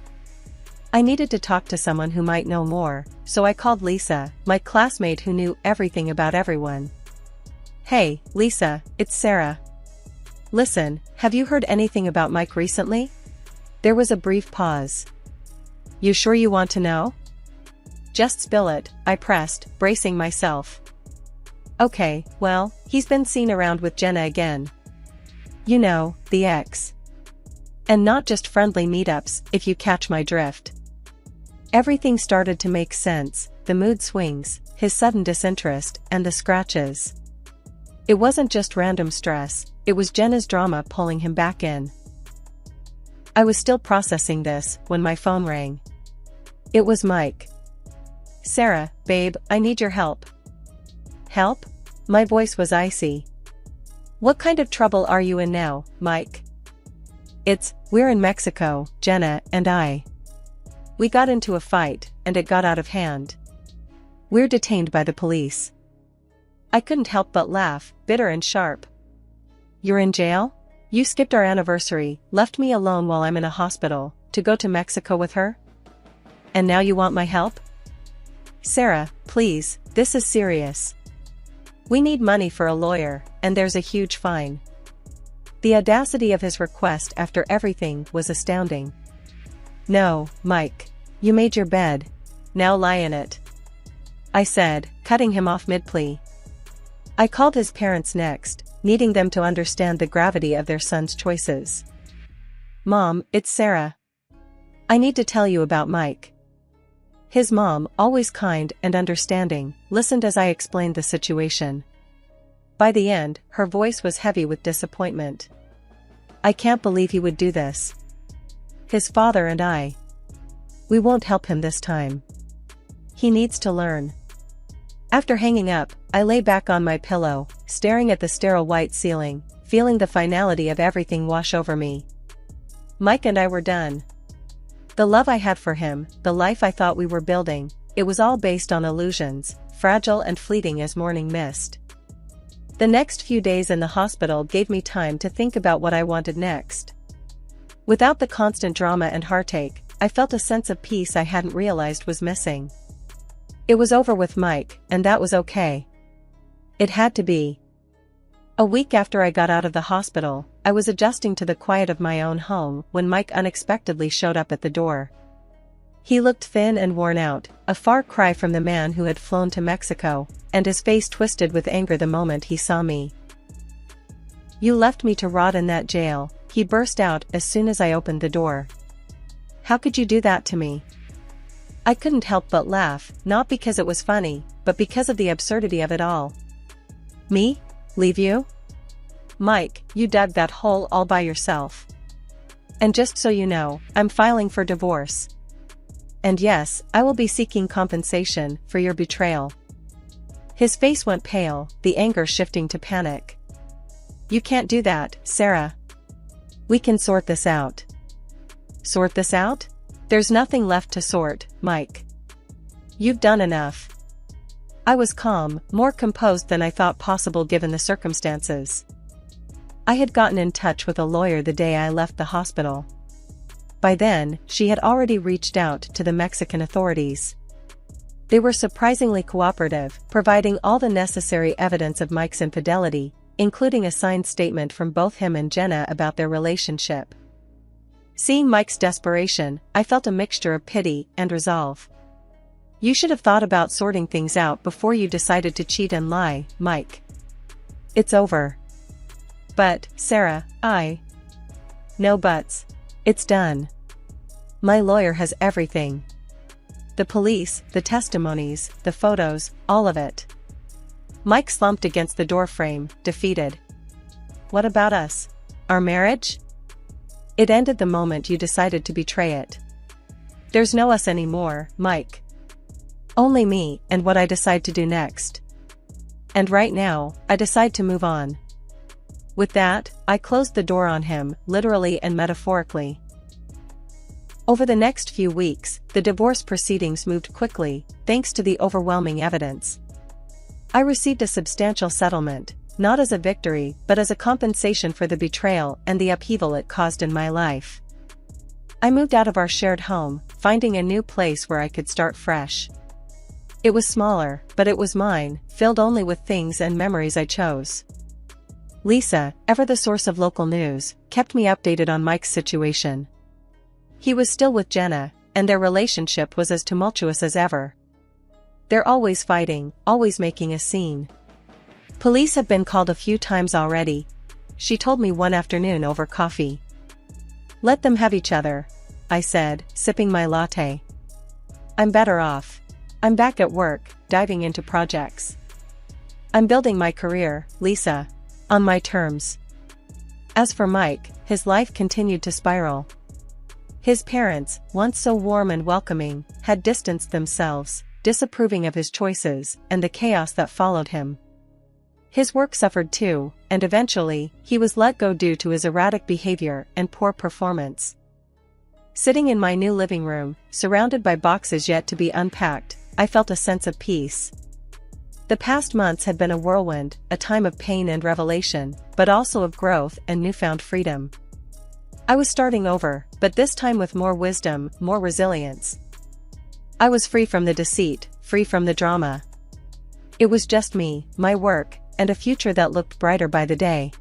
I needed to talk to someone who might know more, so I called Lisa, my classmate who knew everything about everyone. Hey, Lisa, it's Sarah. Listen, have you heard anything about Mike recently? There was a brief pause. You sure you want to know? Just spill it, I pressed, bracing myself. Okay, well, he's been seen around with Jenna again. You know, the ex. And not just friendly meetups, if you catch my drift. Everything started to make sense, the mood swings, his sudden disinterest, and the scratches. It wasn't just random stress, it was Jenna's drama pulling him back in. I was still processing this when my phone rang. It was Mike. Sarah, babe, I need your help. Help? My voice was icy. What kind of trouble are you in now, Mike? We're in Mexico, Jenna and I. We got into a fight, and it got out of hand. We're detained by the police. I couldn't help but laugh, bitter and sharp. You're in jail? You skipped our anniversary, left me alone while I'm in a hospital, to go to Mexico with her? And now you want my help? Sarah, please, this is serious. We need money for a lawyer, and there's a huge fine. The audacity of his request after everything was astounding. No, Mike. You made your bed. Now lie in it. I said, cutting him off mid-plea. I called his parents next, needing them to understand the gravity of their son's choices. Mom, it's Sarah. I need to tell you about Mike. His mom, always kind and understanding, listened as I explained the situation. By the end, her voice was heavy with disappointment. I can't believe he would do this. His father and I. We won't help him this time. He needs to learn. After hanging up, I lay back on my pillow, staring at the sterile white ceiling, feeling the finality of everything wash over me. Mike and I were done. The love I had for him, the life I thought we were building, it was all based on illusions, fragile and fleeting as morning mist. The next few days in the hospital gave me time to think about what I wanted next. Without the constant drama and heartache, I felt a sense of peace I hadn't realized was missing. It was over with Mike, and that was okay. It had to be. A week after I got out of the hospital, I was adjusting to the quiet of my own home when Mike unexpectedly showed up at the door. He looked thin and worn out, a far cry from the man who had flown to Mexico, and his face twisted with anger the moment he saw me. "You left me to rot in that jail," he burst out as soon as I opened the door. "How could you do that to me?" I couldn't help but laugh, not because it was funny, but because of the absurdity of it all. "Me? Leave you? Mike, you dug that hole all by yourself. And just so you know, I'm filing for divorce. And yes, I will be seeking compensation for your betrayal." His face went pale, the anger shifting to panic. "You can't do that, Sarah. We can sort this out." "Sort this out? There's nothing left to sort, Mike. You've done enough." I was calm, more composed than I thought possible given the circumstances. I had gotten in touch with a lawyer the day I left the hospital. By then, she had already reached out to the Mexican authorities. They were surprisingly cooperative, providing all the necessary evidence of Mike's infidelity, including a signed statement from both him and Jenna about their relationship. Seeing Mike's desperation, I felt a mixture of pity and resolve. "You should have thought about sorting things out before you decided to cheat and lie, Mike. It's over." "But, Sarah, No buts. It's done. My lawyer has everything. The police, the testimonies, the photos, all of it." Mike slumped against the doorframe, defeated. "What about us? Our marriage? It ended the moment you decided to betray it. There's no us anymore, Mike. Only me and what I decide to do next. And right now, I decide to move on." With that, I closed the door on him, literally and metaphorically. Over the next few weeks, the divorce proceedings moved quickly, thanks to the overwhelming evidence. I received a substantial settlement, not as a victory but as a compensation for the betrayal and the upheaval it caused in my life. I moved out of our shared home, finding a new place where I could start fresh. It was smaller, but it was mine, filled only with things and memories I chose. Lisa, ever the source of local news, kept me updated on Mike's situation. He was still with Jenna, and their relationship was as tumultuous as ever. "They're always fighting, always making a scene. Police have been called a few times already," she told me one afternoon over coffee. "Let them have each other," I said, sipping my latte. "I'm better off. I'm back at work, diving into projects. I'm building my career, Lisa. On my terms." As for Mike, his life continued to spiral. His parents, once so warm and welcoming, had distanced themselves, disapproving of his choices and the chaos that followed him. His work suffered too, and eventually, he was let go due to his erratic behavior and poor performance. Sitting in my new living room, surrounded by boxes yet to be unpacked, I felt a sense of peace. The past months had been a whirlwind, a time of pain and revelation, but also of growth and newfound freedom. I was starting over, but this time with more wisdom, more resilience. I was free from the deceit, free from the drama. It was just me, my work, and a future that looked brighter by the day.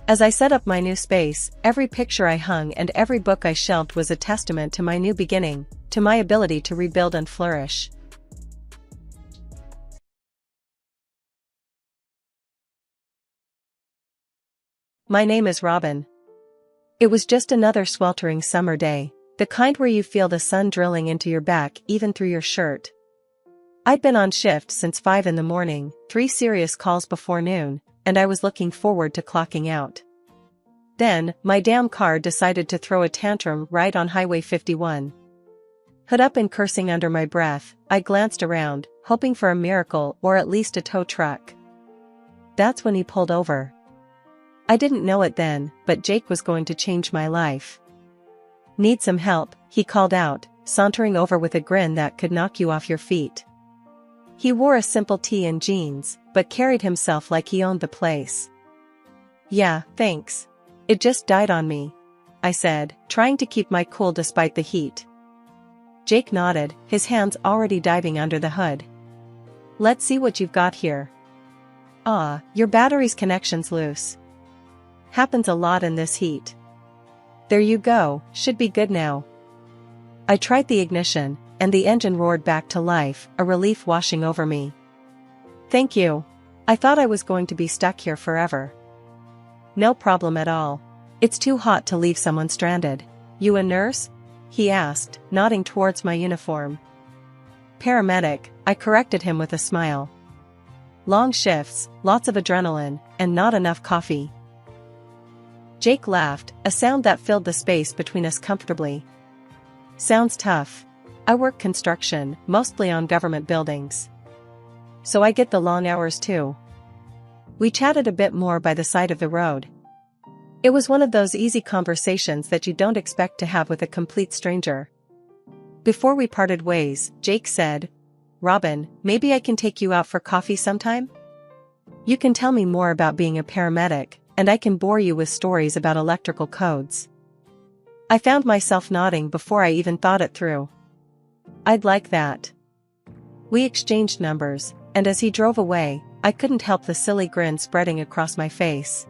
As I set up my new space, every picture I hung and every book I shelved was a testament to my new beginning, to my ability to rebuild and flourish. My name is Robin. It was just another sweltering summer day, the kind where you feel the sun drilling into your back even through your shirt. I'd been on shift since 5 in the morning, 3 serious calls before noon, and I was looking forward to clocking out. Then, my damn car decided to throw a tantrum right on Highway 51. Hood up and cursing under my breath, I glanced around, hoping for a miracle or at least a tow truck. That's when he pulled over. I didn't know it then, but Jake was going to change my life. "Need some help?" he called out, sauntering over with a grin that could knock you off your feet. He wore a simple tee and jeans, but carried himself like he owned the place. "Yeah, thanks. It just died on me. I said, trying to keep my cool despite the heat. Jake nodded, his hands already diving under the hood. Let's see what you've got here. Ah, your battery's connection's loose. Happens a lot in this heat. There you go, should be good now. I tried the ignition, and the engine roared back to life, a relief washing over me. Thank you. I thought I was going to be stuck here forever. No problem at all. It's too hot to leave someone stranded. You a nurse? He asked, nodding towards my uniform. Paramedic, I corrected him with a smile. Long shifts, lots of adrenaline, and not enough coffee. Jake laughed, a sound that filled the space between us comfortably. Sounds tough. I work construction, mostly on government buildings. So I get the long hours too. We chatted a bit more by the side of the road. It was one of those easy conversations that you don't expect to have with a complete stranger. Before we parted ways, Jake said, Robin, maybe I can take you out for coffee sometime? You can tell me more about being a paramedic, and I can bore you with stories about electrical codes. I found myself nodding before I even thought it through. I'd like that. We exchanged numbers, and as he drove away, I couldn't help the silly grin spreading across my face.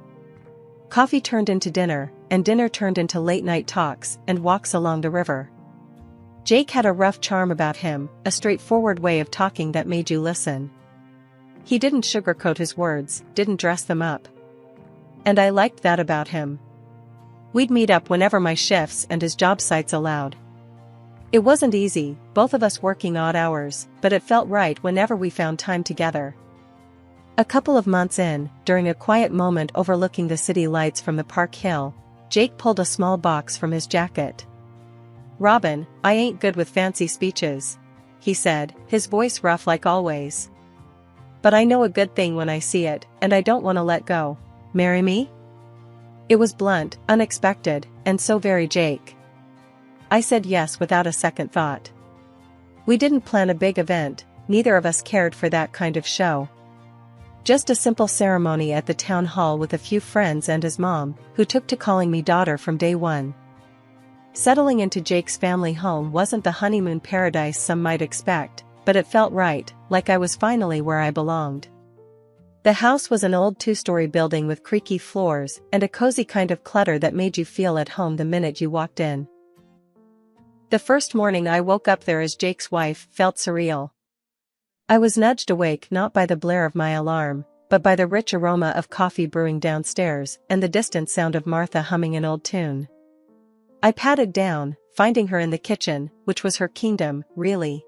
Coffee turned into dinner, and dinner turned into late-night talks and walks along the river. Jake had a rough charm about him, a straightforward way of talking that made you listen. He didn't sugarcoat his words, didn't dress them up. And I liked that about him. We'd meet up whenever my shifts and his job sites allowed. It wasn't easy, both of us working odd hours, but it felt right whenever we found time together. A couple of months in, during a quiet moment overlooking the city lights from the park hill, Jake pulled a small box from his jacket. Robin, I ain't good with fancy speeches, he said, his voice rough like always. But I know a good thing when I see it, and I don't want to let go. Marry me? It was blunt, unexpected, and so very Jake. I said yes without a second thought. We didn't plan a big event, neither of us cared for that kind of show. Just a simple ceremony at the town hall with a few friends and his mom, who took to calling me daughter from day one. Settling into Jake's family home wasn't the honeymoon paradise some might expect, but it felt right, like I was finally where I belonged. The house was an old two-story building with creaky floors and a cozy kind of clutter that made you feel at home the minute you walked in. The first morning I woke up there as Jake's wife felt surreal. I was nudged awake not by the blare of my alarm, but by the rich aroma of coffee brewing downstairs and the distant sound of Martha humming an old tune. I patted down, finding her in the kitchen, which was her kingdom, really.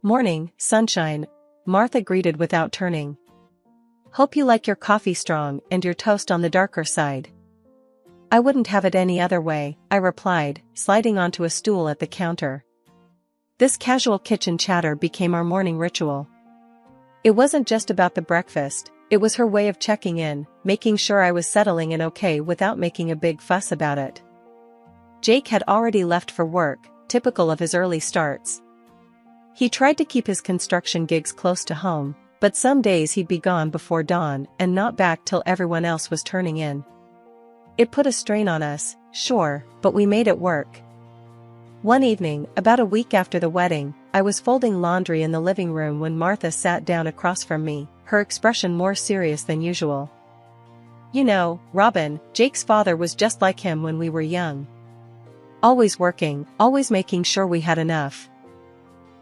Morning, sunshine, Martha greeted without turning. Hope you like your coffee strong and your toast on the darker side. I wouldn't have it any other way, I replied, sliding onto a stool at the counter. This casual kitchen chatter became our morning ritual. It wasn't just about the breakfast, it was her way of checking in, making sure I was settling in okay without making a big fuss about it. Jake had already left for work, typical of his early starts. He tried to keep his construction gigs close to home, but some days he'd be gone before dawn and not back till everyone else was turning in. It put a strain on us, sure, but we made it work. One evening, about a week after the wedding, I was folding laundry in the living room when Martha sat down across from me, her expression more serious than usual. You know, Robin, Jake's father was just like him when we were young. Always working, always making sure we had enough.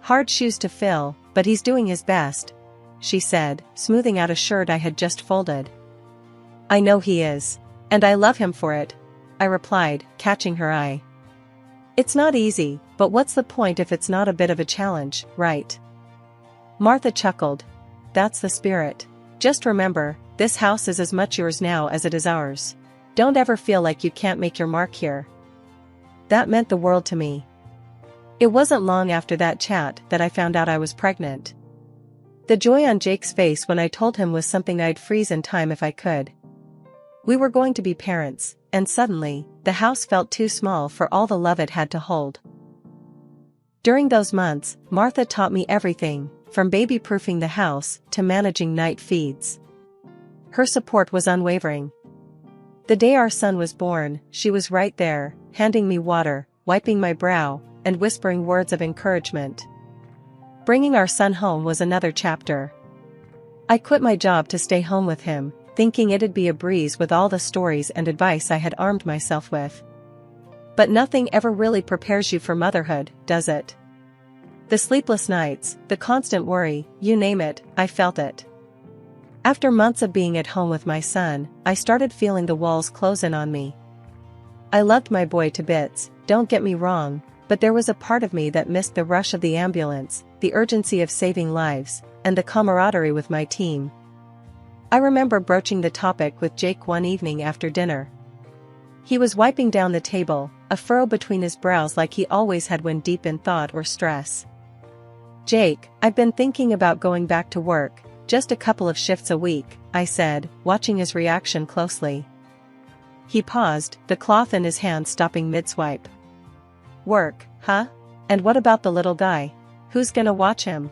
Hard shoes to fill, but he's doing his best, she said, smoothing out a shirt I had just folded. I know he is. And I love him for it, I replied, catching her eye. It's not easy, but what's the point if it's not a bit of a challenge, right? Martha chuckled. That's the spirit. Just remember, this house is as much yours now as it is ours. Don't ever feel like you can't make your mark here. That meant the world to me. It wasn't long after that chat that I found out I was pregnant. The joy on Jake's face when I told him was something I'd freeze in time if I could. We were going to be parents, and suddenly, the house felt too small for all the love it had to hold. During those months, Martha taught me everything, from baby-proofing the house to managing night feeds. Her support was unwavering. The day our son was born, she was right there, handing me water, wiping my brow, and whispering words of encouragement. Bringing our son home was another chapter. I quit my job to stay home with him, thinking it'd be a breeze with all the stories and advice I had armed myself with. But nothing ever really prepares you for motherhood, does it? The sleepless nights, the constant worry, you name it, I felt it. After months of being at home with my son, I started feeling the walls close in on me. I loved my boy to bits, don't get me wrong, but there was a part of me that missed the rush of the ambulance, the urgency of saving lives, and the camaraderie with my team. I remember broaching the topic with Jake one evening after dinner. He was wiping down the table, a furrow between his brows like he always had when deep in thought or stress. "Jake, I've been thinking about going back to work, just a couple of shifts a week," I said, watching his reaction closely. He paused, the cloth in his hand stopping mid-swipe. "Work, huh? And what about the little guy? Who's gonna watch him?"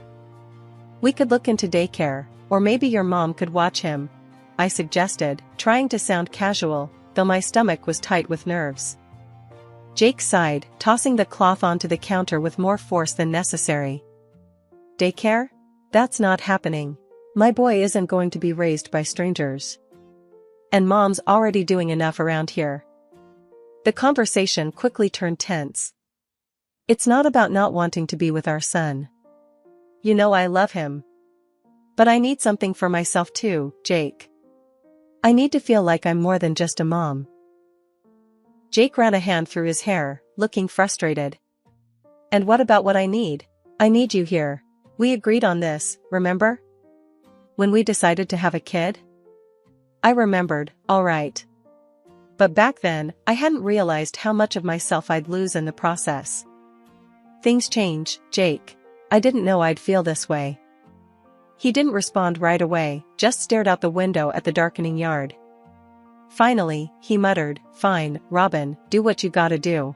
"We could look into daycare, or maybe your mom could watch him," I suggested, trying to sound casual, though my stomach was tight with nerves. Jake sighed, tossing the cloth onto the counter with more force than necessary. "Daycare? That's not happening. My boy isn't going to be raised by strangers. And mom's already doing enough around here." The conversation quickly turned tense. "It's not about not wanting to be with our son. You know I love him. But I need something for myself too, Jake. I need to feel like I'm more than just a mom." Jake ran a hand through his hair, looking frustrated. "And what about what I need? I need you here. We agreed on this, remember? When we decided to have a kid?" I remembered, all right. But back then, I hadn't realized how much of myself I'd lose in the process. "Things change, Jake. I didn't know I'd feel this way." He didn't respond right away, just stared out the window at the darkening yard. Finally, he muttered, "Fine, Robin, do what you gotta do.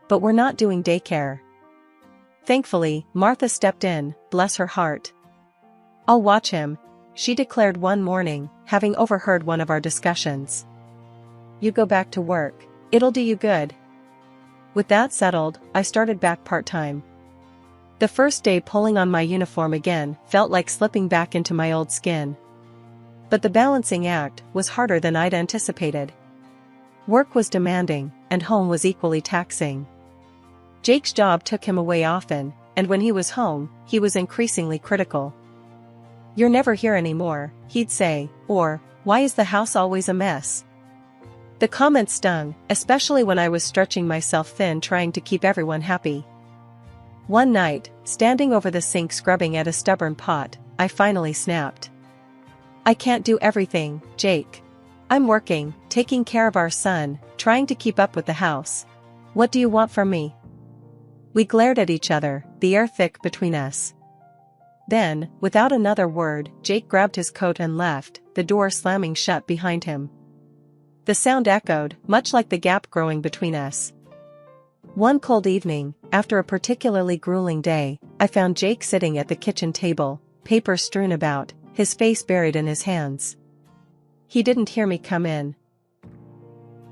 But we're not doing daycare." Thankfully, Martha stepped in, bless her heart. "I'll watch him," she declared one morning, having overheard one of our discussions. "You go back to work. It'll do you good." With that settled, I started back part-time. The first day pulling on my uniform again felt like slipping back into my old skin. But the balancing act was harder than I'd anticipated. Work was demanding, and home was equally taxing. Jake's job took him away often, and when he was home, he was increasingly critical. "You're never here anymore," he'd say, or, "Why is the house always a mess?" The comment stung, especially when I was stretching myself thin trying to keep everyone happy. One night, standing over the sink scrubbing at a stubborn pot, I finally snapped. "I can't do everything, Jake. I'm working, taking care of our son, trying to keep up with the house. What do you want from me?" We glared at each other, the air thick between us. Then, without another word, Jake grabbed his coat and left, the door slamming shut behind him. The sound echoed, much like the gap growing between us. One cold evening, after a particularly grueling day, I found Jake sitting at the kitchen table, paper strewn about, his face buried in his hands. He didn't hear me come in.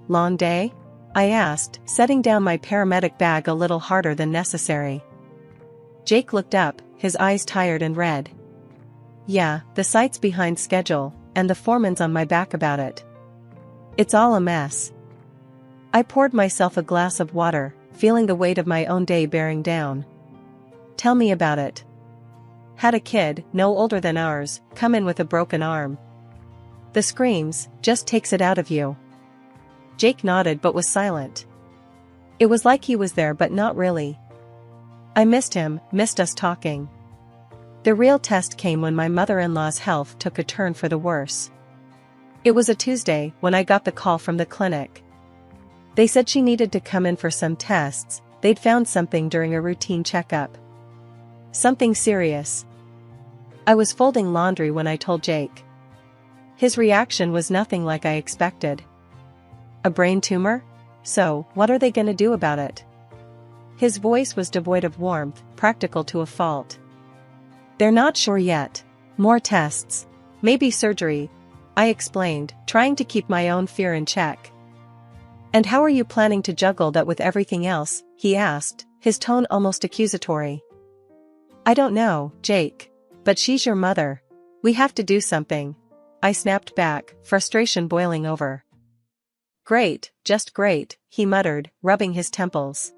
"Long day?" I asked, setting down my paramedic bag a little harder than necessary. Jake looked up, his eyes tired and red. "Yeah, the site's behind schedule, and the foreman's on my back about it. It's all a mess." I poured myself a glass of water, feeling the weight of my own day bearing down. "Tell me about it." "Had a kid, no older than ours, come in with a broken arm. The screams, just takes it out of you." Jake nodded but was silent. It was like he was there but not really. I missed him, missed us talking. The real test came when my mother-in-law's health took a turn for the worse. It was a Tuesday when I got the call from the clinic. They said she needed to come in for some tests. They'd found something during a routine checkup. Something serious. I was folding laundry when I told Jake. His reaction was nothing like I expected. "A brain tumor? So, what are they gonna do about it?" His voice was devoid of warmth, practical to a fault. "They're not sure yet. More tests. Maybe surgery. I explained, trying to keep my own fear in check. And how are you planning to juggle that with everything else? He asked, his tone almost accusatory. I don't know, Jake. But she's your mother. We have to do something. I snapped back, frustration boiling over. Great, just great, he muttered, rubbing his temples.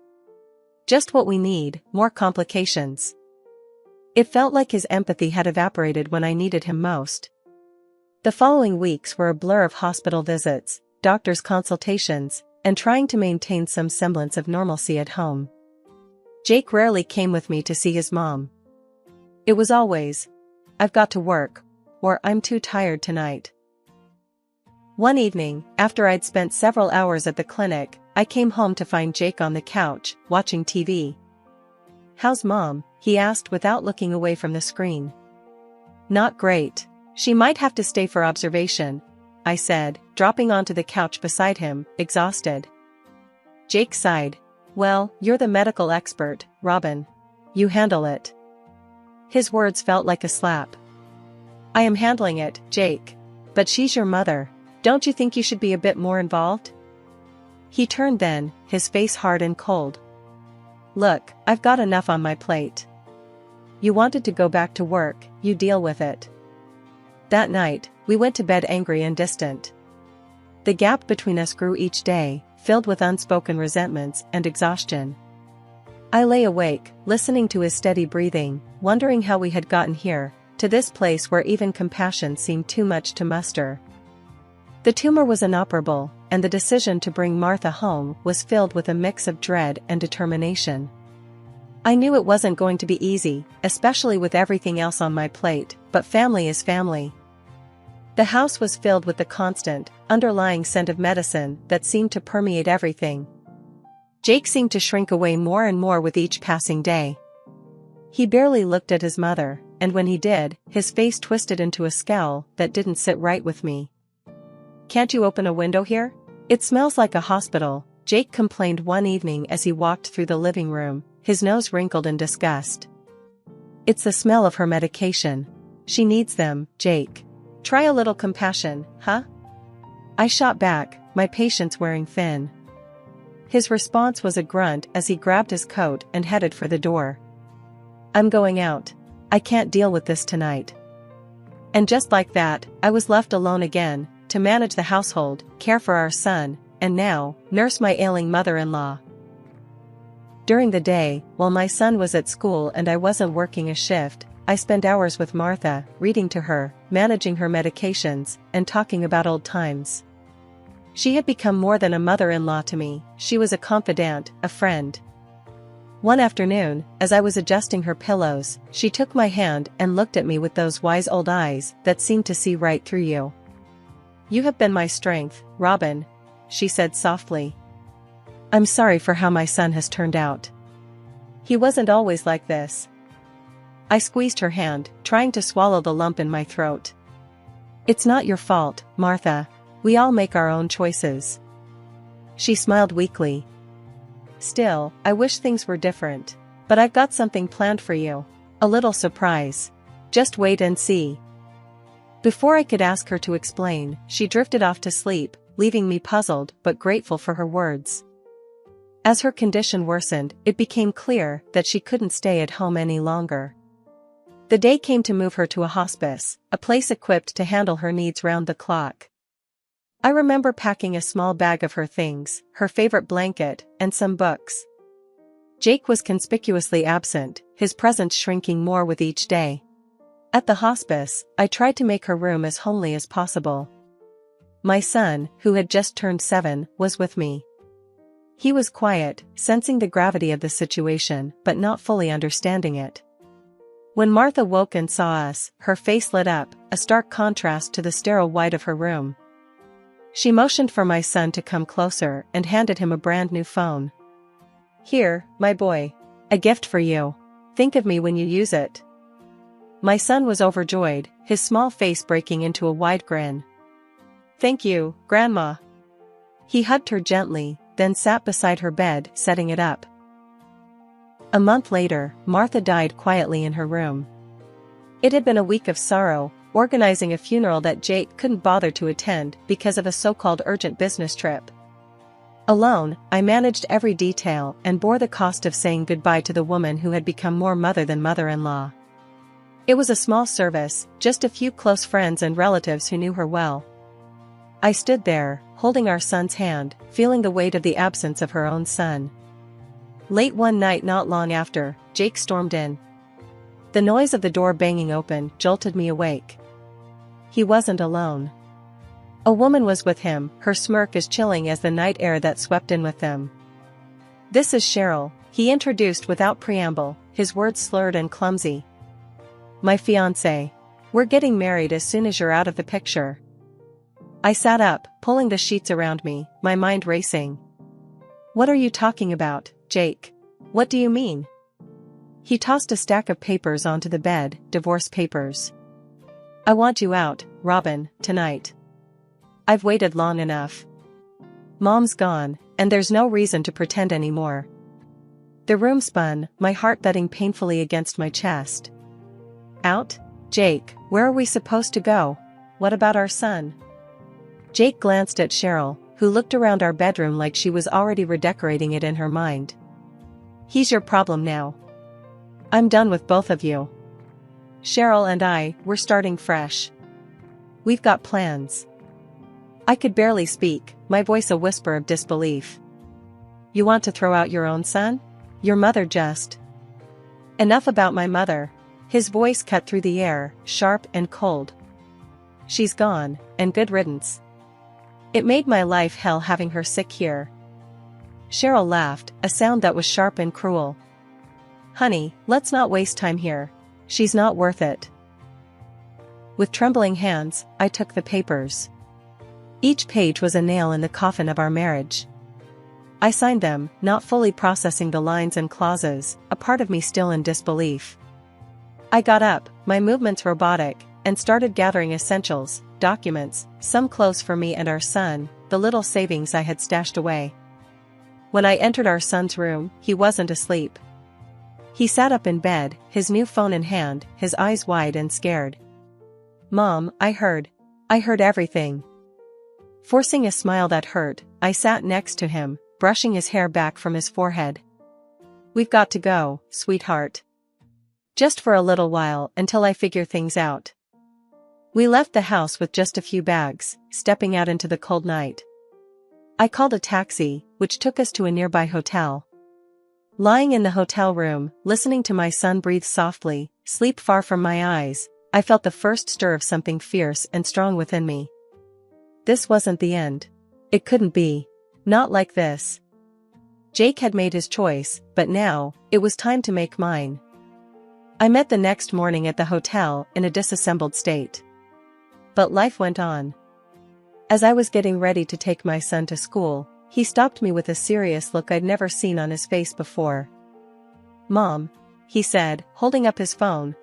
Just what we need, more complications. It felt like his empathy had evaporated when I needed him most. The following weeks were a blur of hospital visits, doctor's consultations, and trying to maintain some semblance of normalcy at home. Jake rarely came with me to see his mom. It was always, I've got to work, or I'm too tired tonight. One evening, after I'd spent several hours at the clinic, I came home to find Jake on the couch, watching TV. How's Mom? He asked without looking away from the screen. Not great. She might have to stay for observation, I said, dropping onto the couch beside him, exhausted. Jake sighed. Well, you're the medical expert, Robin. You handle it. His words felt like a slap. I am handling it, Jake. But she's your mother. Don't you think you should be a bit more involved? He turned then, his face hard and cold. Look, I've got enough on my plate. You wanted to go back to work, you deal with it. That night, we went to bed angry and distant. The gap between us grew each day, filled with unspoken resentments and exhaustion. I lay awake, listening to his steady breathing, wondering how we had gotten here, to this place where even compassion seemed too much to muster. The tumor was inoperable, and the decision to bring Martha home was filled with a mix of dread and determination. I knew it wasn't going to be easy, especially with everything else on my plate, but family is family. The house was filled with the constant, underlying scent of medicine that seemed to permeate everything. Jake seemed to shrink away more and more with each passing day. He barely looked at his mother, and when he did, his face twisted into a scowl that didn't sit right with me. Can't you open a window here? It smells like a hospital, Jake complained one evening as he walked through the living room, his nose wrinkled in disgust. It's the smell of her medication. She needs them, Jake. Try a little compassion, huh? I shot back, my patience wearing thin. His response was a grunt as he grabbed his coat and headed for the door. I'm going out. I can't deal with this tonight. And just like that, I was left alone again, to manage the household, care for our son, and now, nurse my ailing mother-in-law. During the day, while my son was at school and I wasn't working a shift, I spent hours with Martha, reading to her, managing her medications, and talking about old times. She had become more than a mother-in-law to me, she was a confidant, a friend. One afternoon, as I was adjusting her pillows, she took my hand and looked at me with those wise old eyes that seemed to see right through you. You have been my strength, Robin, she said softly. I'm sorry for how my son has turned out. He wasn't always like this. I squeezed her hand, trying to swallow the lump in my throat. It's not your fault, Martha. We all make our own choices. She smiled weakly. Still, I wish things were different. But I've got something planned for you. A little surprise. Just wait and see. Before I could ask her to explain, she drifted off to sleep, leaving me puzzled but grateful for her words. As her condition worsened, it became clear that she couldn't stay at home any longer. The day came to move her to a hospice, a place equipped to handle her needs round the clock. I remember packing a small bag of her things, her favorite blanket, and some books. Jake was conspicuously absent, his presence shrinking more with each day. At the hospice, I tried to make her room as homely as possible. My son, who had just turned 7, was with me. He was quiet, sensing the gravity of the situation, but not fully understanding it. When Martha woke and saw us, her face lit up, a stark contrast to the sterile white of her room. She motioned for my son to come closer and handed him a brand new phone. Here, my boy. A gift for you. Think of me when you use it. My son was overjoyed, his small face breaking into a wide grin. Thank you, Grandma. He hugged her gently, then sat beside her bed, setting it up. A month later, Martha died quietly in her room. It had been a week of sorrow, organizing a funeral that Jake couldn't bother to attend because of a so-called urgent business trip. Alone, I managed every detail and bore the cost of saying goodbye to the woman who had become more mother than mother-in-law. It was a small service, just a few close friends and relatives who knew her well. I stood there, holding our son's hand, feeling the weight of the absence of her own son. Late one night not long after, Jake stormed in. The noise of the door banging open jolted me awake. He wasn't alone. A woman was with him, her smirk as chilling as the night air that swept in with them. "This is Cheryl," he introduced without preamble, his words slurred and clumsy. "My fiancé. We're getting married as soon as you're out of the picture." I sat up, pulling the sheets around me, my mind racing. "What are you talking about, Jake? What do you mean?" He tossed a stack of papers onto the bed, divorce papers. "I want you out, Robin, tonight. I've waited long enough. Mom's gone, and there's no reason to pretend anymore." The room spun, my heart thudding painfully against my chest. "Out? Jake, where are we supposed to go? What about our son?" Jake glanced at Cheryl, who looked around our bedroom like she was already redecorating it in her mind. "He's your problem now. I'm done with both of you. Cheryl and we're starting fresh. We've got plans." I could barely speak, my voice a whisper of disbelief. "You want to throw out your own son? Your mother just..." "Enough about my mother." His voice cut through the air, sharp and cold. "She's gone, and good riddance. It made my life hell having her sick here." Cheryl laughed, a sound that was sharp and cruel. "Honey, let's not waste time here. She's not worth it." With trembling hands, I took the papers. Each page was a nail in the coffin of our marriage. I signed them, not fully processing the lines and clauses, a part of me still in disbelief. I got up, my movements robotic, and started gathering essentials, documents, some clothes for me and our son, the little savings I had stashed away. When I entered our son's room, he wasn't asleep. He sat up in bed, his new phone in hand, his eyes wide and scared. "Mom, I heard everything." Forcing a smile that hurt, I sat next to him, brushing his hair back from his forehead. "We've got to go, sweetheart. Just for a little while, until I figure things out." We left the house with just a few bags, stepping out into the cold night. I called a taxi, which took us to a nearby hotel. Lying in the hotel room, listening to my son breathe softly, sleep far from my eyes, I felt the first stir of something fierce and strong within me. This wasn't the end. It couldn't be. Not like this. Jake had made his choice, but now, it was time to make mine. I met the next morning at the hotel in a disassembled state. But life went on. As I was getting ready to take my son to school, he stopped me with a serious look I'd never seen on his face before. "Mom," he said, holding up his phone,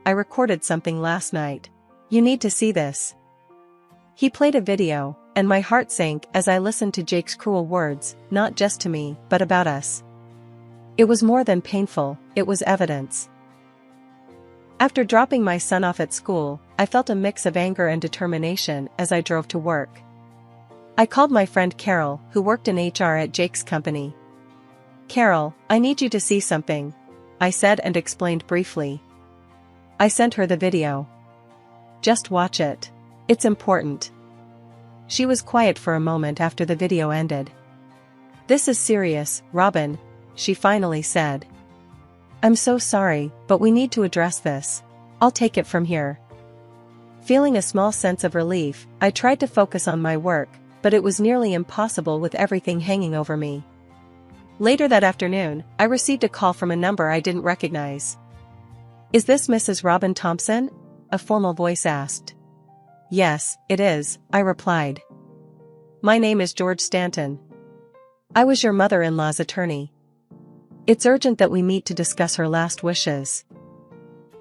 "I recorded something last night. You need to see this." He played a video, and my heart sank as I listened to Jake's cruel words, not just to me, but about us. It was more than painful, it was evidence. After dropping my son off at school, I felt a mix of anger and determination as I drove to work. I called my friend Carol, who worked in HR at Jake's company. "Carol, I need you to see something," I said and explained briefly. I sent her the video. "Just watch it. It's important." She was quiet for a moment after the video ended. "This is serious, Robin," she finally said. "I'm so sorry, but we need to address this. I'll take it from here." Feeling a small sense of relief, I tried to focus on my work, but it was nearly impossible with everything hanging over me. Later that afternoon, I received a call from a number I didn't recognize. "Is this Mrs. Robin Thompson?" a formal voice asked. "Yes, it is," I replied. "My name is George Stanton. I was your mother-in-law's attorney. It's urgent that we meet to discuss her last wishes."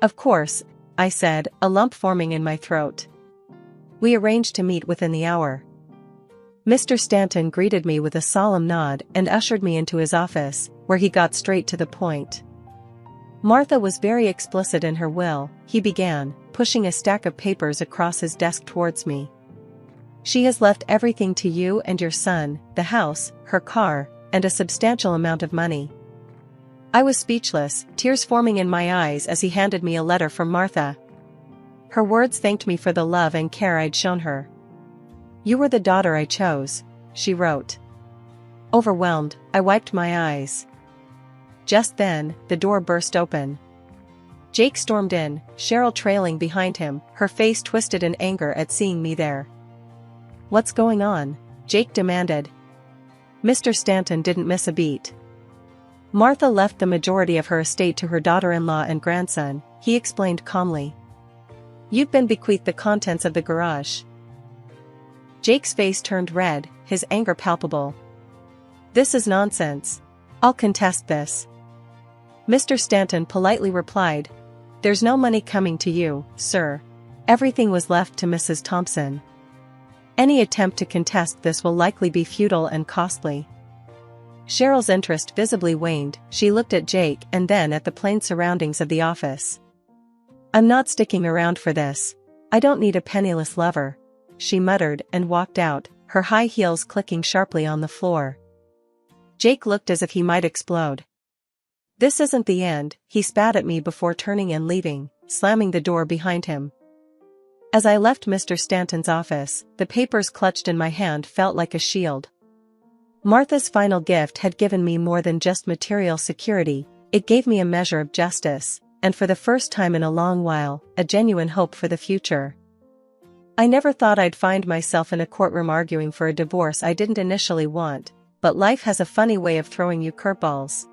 "Of course," I said, a lump forming in my throat. We arranged to meet within the hour. Mr. Stanton greeted me with a solemn nod and ushered me into his office, where he got straight to the point. "Martha was very explicit in her will," he began, pushing a stack of papers across his desk towards me. "She has left everything to you and your son, the house, her car, and a substantial amount of money." I was speechless, tears forming in my eyes as he handed me a letter from Martha. Her words thanked me for the love and care I'd shown her. "You were the daughter I chose," she wrote. Overwhelmed, I wiped my eyes. Just then, the door burst open. Jake stormed in, Cheryl trailing behind him, her face twisted in anger at seeing me there. "What's going on?" Jake demanded. Mr. Stanton didn't miss a beat. "Martha left the majority of her estate to her daughter-in-law and grandson," he explained calmly. "You've been bequeathed the contents of the garage." Jake's face turned red, his anger palpable. "This is nonsense. I'll contest this." Mr. Stanton politely replied, "There's no money coming to you, sir. Everything was left to Mrs. Thompson. Any attempt to contest this will likely be futile and costly." Cheryl's interest visibly waned. She looked at Jake and then at the plain surroundings of the office. "I'm not sticking around for this. I don't need a penniless lover," she muttered and walked out, her high heels clicking sharply on the floor. Jake looked as if he might explode. "This isn't the end," he spat at me before turning and leaving, slamming the door behind him. As I left Mr. Stanton's office, the papers clutched in my hand felt like a shield. Martha's final gift had given me more than just material security, it gave me a measure of justice, and for the first time in a long while, a genuine hope for the future. I never thought I'd find myself in a courtroom arguing for a divorce I didn't initially want, but life has a funny way of throwing you curveballs.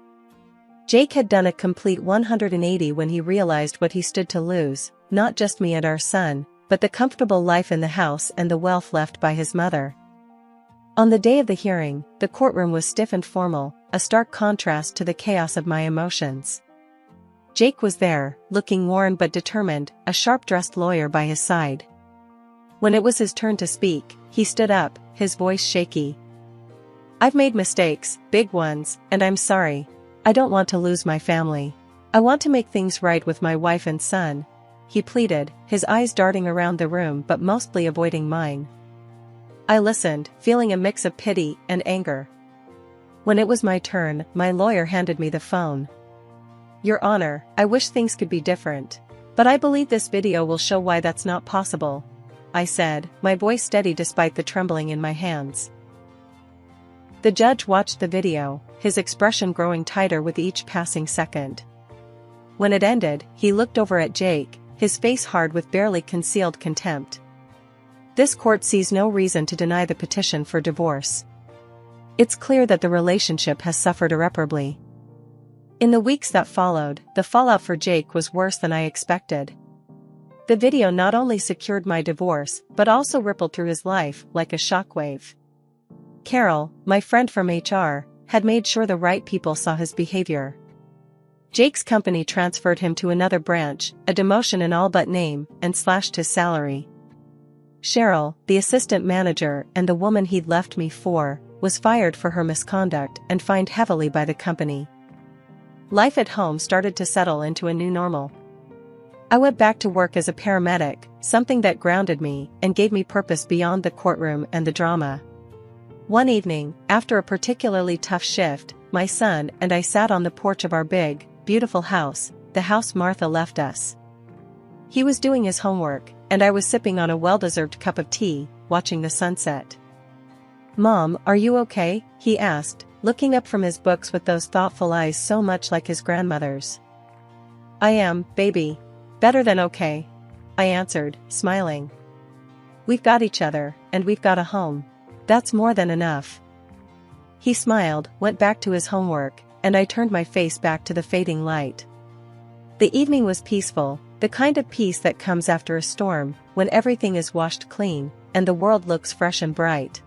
Jake had done a complete 180 when he realized what he stood to lose, not just me and our son, but the comfortable life in the house and the wealth left by his mother. On the day of the hearing, the courtroom was stiff and formal, a stark contrast to the chaos of my emotions. Jake was there, looking worn but determined, a sharp-dressed lawyer by his side. When it was his turn to speak, he stood up, his voice shaky. "I've made mistakes, big ones, and I'm sorry. I don't want to lose my family. I want to make things right with my wife and son," he pleaded, his eyes darting around the room but mostly avoiding mine. I listened, feeling a mix of pity and anger. When it was my turn, my lawyer handed me the phone. "Your Honor, I wish things could be different. But I believe this video will show why that's not possible," I said, my voice steady despite the trembling in my hands. The judge watched the video, his expression growing tighter with each passing second. When it ended, he looked over at Jake, his face hard with barely concealed contempt. "This court sees no reason to deny the petition for divorce. It's clear that the relationship has suffered irreparably." In the weeks that followed, the fallout for Jake was worse than I expected. The video not only secured my divorce, but also rippled through his life like a shockwave. Carol, my friend from HR, had made sure the right people saw his behavior. Jake's company transferred him to another branch, a demotion in all but name, and slashed his salary. Cheryl, the assistant manager and the woman he'd left me for, was fired for her misconduct and fined heavily by the company. Life at home started to settle into a new normal. I went back to work as a paramedic, something that grounded me and gave me purpose beyond the courtroom and the drama. One evening, after a particularly tough shift, my son and I sat on the porch of our big, beautiful house, the house Martha left us. He was doing his homework, and I was sipping on a well-deserved cup of tea, watching the sunset. "Mom, are you okay?" he asked, looking up from his books with those thoughtful eyes so much like his grandmother's. "I am, baby. Better than okay," I answered, smiling. "We've got each other, and we've got a home. That's more than enough." He smiled, went back to his homework, and I turned my face back to the fading light. The evening was peaceful, the kind of peace that comes after a storm, when everything is washed clean, and the world looks fresh and bright.